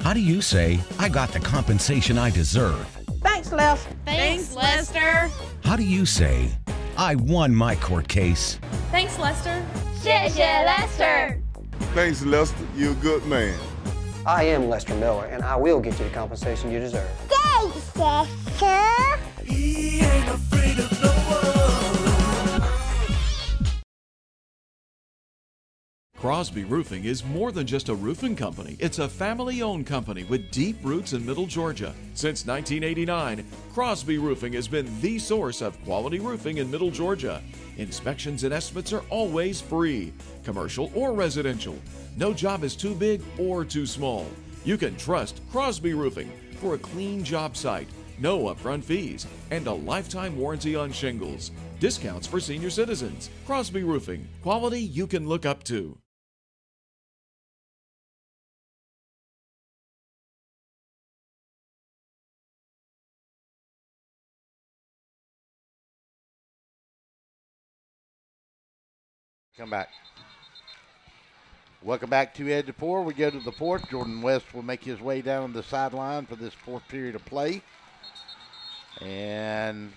How do you say, I got the compensation I deserve? Thanks, Lester. Thanks, Lester. How do you say, I won my court case? Thanks, Lester. 谢谢 Lester. Thanks, Lester. You're a good man. I am Lester Miller, and I will get you the compensation you deserve. Thanks, Lester. He ain't afraid of no one. Crosby Roofing is more than just a roofing company. It's a family-owned company with deep roots in Middle Georgia. Since 1989, Crosby Roofing has been the source of quality roofing in Middle Georgia. Inspections and estimates are always free, commercial or residential. No job is too big or too small. You can trust Crosby Roofing for a clean job site, no upfront fees, and a lifetime warranty on shingles. Discounts for senior citizens. Crosby Roofing, quality you can look up to. Come back. Welcome back to Ed DePore. We go to the 4th. Jordan West will make his way down the sideline for this 4th period of play. And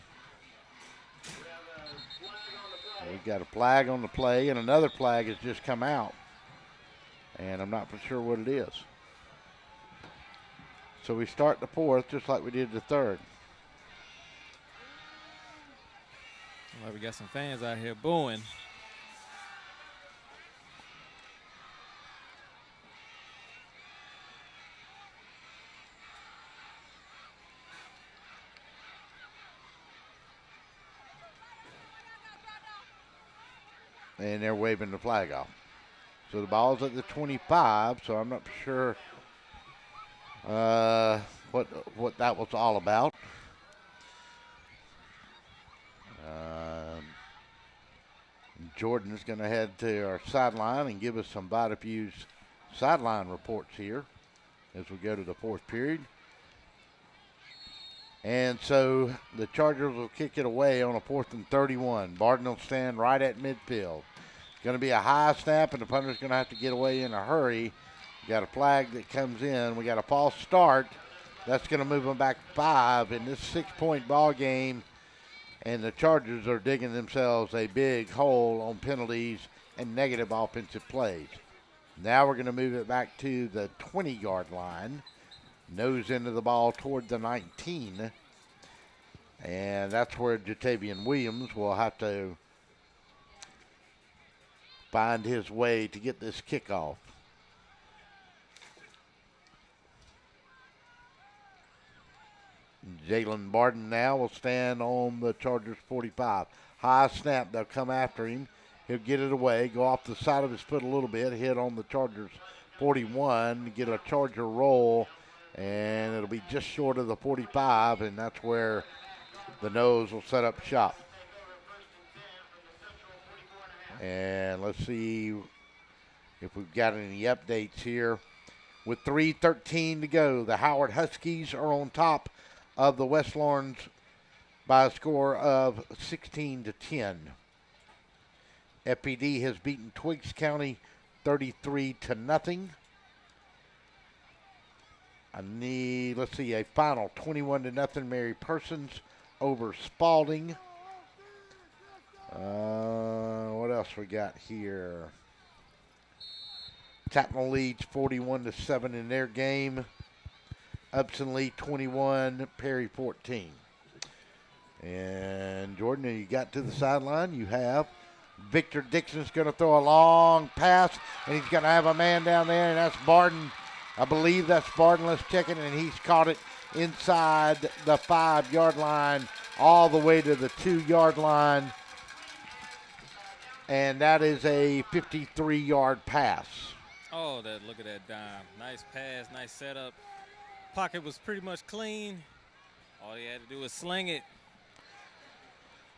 we've got a flag on the play, and another flag has just come out. And I'm not for sure what it is. So we start the 4th just like we did the 3rd. Well, we got some fans out here booing. And they're waving the flag off. So the ball's at the 25, so I'm not sure what that was all about. Jordan's going to head to our sideline and give us some Vitafuse sideline reports here as we go to the 4th period. And so the Chargers will kick it away on a 4th and 31. Barton will stand right at midfield. Going to be a high snap, and the punter's going to have to get away in a hurry. Got a flag that comes in. We got a false start. That's going to move them back 5 in this 6-point ball game. And the Chargers are digging themselves a big hole on penalties and negative offensive plays. Now we're going to move it back to the 20-yard line. Nose into the ball toward the 19. And that's where Jatavian Williams will have to find his way to get this kickoff. Jalen Barden now will stand on the Chargers 45. High snap. They'll come after him. He'll get it away, go off the side of his foot a little bit, hit on the Chargers 41, get a Charger roll, and it'll be just short of the 45, and that's where the Nose will set up shop. And let's see if we've got any updates here. With 3:13 to go, the Howard Huskies are on top of the West Lawrence by a score of 16-10. FPD has beaten Twiggs County 33-0. Let's see, a final 21-0 Mary Persons over Spalding. What else we got here? Tatnall leads 41-7 in their game. Upson lead 21, Perry 14. And Jordan, you got to the sideline. You have Victor Dixon's going to throw a long pass, and he's going to have a man down there, and that's Barden. I believe that's Barden. Let's check it, and he's caught it inside the 5-yard line all the way to the 2-yard line, and that is a 53-yard pass. Oh, look at that dime. Nice pass, nice setup. Pocket was pretty much clean. All he had to do was sling it.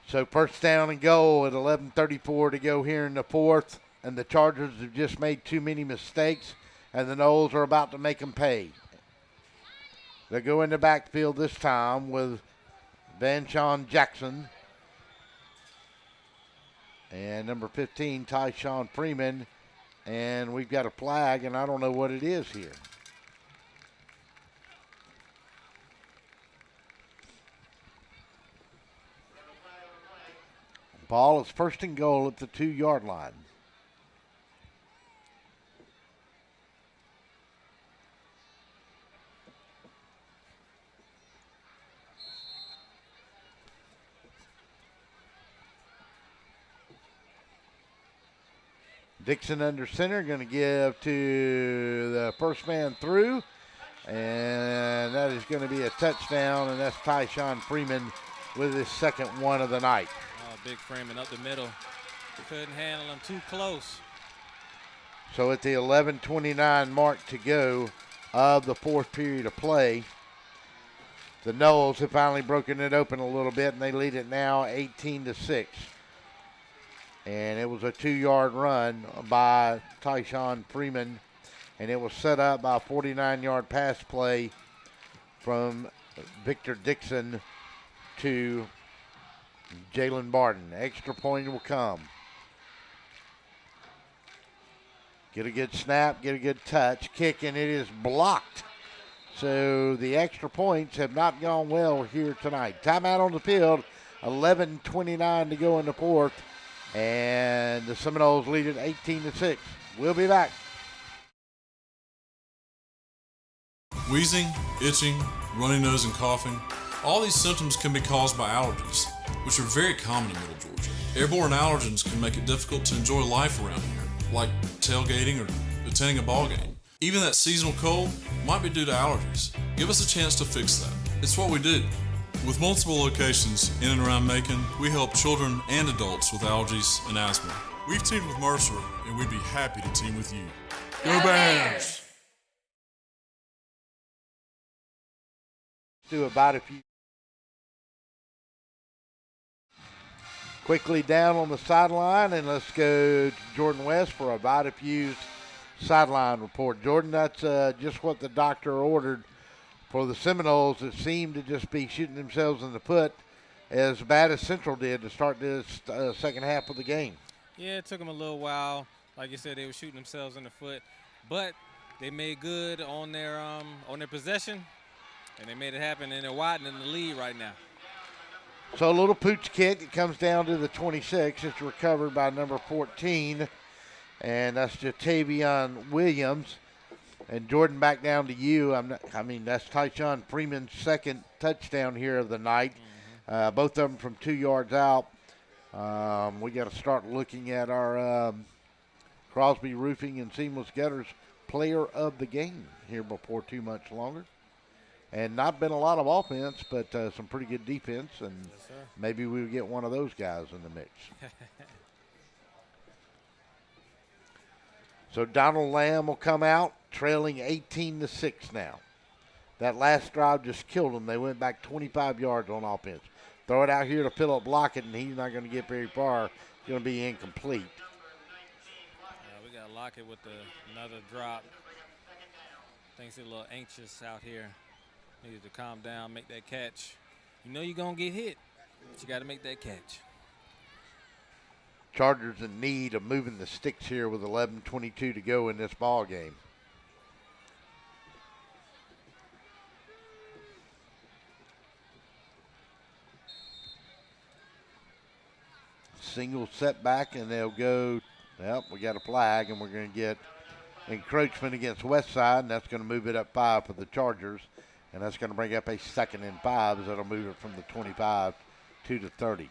So first down and goal at 11:34 to go here in the fourth, and the Chargers have just made too many mistakes, and the Noles are about to make them pay. They go in the backfield this time with Van Sean Jackson and number 15, Tyshawn Freeman, and we've got a flag, and I don't know what it is here. Ball is first and goal at the 2-yard line. Dixon under center, going to give to the first man through, and that is going to be a touchdown, and that's Tyshawn Freeman with his second one of the night. Big Freeman up the middle. Couldn't handle him too close. So at the 11:29 mark to go of the fourth period of play, the Noles have finally broken it open a little bit, and they lead it now 18-6. And it was a 2-yard run by Tyshawn Freeman, and it was set up by a 49-yard pass play from Victor Dixon to Jalen Barden. Extra point will come. Get a good snap, get a good touch, kick, and it is blocked. So the extra points have not gone well here tonight. Timeout on the field, 11:29 to go in the fourth, and the Seminoles lead it 18-6. We'll be back. Wheezing, itching, runny nose, and coughing. All these symptoms can be caused by allergies, which are very common in Middle Georgia. Airborne allergens can make it difficult to enjoy life around here, like tailgating or attending a ball game. Even that seasonal cold might be due to allergies. Give us a chance to fix that. It's what we do. With multiple locations in and around Macon, we help children and adults with allergies and asthma. We've teamed with Mercer, and we'd be happy to team with you. Go Bears! Do about a few. Quickly down on the sideline, and let's go to Jordan West for a Vita Fuse sideline report. Jordan, that's just what the doctor ordered for the Seminoles that seemed to just be shooting themselves in the foot as bad as Central did to start this second half of the game. Yeah, it took them a little while. Like you said, they were shooting themselves in the foot, but they made good on their possession, and they made it happen, and they're widening the lead right now. So a little pooch kick. It comes down to the 26. It's recovered by number 14, and that's Jatavion Williams. And Jordan, back down to you. That's Tyshawn Freeman's second touchdown here of the night. Mm-hmm. Both of them from 2 yards out. We got to start looking at our Crosby Roofing and Seamless Gutters player of the game here before too much longer. And not been a lot of offense, but some pretty good defense, and Yes, sir. maybe we'll get one of those guys in the mix. So Donald Lamb will come out, trailing 18-6 now. That last drive just killed them. They went back 25 yards on offense. Throw it out here to Phillip Lockett, and he's not going to get very far. It's going to be incomplete. We got Lockett with another drop. Thinks he's a little anxious out here. Needs to calm down, make that catch. You know you're going to get hit, but you got to make that catch. Chargers in need of moving the sticks here with 11:22 to go in this ball game. Single setback, and they'll go, well, we got a flag, and we're going to get encroachment against Westside, and that's going to move it up 5 for the Chargers, and that's going to bring up a 2nd and 5 as that'll move it from the 25 to the 30.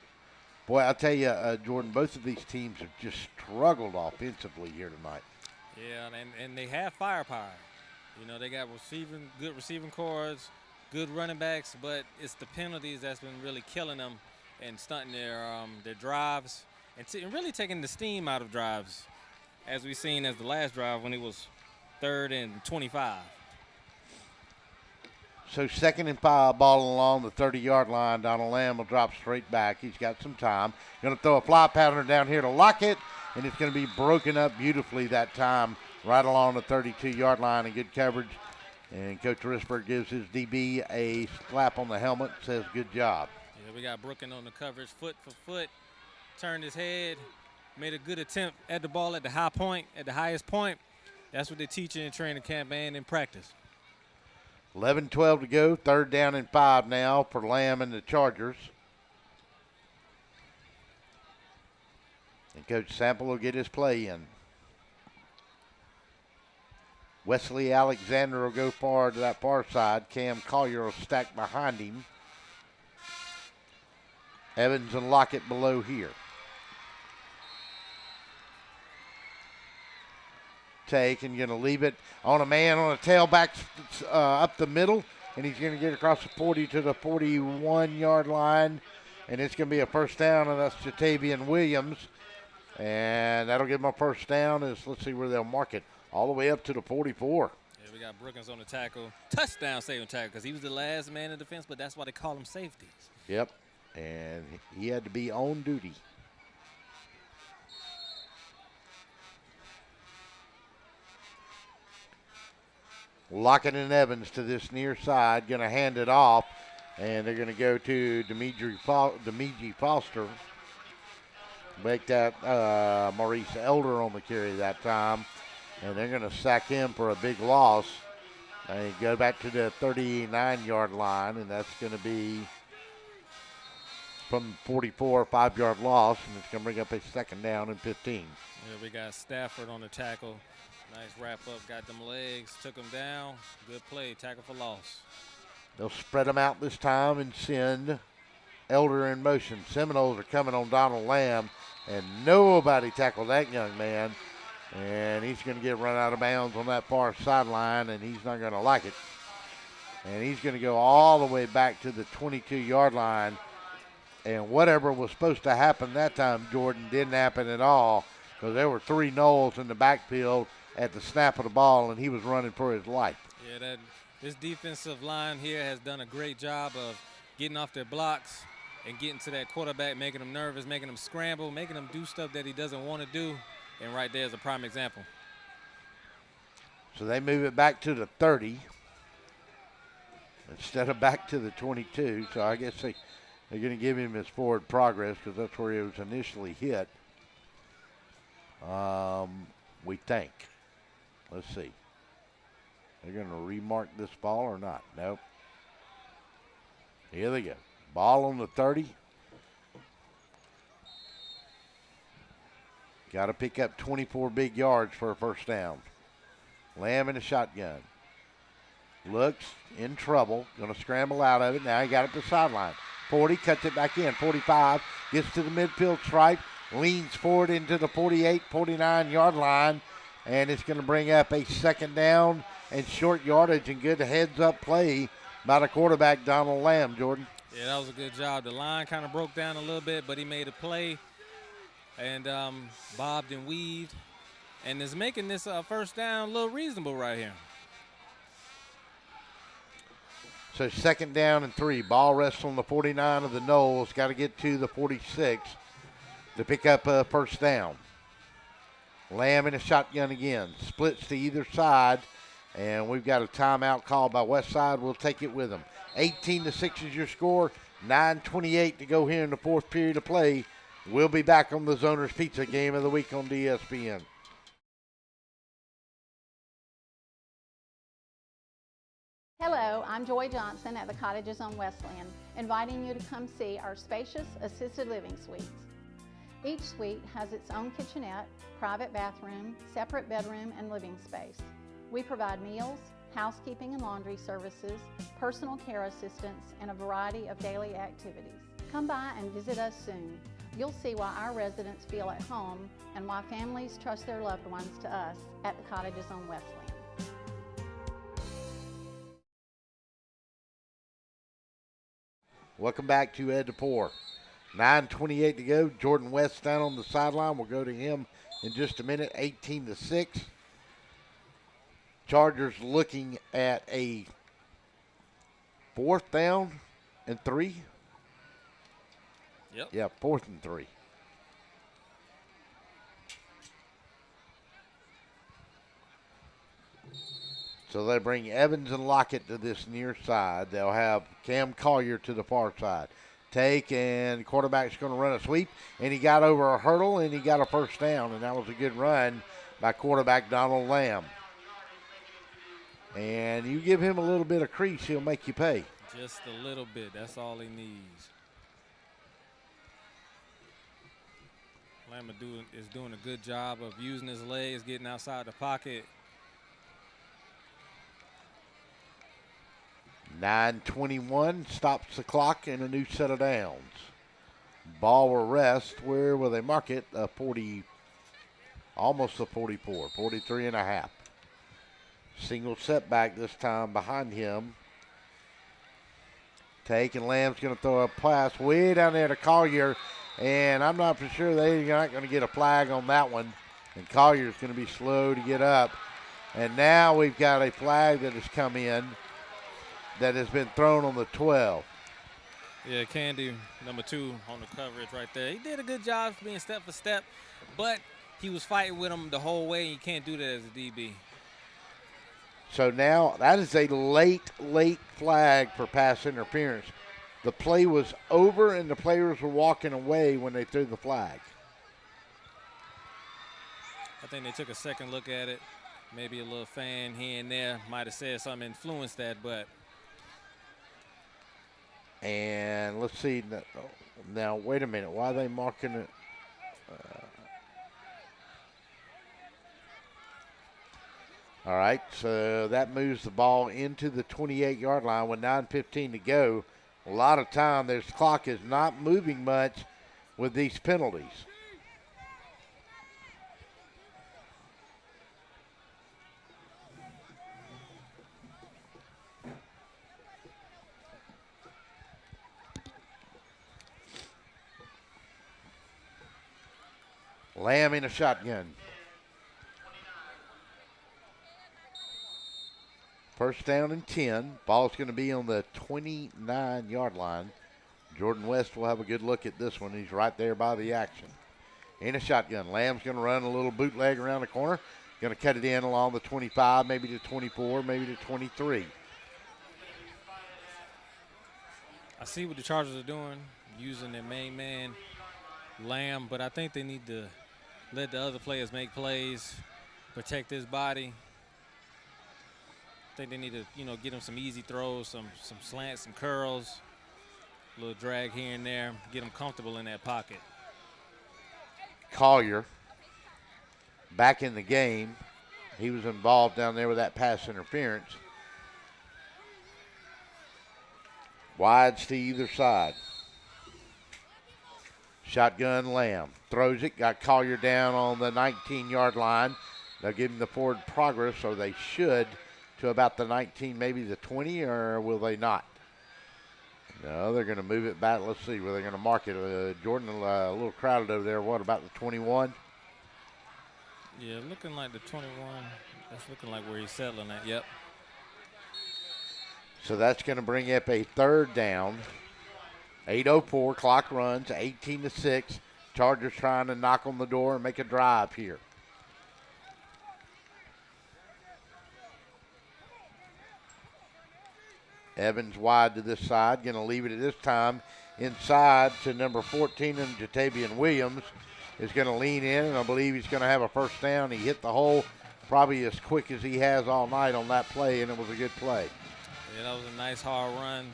Boy, I'll tell you, Jordan, both of these teams have just struggled offensively here tonight. Yeah, and they have firepower. You know, they got good receiving cores, good running backs, but it's the penalties that's been really killing them and stunting their drives and really taking the steam out of drives, as we've seen as the last drive when it was 3rd and 25. So 2nd and 5, ball along the 30-yard line. Donald Lamb will drop straight back. He's got some time. Going to throw a fly pattern down here to Lockett, and it's going to be broken up beautifully that time right along the 32-yard line in good coverage. And Coach Risberg gives his DB a slap on the helmet, says good job. Yeah, we got Brooken on the coverage, foot for foot, turned his head, made a good attempt at the ball at the high point, at the highest point. That's what they teach in training camp and in practice. 11-12 to go, 3rd down and 5 now for Lamb and the Chargers. And Coach Sample will get his play in. Wesley Alexander will go far to that far side. Cam Collier will stack behind him. Evans and Lockett below here. Take and going to leave it on a man on a tailback up the middle, and he's going to get across the 40 to the 41-yard line, and it's going to be a 1st down, and that's Jatavian Williams, and that'll give him a 1st down. Let's see where they'll mark it, all the way up to the 44. Yeah, we got Brookins on the tackle, touchdown saving tackle, because he was the last man in defense, but that's why they call him safeties. Yep, and he had to be on duty. Lockett and Evans to this near side, going to hand it off, and they're going to go to Demiji Foster. Make that Maurice Elder on the carry that time, and they're going to sack him for a big loss. And go back to the 39-yard line, and that's going to be from 44, 5-yard loss, and it's going to bring up a 2nd down and 15. Yeah, we got Stafford on the tackle. Nice wrap up, got them legs, took them down. Good play, tackle for loss. They'll spread them out this time and send Elder in motion. Seminoles are coming on Donald Lamb, and nobody tackled that young man. And he's going to get run out of bounds on that far sideline, and he's not going to like it. And he's going to go all the way back to the 22-yard line. And whatever was supposed to happen that time, Jordan, didn't happen at all, because there were 3 Noles in the backfield at the snap of the ball, and he was running for his life. Yeah, this defensive line here has done a great job of getting off their blocks and getting to that quarterback, making him nervous, making him scramble, making him do stuff that he doesn't want to do. And right there is a prime example. So they move it back to the 30 instead of back to the 22. So I guess they're going to give him his forward progress, because that's where he was initially hit. We think. Let's see. They're going to remark this ball or not? Nope. Here they go. Ball on the 30. Got to pick up 24 big yards for a 1st down. Lamb in a shotgun. Looks in trouble. Going to scramble out of it. Now he got it to the sideline. 40, cuts it back in. 45, gets to the midfield stripe. Leans forward into the 48, 49-yard line. And it's going to bring up a 2nd down and short yardage, and good heads-up play by the quarterback, Donald Lamb, Jordan. Yeah, that was a good job. The line kind of broke down a little bit, but he made a play and bobbed and weaved and is making this first down a little reasonable right here. So 2nd down and 3. Ball rests on the 49 of the Noles. Got to get to the 46 to pick up a first down. Lamb in a shotgun again. Splits to either side. And we've got a timeout called by Westside. We'll take it with them. 18-6 is your score. 9:28 to go here in the 4th period of play. We'll be back on the Zoners Pizza Game of the Week on ESPN. Hello, I'm Joy Johnson at the Cottages on Westland, inviting you to come see our spacious assisted living suites. Each suite has its own kitchenette, private bathroom, separate bedroom, and living space. We provide meals, housekeeping and laundry services, personal care assistance, and a variety of daily activities. Come by and visit us soon. You'll see why our residents feel at home and why families trust their loved ones to us at the Cottages on Westland. Welcome back to Ed DePore. 9:28 to go. Jordan West down on the sideline. We'll go to him in just a minute. 18-6. Chargers looking at a 4th down and 3. Yep. Yeah, 4th and 3. So they bring Evans and Lockett to this near side. They'll have Cam Collier to the far side. Take, and quarterback's going to run a sweep, and he got over a hurdle, and he got a first down, and that was a good run by quarterback Donald Lamb. And you give him a little bit of crease, he'll make you pay. Just a little bit. That's all he needs. Lamb is doing a good job of using his legs, getting outside the pocket. 9:21 stops the clock and a new set of downs. Ball will rest. Where will they mark it? 40, almost a 44, 43 and a half. Single setback this time behind him. Take, and Lamb's going to throw a pass way down there to Collier, and I'm not for sure they're not going to get a flag on that one, and Collier's going to be slow to get up. And now we've got a flag that has come in that has been thrown on the 12. Yeah, Candy, number 2 on the coverage right there. He did a good job being step for step, but he was fighting with him the whole way, and you can't do that as a DB. So now that is a late flag for pass interference. The play was over, and the players were walking away when they threw the flag. I think they took a second look at it. Maybe a little fan here and there might have said something influenced that, but. And let's see. Now, wait a minute. Why are they marking it? All right, so that moves the ball into the 28-yard line with 9:15 to go. A lot of time. This clock is not moving much with these penalties. Lamb in a shotgun. First down and 10. Ball's going to be on the 29-yard line. Jordan West will have a good look at this one. He's right there by the action. In a shotgun. Lamb's going to run a little bootleg around the corner. Going to cut it in along the 25, maybe to 24, maybe to 23. I see what the Chargers are doing, using their main man, Lamb, but I think they need to let the other players make plays, protect his body. I think they need to, get him some easy throws, some slants, some curls, a little drag here and there, get him comfortable in that pocket. Collier back in the game. He was involved down there with that pass interference. Wides to either side. Shotgun Lamb. Throws it. Got Collier down on the 19-yard line. They'll give him the forward progress, or they should, to about the 19, maybe the 20, or will they not? No, they're going to move it back. Let's see where they're going to mark it. Jordan, a little crowded over there. What about the 21? Yeah, looking like the 21. That's looking like where he's settling at. Yep. So that's going to bring up a third down. 8:04, clock runs, 18-6. Chargers trying to knock on the door and make a drive here. Evans wide to this side, going to leave it at this time inside to number 14, and Jatavian Williams is going to lean in, and I believe he's going to have a first down. He hit the hole probably as quick as he has all night on that play, and it was a good play. Yeah, that was a nice hard run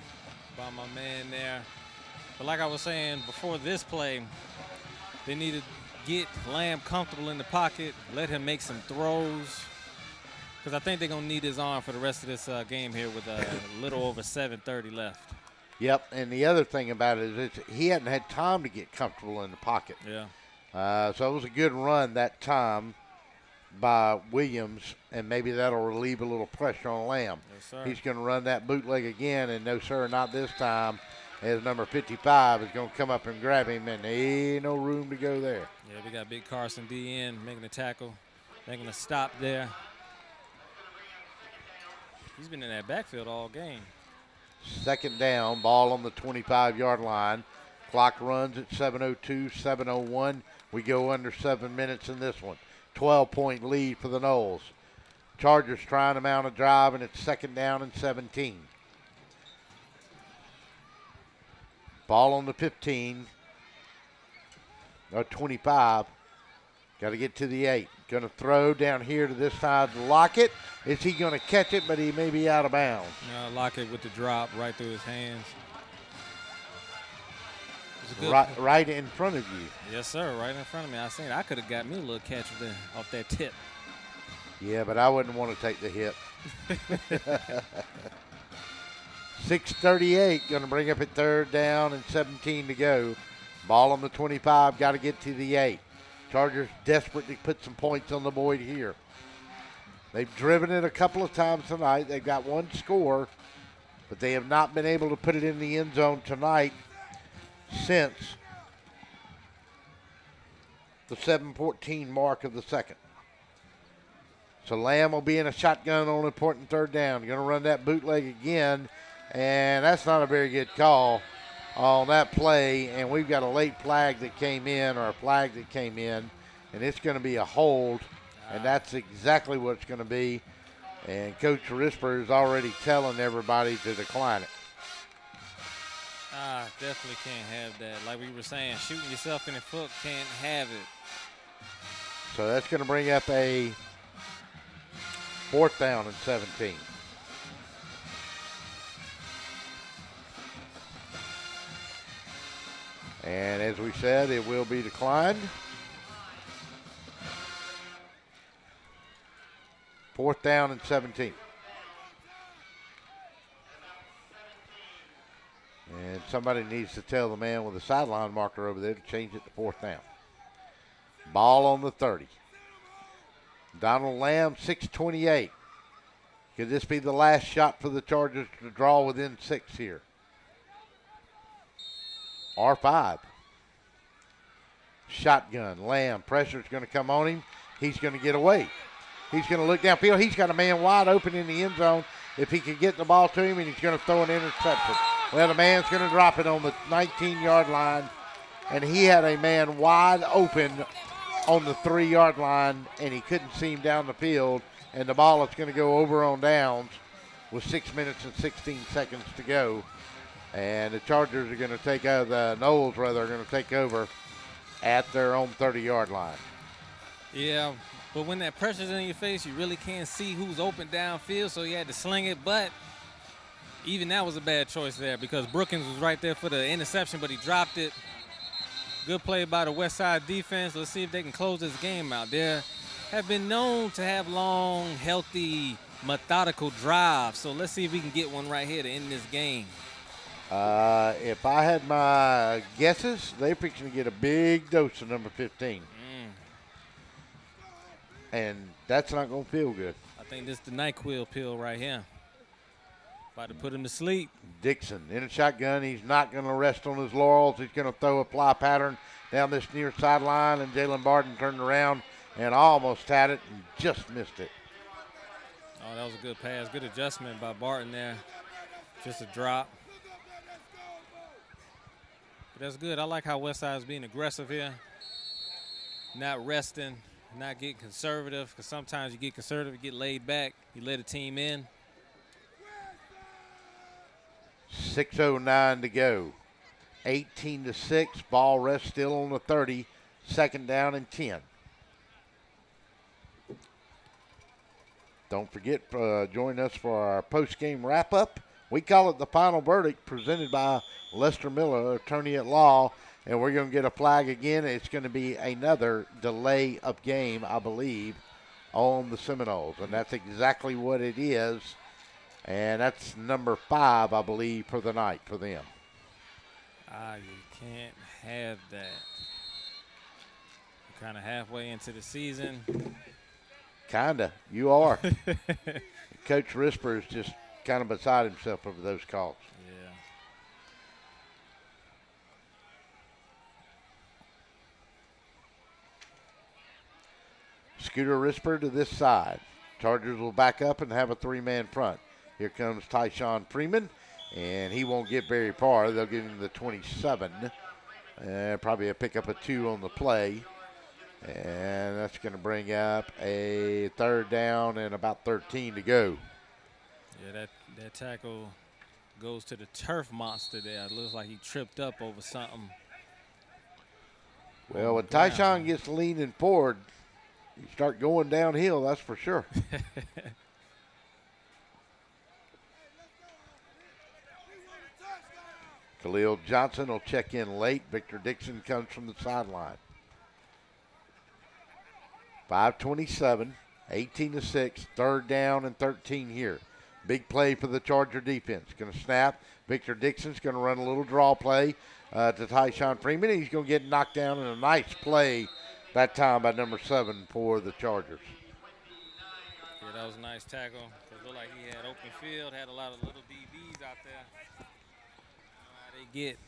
by my man there. But like I was saying before this play, they need to get Lamb comfortable in the pocket, let him make some throws, because I think they're going to need his arm for the rest of this game here with a little over 7:30 left. Yep, and the other thing about it is he hadn't had time to get comfortable in the pocket. Yeah. So it was a good run that time by Williams, and maybe that'll relieve a little pressure on Lamb. Yes, sir. He's going to run that bootleg again, and no, sir, not this time, as number 55 is going to come up and grab him, and there ain't no room to go there. Yeah, we got big Carson D in, making a tackle, making a stop there. He's been in that backfield all game. Second down, ball on the 25-yard line. Clock runs at 7:02, 7:01. We go under 7 minutes in this one. 12-point lead for the Noles. Chargers trying to mount a drive, and it's second down and 17. Ball on the 15, or 25. Got to get to the 8. Going to throw down here to this side to Lockett. Is he going to catch it, but he may be out of bounds? No, Lockett with the drop right through his hands. Right in front of you. Yes, sir, right in front of me. I could have got me a little catch off that tip. Yeah, but I wouldn't want to take the hit. 6:38, going to bring up at third down and 17 to go. Ball on the 25, got to get to the 8. Chargers desperately put some points on the board here. They've driven it a couple of times tonight. They've got one score, but they have not been able to put it in the end zone tonight since the 7:14 mark of the second. So Lamb will be in a shotgun on important third down. Going to run that bootleg again, and that's not a very good call on that play. And we've got a late flag that came in, or a flag that came in, and it's going to be a hold, and that's exactly what it's going to be. And Coach Risper is already telling everybody to decline it. Definitely can't have that. Like we were saying, shooting yourself in the foot, can't have it. So that's going to bring up a fourth down and 17. And as we said, it will be declined. Fourth down and 17. And somebody needs to tell the man with the sideline marker over there to change it to fourth down. Ball on the 30. Donald Lamb, 6:28. Could this be the last shot for the Chargers to draw within 6 here? R5. Shotgun. Lamb. Pressure's going to come on him. He's going to get away. He's going to look downfield. He's got a man wide open in the end zone if he can get the ball to him, and he's going to throw an interception. Well, the man's going to drop it on the 19-yard line, and he had a man wide open on the 3-yard line, and he couldn't see him down the field, and the ball is going to go over on downs with 6 minutes and 16 seconds to go. And the Chargers are going to take over, the Noles rather, are going to take over at their own 30-yard line. Yeah, but when that pressure's in your face, you really can't see who's open downfield, so you had to sling it. But even that was a bad choice there because Brookins was right there for the interception, but he dropped it. Good play by the Westside defense. Let's see if they can close this game out. They have been known to have long, healthy, methodical drives, so let's see if we can get one right here to end this game. If I had my guesses, they're fixing to get a big dose of number 15. And that's not going to feel good. I think this is the NyQuil pill right here. About to put him to sleep. Dixon in a shotgun. He's not going to rest on his laurels. He's going to throw a fly pattern down this near sideline, and Jalen Barton turned around and almost had it and just missed it. Oh, that was a good pass. Good adjustment by Barton there. Just a drop. But that's good. I like how Westside is being aggressive here. Not resting, not getting conservative, because sometimes you get conservative, you get laid back, you let a team in. 6:09 to go. 18-6. Ball rest still on the 30. Second down and 10. Don't forget, join us for our post-game wrap-up. We call it the final verdict, presented by Lester Miller, attorney at law. And we're going to get a flag again. It's going to be another delay of game, I believe, on the Seminoles. And that's exactly what it is. And that's number 5, I believe, for the night for them. You can't have that. We're kind of halfway into the season. Kind of. You are. Coach Risper is just kind of beside himself over those calls. Yeah. Scooter Risper to this side. Chargers will back up and have a 3-man front. Here comes Tyshawn Freeman, and he won't get very far. They'll give him the 27. Probably a pickup of 2 on the play. And that's going to bring up a 3rd down and about 13 to go. Yeah, that tackle goes to the turf monster there. It looks like he tripped up over something. Well, when Tyshawn gets leaning forward, you start going downhill, that's for sure. Khalil Johnson will check in late. Victor Dixon comes from the sideline. 5:27, 18-6, 3rd down and 13 here. Big play for the Charger defense. Going to snap. Victor Dixon's going to run a little draw play to Tyshawn Freeman. He's going to get knocked down in a nice play that time by number 7 for the Chargers. Yeah, that was a nice tackle. It looked like he had open field, had a lot of little DBs out there. They get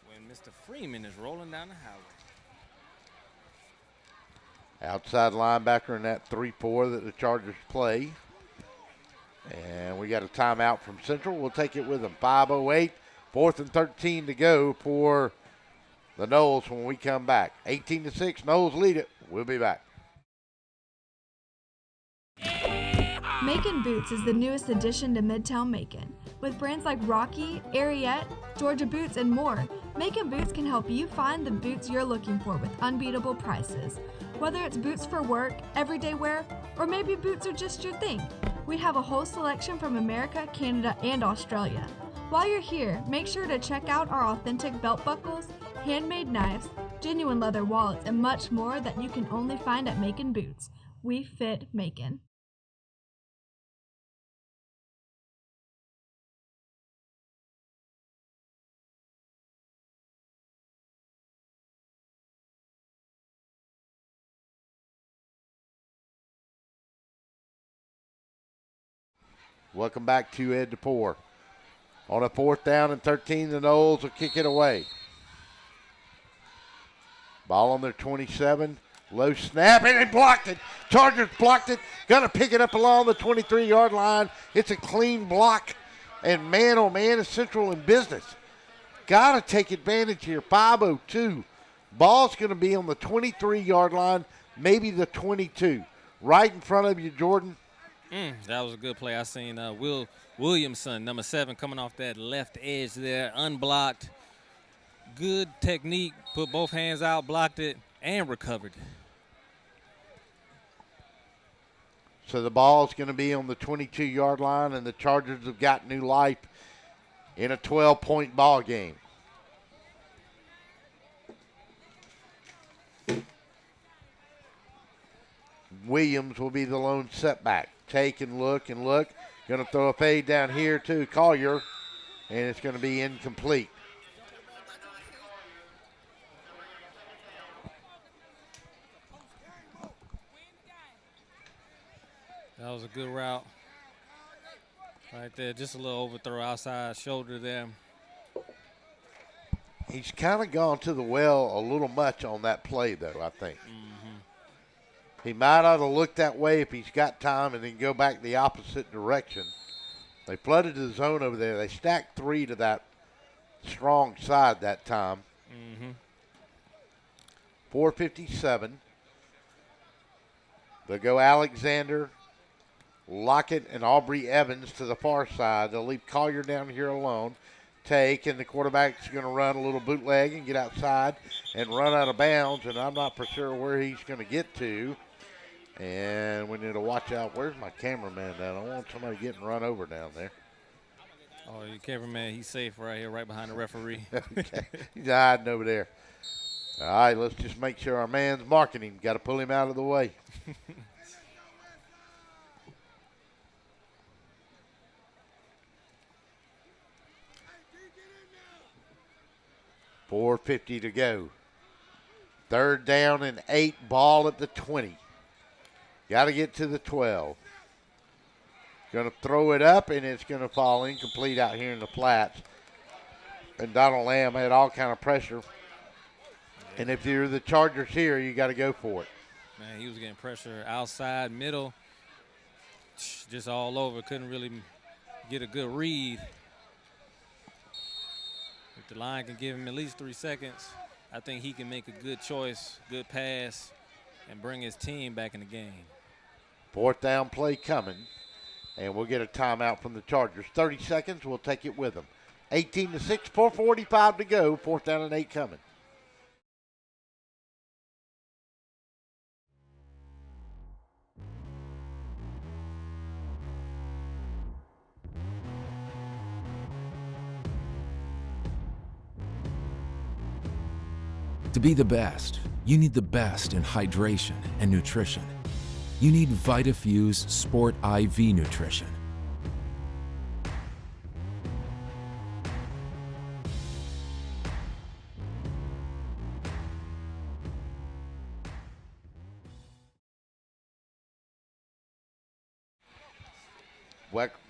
when Mr. Freeman is rolling down the highway. Outside linebacker in that 3-4 that the Chargers play. And we got a timeout from Central. We'll take it with them. 5:08, 4th and 13 to go for the Noles when we come back. 18-6, Noles lead it. We'll be back. Macon Boots is the newest addition to Midtown Macon. With brands like Rocky, Ariete, Georgia Boots, and more, Macon Boots can help you find the boots you're looking for with unbeatable prices. Whether it's boots for work, everyday wear, or maybe boots are just your thing, we have a whole selection from America, Canada, and Australia. While you're here, make sure to check out our authentic belt buckles, handmade knives, genuine leather wallets, and much more that you can only find at Macon Boots. We fit Macon. Welcome back to Ed DePore. On a 4th down and 13, the Noles will kick it away. Ball on their 27. Low snap, and they blocked it. Chargers blocked it. Going to pick it up along the 23-yard line. It's a clean block. And man, oh man, is Central in business. Got to take advantage here. 5:02. Ball's going to be on the 23-yard line, maybe the 22. Right in front of you, Jordan. That was a good play. I seen Will Williamson, number 7, coming off that left edge there, unblocked. Good technique, put both hands out, blocked it, and recovered. So the ball's going to be on the 22-yard line, and the Chargers have got new life in a 12-point ball game. Williams will be the lone setback. Take and look. Going to throw a fade down here to Collier, and it's going to be incomplete. That was a good route. Right there, just a little overthrow outside shoulder there. He's kind of gone to the well a little much on that play, though, I think. He might ought to look that way if he's got time and then go back the opposite direction. They flooded the zone over there. They stacked 3 to that strong side that time. 4:57. They'll go Alexander, Lockett, and Aubrey Evans to the far side. They'll leave Collier down here alone. Take, and the quarterback's going to run a little bootleg and get outside and run out of bounds, and I'm not for sure where he's going to get to. And we need to watch out. Where's my cameraman down? I want somebody getting run over down there. Oh, your cameraman, he's safe right here, right behind the referee. Okay, he's hiding over there. All right, let's just make sure our man's marking him. Got to pull him out of the way. .450 to go. 3rd down and 8, ball at the 20. Got to get to the 12. Going to throw it up, and it's going to fall incomplete out here in the flats. And Donald Lamb had all kind of pressure. And if you're the Chargers here, you got to go for it. Man, he was getting pressure outside, middle, just all over. Couldn't really get a good read. If the line can give him at least 3 seconds, I think he can make a good choice, good pass, and bring his team back in the game. 4th down play coming, and we'll get a timeout from the Chargers. 30 seconds, we'll take it with them. 18-6, 4:45 to go. 4th down and 8 coming. To be the best, you need the best in hydration and nutrition. You need VitaFuse Sport IV Nutrition.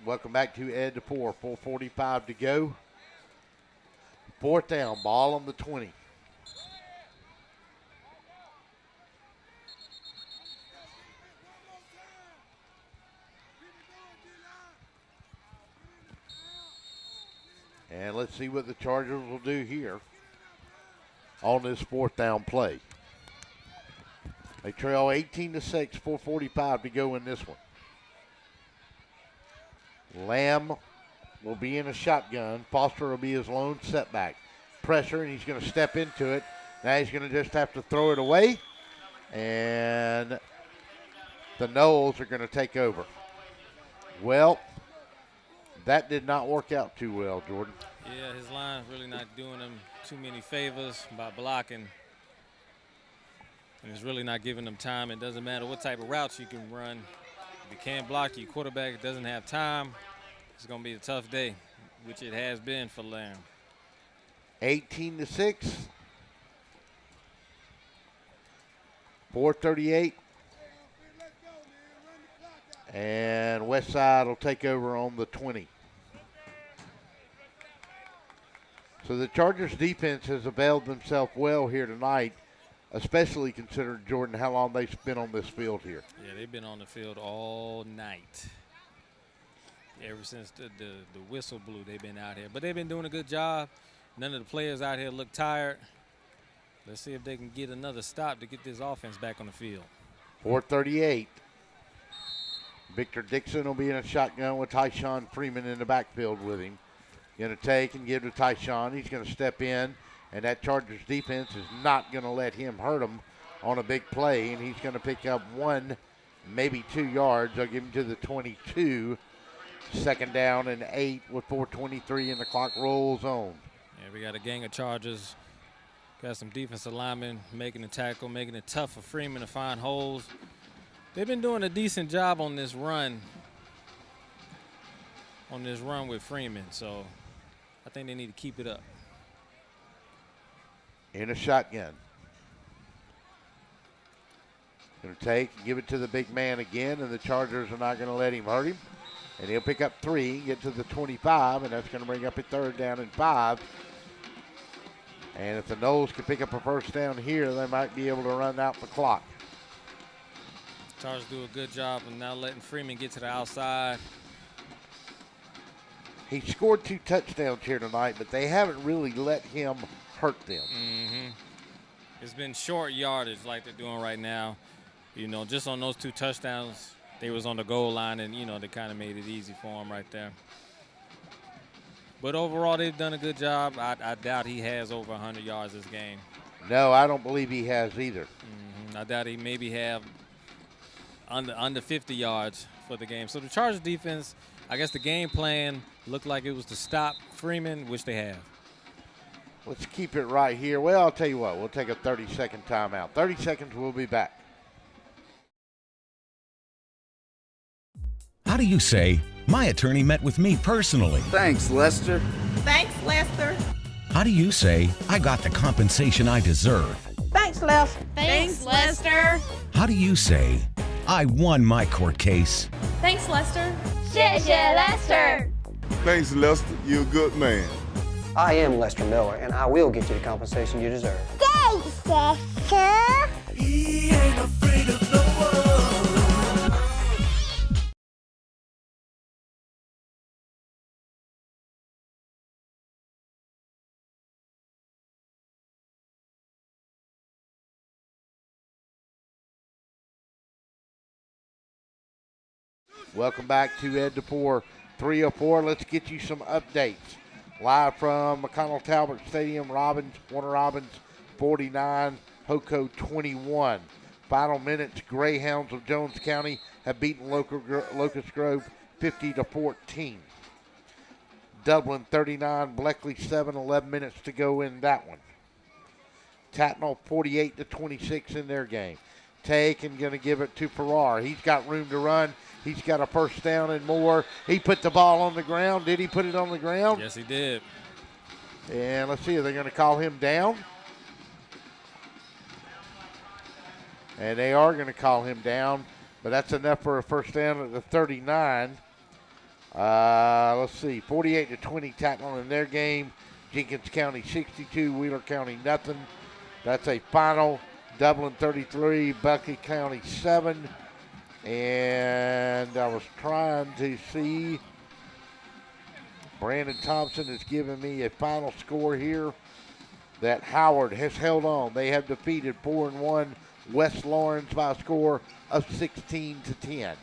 Welcome back to Ed to 4. 4:45 to go. 4th down, ball on the 20. And let's see what the Chargers will do here on this 4th down play. They trail 18-6, 4:45 to go in this one. Lamb will be in a shotgun. Foster will be his lone setback. Pressure, and he's going to step into it. Now he's going to just have to throw it away. And the Noles are going to take over. Well, that did not work out too well, Jordan. Yeah, his line's really not doing him too many favors by blocking. And it's really not giving them time. It doesn't matter what type of routes you can run. If you can't block, your quarterback doesn't have time, it's going to be a tough day, which it has been for Lamb. 18-6. 4:38. And Westside will take over on the 20. So the Chargers defense has availed themselves well here tonight, especially considering, Jordan, how long they've been on this field here. Yeah, they've been on the field all night. Ever since the whistle blew, they've been out here. But they've been doing a good job. None of the players out here look tired. Let's see if they can get another stop to get this offense back on the field. 4:38. Victor Dixon will be in a shotgun with Tyshawn Freeman in the backfield with him. Going to take and give to Tyshawn. He's going to step in, and that Chargers defense is not going to let him hurt him on a big play, and he's going to pick up 1, maybe 2 yards. They'll give him to the 22. 2nd down and 8 with 4:23, and the clock rolls on. Yeah, we got a gang of Chargers. Got some defensive linemen making the tackle, making it tough for Freeman to find holes. They've been doing a decent job on this run with Freeman, so I think they need to keep it up. In a shotgun. Going to take and give it to the big man again, and the Chargers are not going to let him hurt him. And he'll pick up 3, get to the 25, and that's going to bring up a 3rd down and 5. And if the Noles can pick up a first down here, they might be able to run out the clock. Chargers do a good job of now letting Freeman get to the outside. He scored 2 touchdowns here tonight, but they haven't really let him hurt them. It's been short yardage like they're doing right now. You know, just on those 2 touchdowns, they was on the goal line, and, you know, they kind of made it easy for him right there. But overall, they've done a good job. I doubt he has over 100 yards this game. No, I don't believe he has either. I doubt he maybe have under 50 yards for the game. So the Chargers defense, I guess the game plan looked like it was to stop Freeman, which they have. Let's keep it right here. Well, I'll tell you what, we'll take a 30-second timeout. 30 seconds, we'll be back. How do you say, my attorney met with me personally? Thanks, Lester. Thanks, Lester. How do you say, I got the compensation I deserve? Thanks, Lester. Thanks, Lester. How do you say, I won my court case? Thanks, Lester. 谢谢 Lester. Thanks, Lester. You're a good man. I am Lester Miller, and I will get you the compensation you deserve. Thanks, Lester. He ain't afraid of no one. Welcome back to Ed DePore 304. Let's get you some updates. Live from McConnell Talbot Stadium, Warner Robins 49, Hoco 21. Final minutes, Greyhounds of Jones County have beaten Locust Grove 50-14. Dublin 39, Bleckley 7, 11 minutes to go in that one. Tatnall 48-26 in their game. Take and going to give it to Farrar. He's got room to run. He's got a first down and more. He put the ball on the ground. Did he put it on the ground? Yes, he did. And let's see, are they going to call him down? And they are going to call him down, but that's enough for a first down at the 39. Let's see, 48-20 Tatnall in their game. Jenkins County 62, Wheeler County nothing. That's a final. Dublin 33, Buckley County 7. And I was trying to see. Brandon Thompson has given me a final score here that Howard has held on. They have defeated 4-1 West Lawrence by a score of 16-10.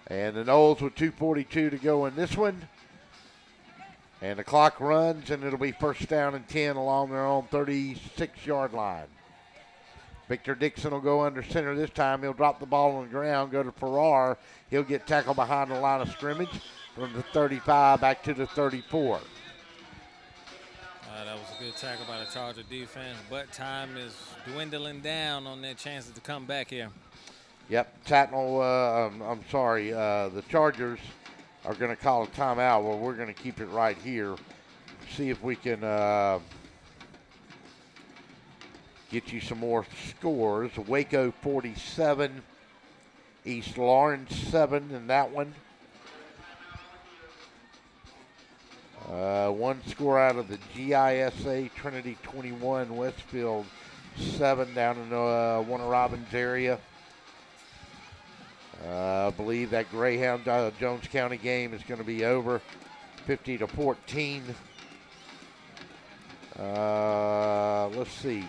And the Noles with 2:42 to go in this one. And the clock runs, and it'll be first down and 10 along their own 36-yard line. Victor Dixon will go under center this time. He'll drop the ball on the ground, go to Farrar. He'll get tackled behind the line of scrimmage from the 35 back to the 34. That was a good tackle by the Charger defense, but time is dwindling down on their chances to come back here. Yep, the Chargers are going to call a timeout. Well, we're going to keep it right here. See if we can get you some more scores. Waco 47, East Lawrence 7 in that one. One score out of the GISA, Trinity 21, Westfield 7 down in the Warner Robins area. I believe that Greyhound Jones County game is going to be over 50-14. Let's see.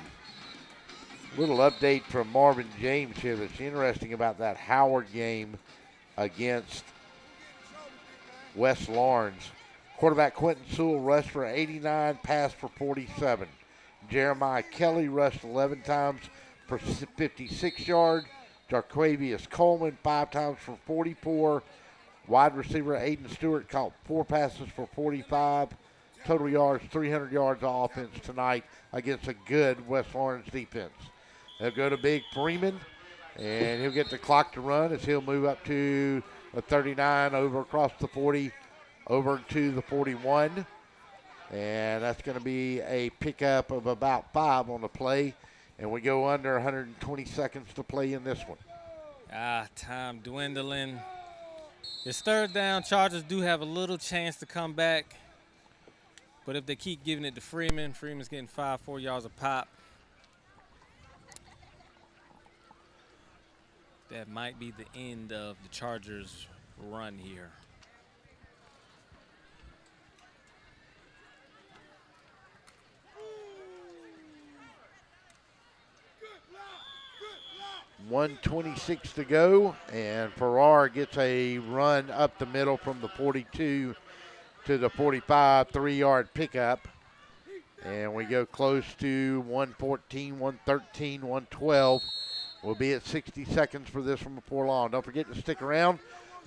Little update from Marvin James here that's interesting about that Howard game against West Lawrence. Quarterback Quentin Sewell rushed for 89, passed for 47. Jeremiah Kelly rushed 11 times for 56 yards. Jarquavius Coleman 5 times for 44. Wide receiver Aiden Stewart caught 4 passes for 45. Total yards, 300 yards of offense tonight against a good West Lawrence defense. They'll go to Big Freeman, and he'll get the clock to run as he'll move up to the 39, over across the 40, over to the 41. And that's going to be a pickup of about 5 on the play. And we go under 120 seconds to play in this one. Time dwindling. It's third down. Chargers do have a little chance to come back. But if they keep giving it to Freeman's getting 4 yards a pop. That might be the end of the Chargers' run here. .126 to go, and Farrar gets a run up the middle from the 42 to the 45, 3-yard pickup. And we go close to 114, 113, 112. We'll be at 60 seconds for this one before long. Don't forget to stick around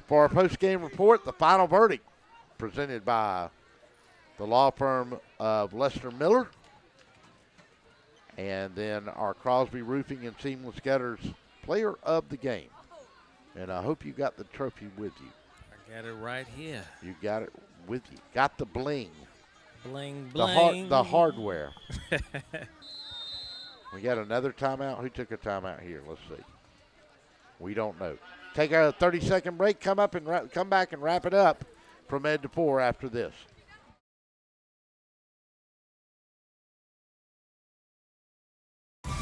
for our post-game report, the final verdict, presented by the law firm of Lester Miller. And then our Crosby Roofing and Seamless Gutters player of the game. And I hope you got the trophy with you. I got it right here. You got it with you. Got the bling. Bling, bling. The hardware. We got another timeout. Who took a timeout here? Let's see. We don't know. Take a 30-second break. Come back and wrap it up from Ed to 4 after this.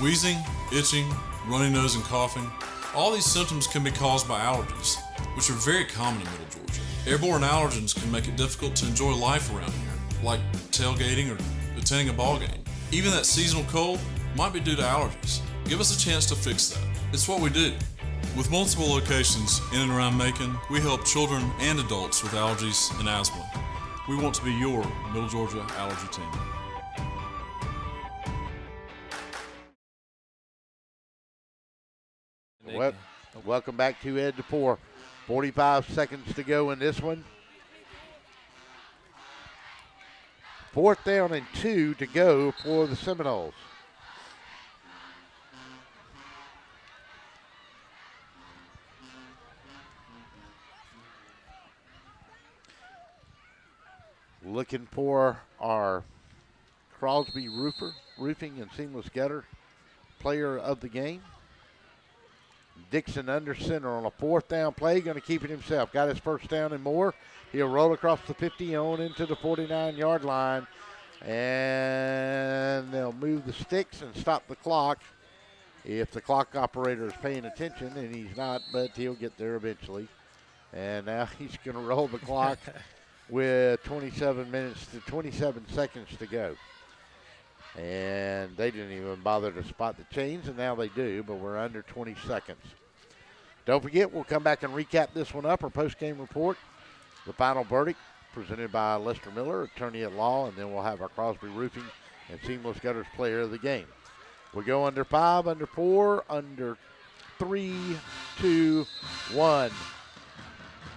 Wheezing, itching, runny nose, and coughing. All these symptoms can be caused by allergies, which are very common in Middle Georgia. Airborne allergens can make it difficult to enjoy life around here, like tailgating or attending a ball game. Even that seasonal cold might be due to allergies. Give us a chance to fix that. It's what we do. With multiple locations in and around Macon, we help children and adults with allergies and asthma. We want to be your Middle Georgia allergy team. Welcome back to Ed to 4. 45 seconds to go in this one. 4th down and 2 to go for the Seminoles. Looking for our Crosby Roofing and Seamless Gutter player of the game. Dixon under center on a 4th down play, going to keep it himself. Got his first down and more. He'll roll across the 50 on into the 49-yard line. And they'll move the sticks and stop the clock if the clock operator is paying attention, and he's not, but he'll get there eventually. And now he's going to roll the clock with 27 seconds to go. And they didn't even bother to spot the chains, and now they do, but we're under 20 seconds. Don't forget, we'll come back and recap this one up, our post-game report, the final verdict presented by Lester Miller, attorney at law, and then we'll have our Crosby Roofing and Seamless Gutters player of the game. We go under 5, under 4, under 3, 2, 1.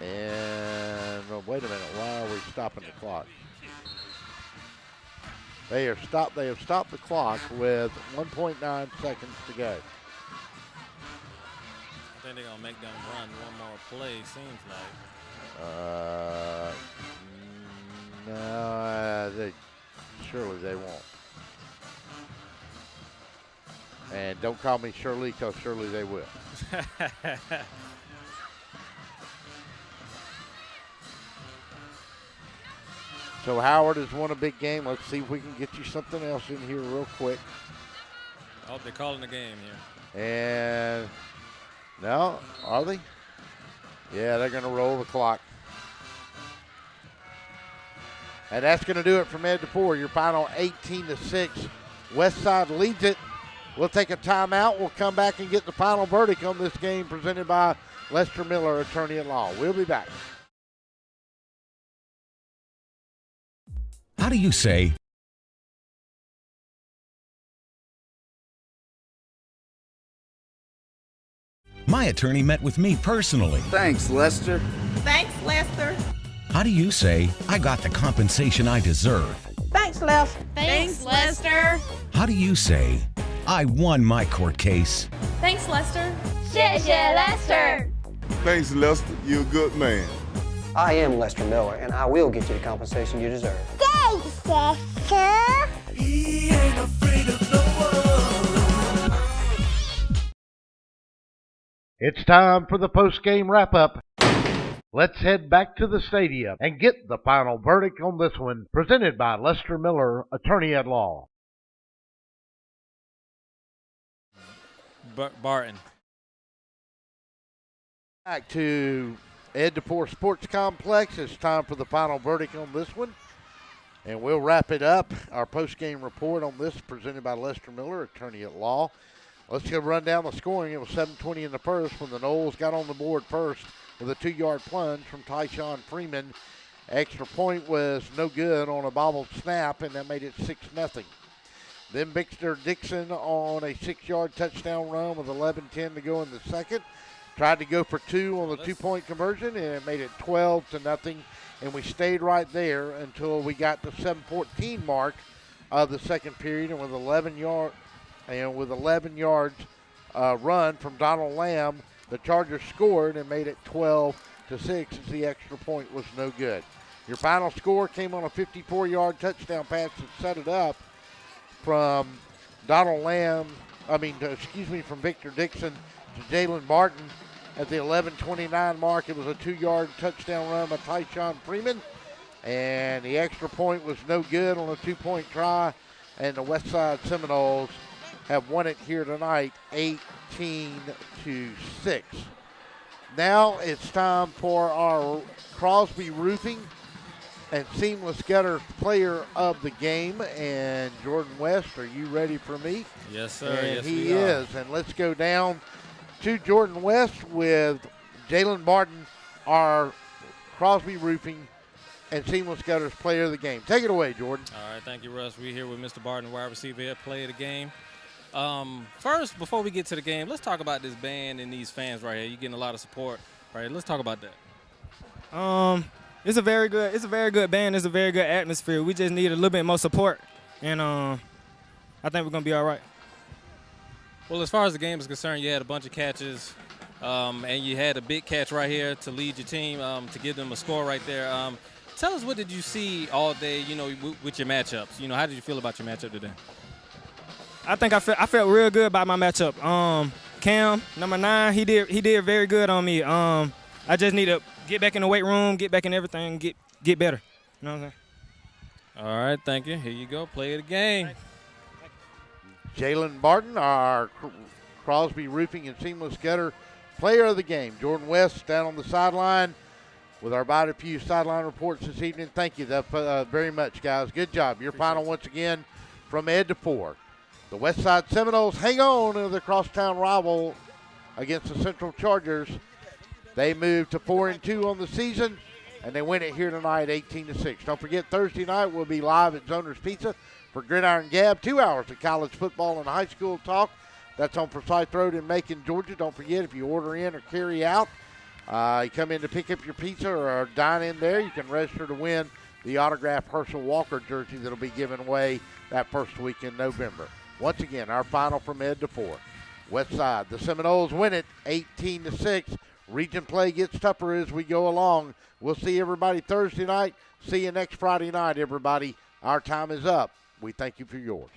And wait a minute, why are we stopping the clock? They have stopped the clock with 1.9 seconds to go. I think they're going to make them run one more play, seems like. No, surely they won't. And don't call me Shirley, because surely they will. So Howard has won a big game. Let's see if we can get you something else in here real quick. Oh, they're calling the game here. And no, are they? Yeah, they're going to roll the clock. And that's going to do it from Ed to 4. Your final 18-6. Westside leads it. We'll take a timeout. We'll come back and get the final verdict on this game presented by Lester Miller, attorney at law. We'll be back. How do you say, my attorney met with me personally? Thanks, Lester. Thanks, Lester. How do you say, I got the compensation I deserve? Thanks, Lester. Thanks, Lester. How do you say, I won my court case? Thanks, Lester. 谢谢 Lester. Thanks, Lester. You're a good man. I am Lester Miller, and I will get you the compensation you deserve. Thanks, Lester. He ain't afraid of no one. It's time for the post-game wrap-up. Let's head back to the stadium and get the final verdict on this one, presented by Lester Miller, attorney at law. Barton. Back to Ed DePore Sports Complex. It's time for the final verdict on this one. And we'll wrap it up. Our post-game report on this presented by Lester Miller, attorney at law. Let's go run down the scoring. It was 7:20 in the first when the Noles got on the board first with a 2-yard plunge from Tyshawn Freeman. Extra point was no good on a bobbled snap, and that made it 6-0. Then Victor Dixon on a 6-yard touchdown run with 11:10 to go in the second. Tried to go for 2 on the 2-point conversion, and it made it 12-0. And we stayed right there until we got the 7:14 mark of the second period, and with 11 yards run from Donald Lamb, the Chargers scored and made it 12-6 as the extra point was no good. Your final score came on a 54-yard touchdown pass that set it up from from Victor Dixon to Jalen Barton. At the 11:29 mark, it was a 2-yard touchdown run by Tyshawn Freeman, and the extra point was no good on a 2-point try, and the Westside Seminoles have won it here tonight, 18-6. Now it's time for our Crosby Roofing and Seamless Gutter Player of the Game. And Jordan West, are you ready for me? Yes, sir. And yes, he we are. is. And let's go down to Jordan West with Jalen Barton, our Crosby Roofing and Seamless Gutters Player of the Game. Take it away, Jordan. All right, thank you, Russ. We're here with Mr. Barton, wide receiver here, Player of the Game. First, before we get to the game, let's talk about this band and these fans right here. You're getting a lot of support, right? Let's talk about that. It's a very good band. It's a very good atmosphere. We just need a little bit more support, and I think we're gonna be all right. Well, as far as the game is concerned, you had a bunch of catches, and you had a big catch right here to lead your team, to give them a score right there. Tell us, what did you see all day, with your matchups? How did you feel about your matchup today? I think I felt real good about my matchup. Cam, number 9, he did very good on me. I just need to get back in the weight room, get back in everything, get better. You know what I'm saying? All right, thank you. Here you go, Play of the Game. Jalen Barton, our Crosby Roofing and Seamless Gutter Player of the Game. Jordan West down on the sideline with our Body Few sideline reports this evening. Thank you very much, guys. Good job. Your final once again from Ed DePore. The Westside Seminoles hang on to the crosstown rival against the Central Chargers. They moved to 4-2 on the season, and they win it here tonight, 18-6. Don't forget, Thursday night we'll be live at Zoner's Pizza for Gridiron Gab, 2 hours of college football and high school talk. That's on Forsyth Road in Macon, Georgia. Don't forget, if you order in or carry out, you come in to pick up your pizza or dine in there, you can register to win the autographed Herschel Walker jersey that will be given away that first week in November. Once again, our final from Ed DePore. Westside, the Seminoles win it 18-6. Region play gets tougher as we go along. We'll see everybody Thursday night. See you next Friday night, everybody. Our time is up. We thank you for yours.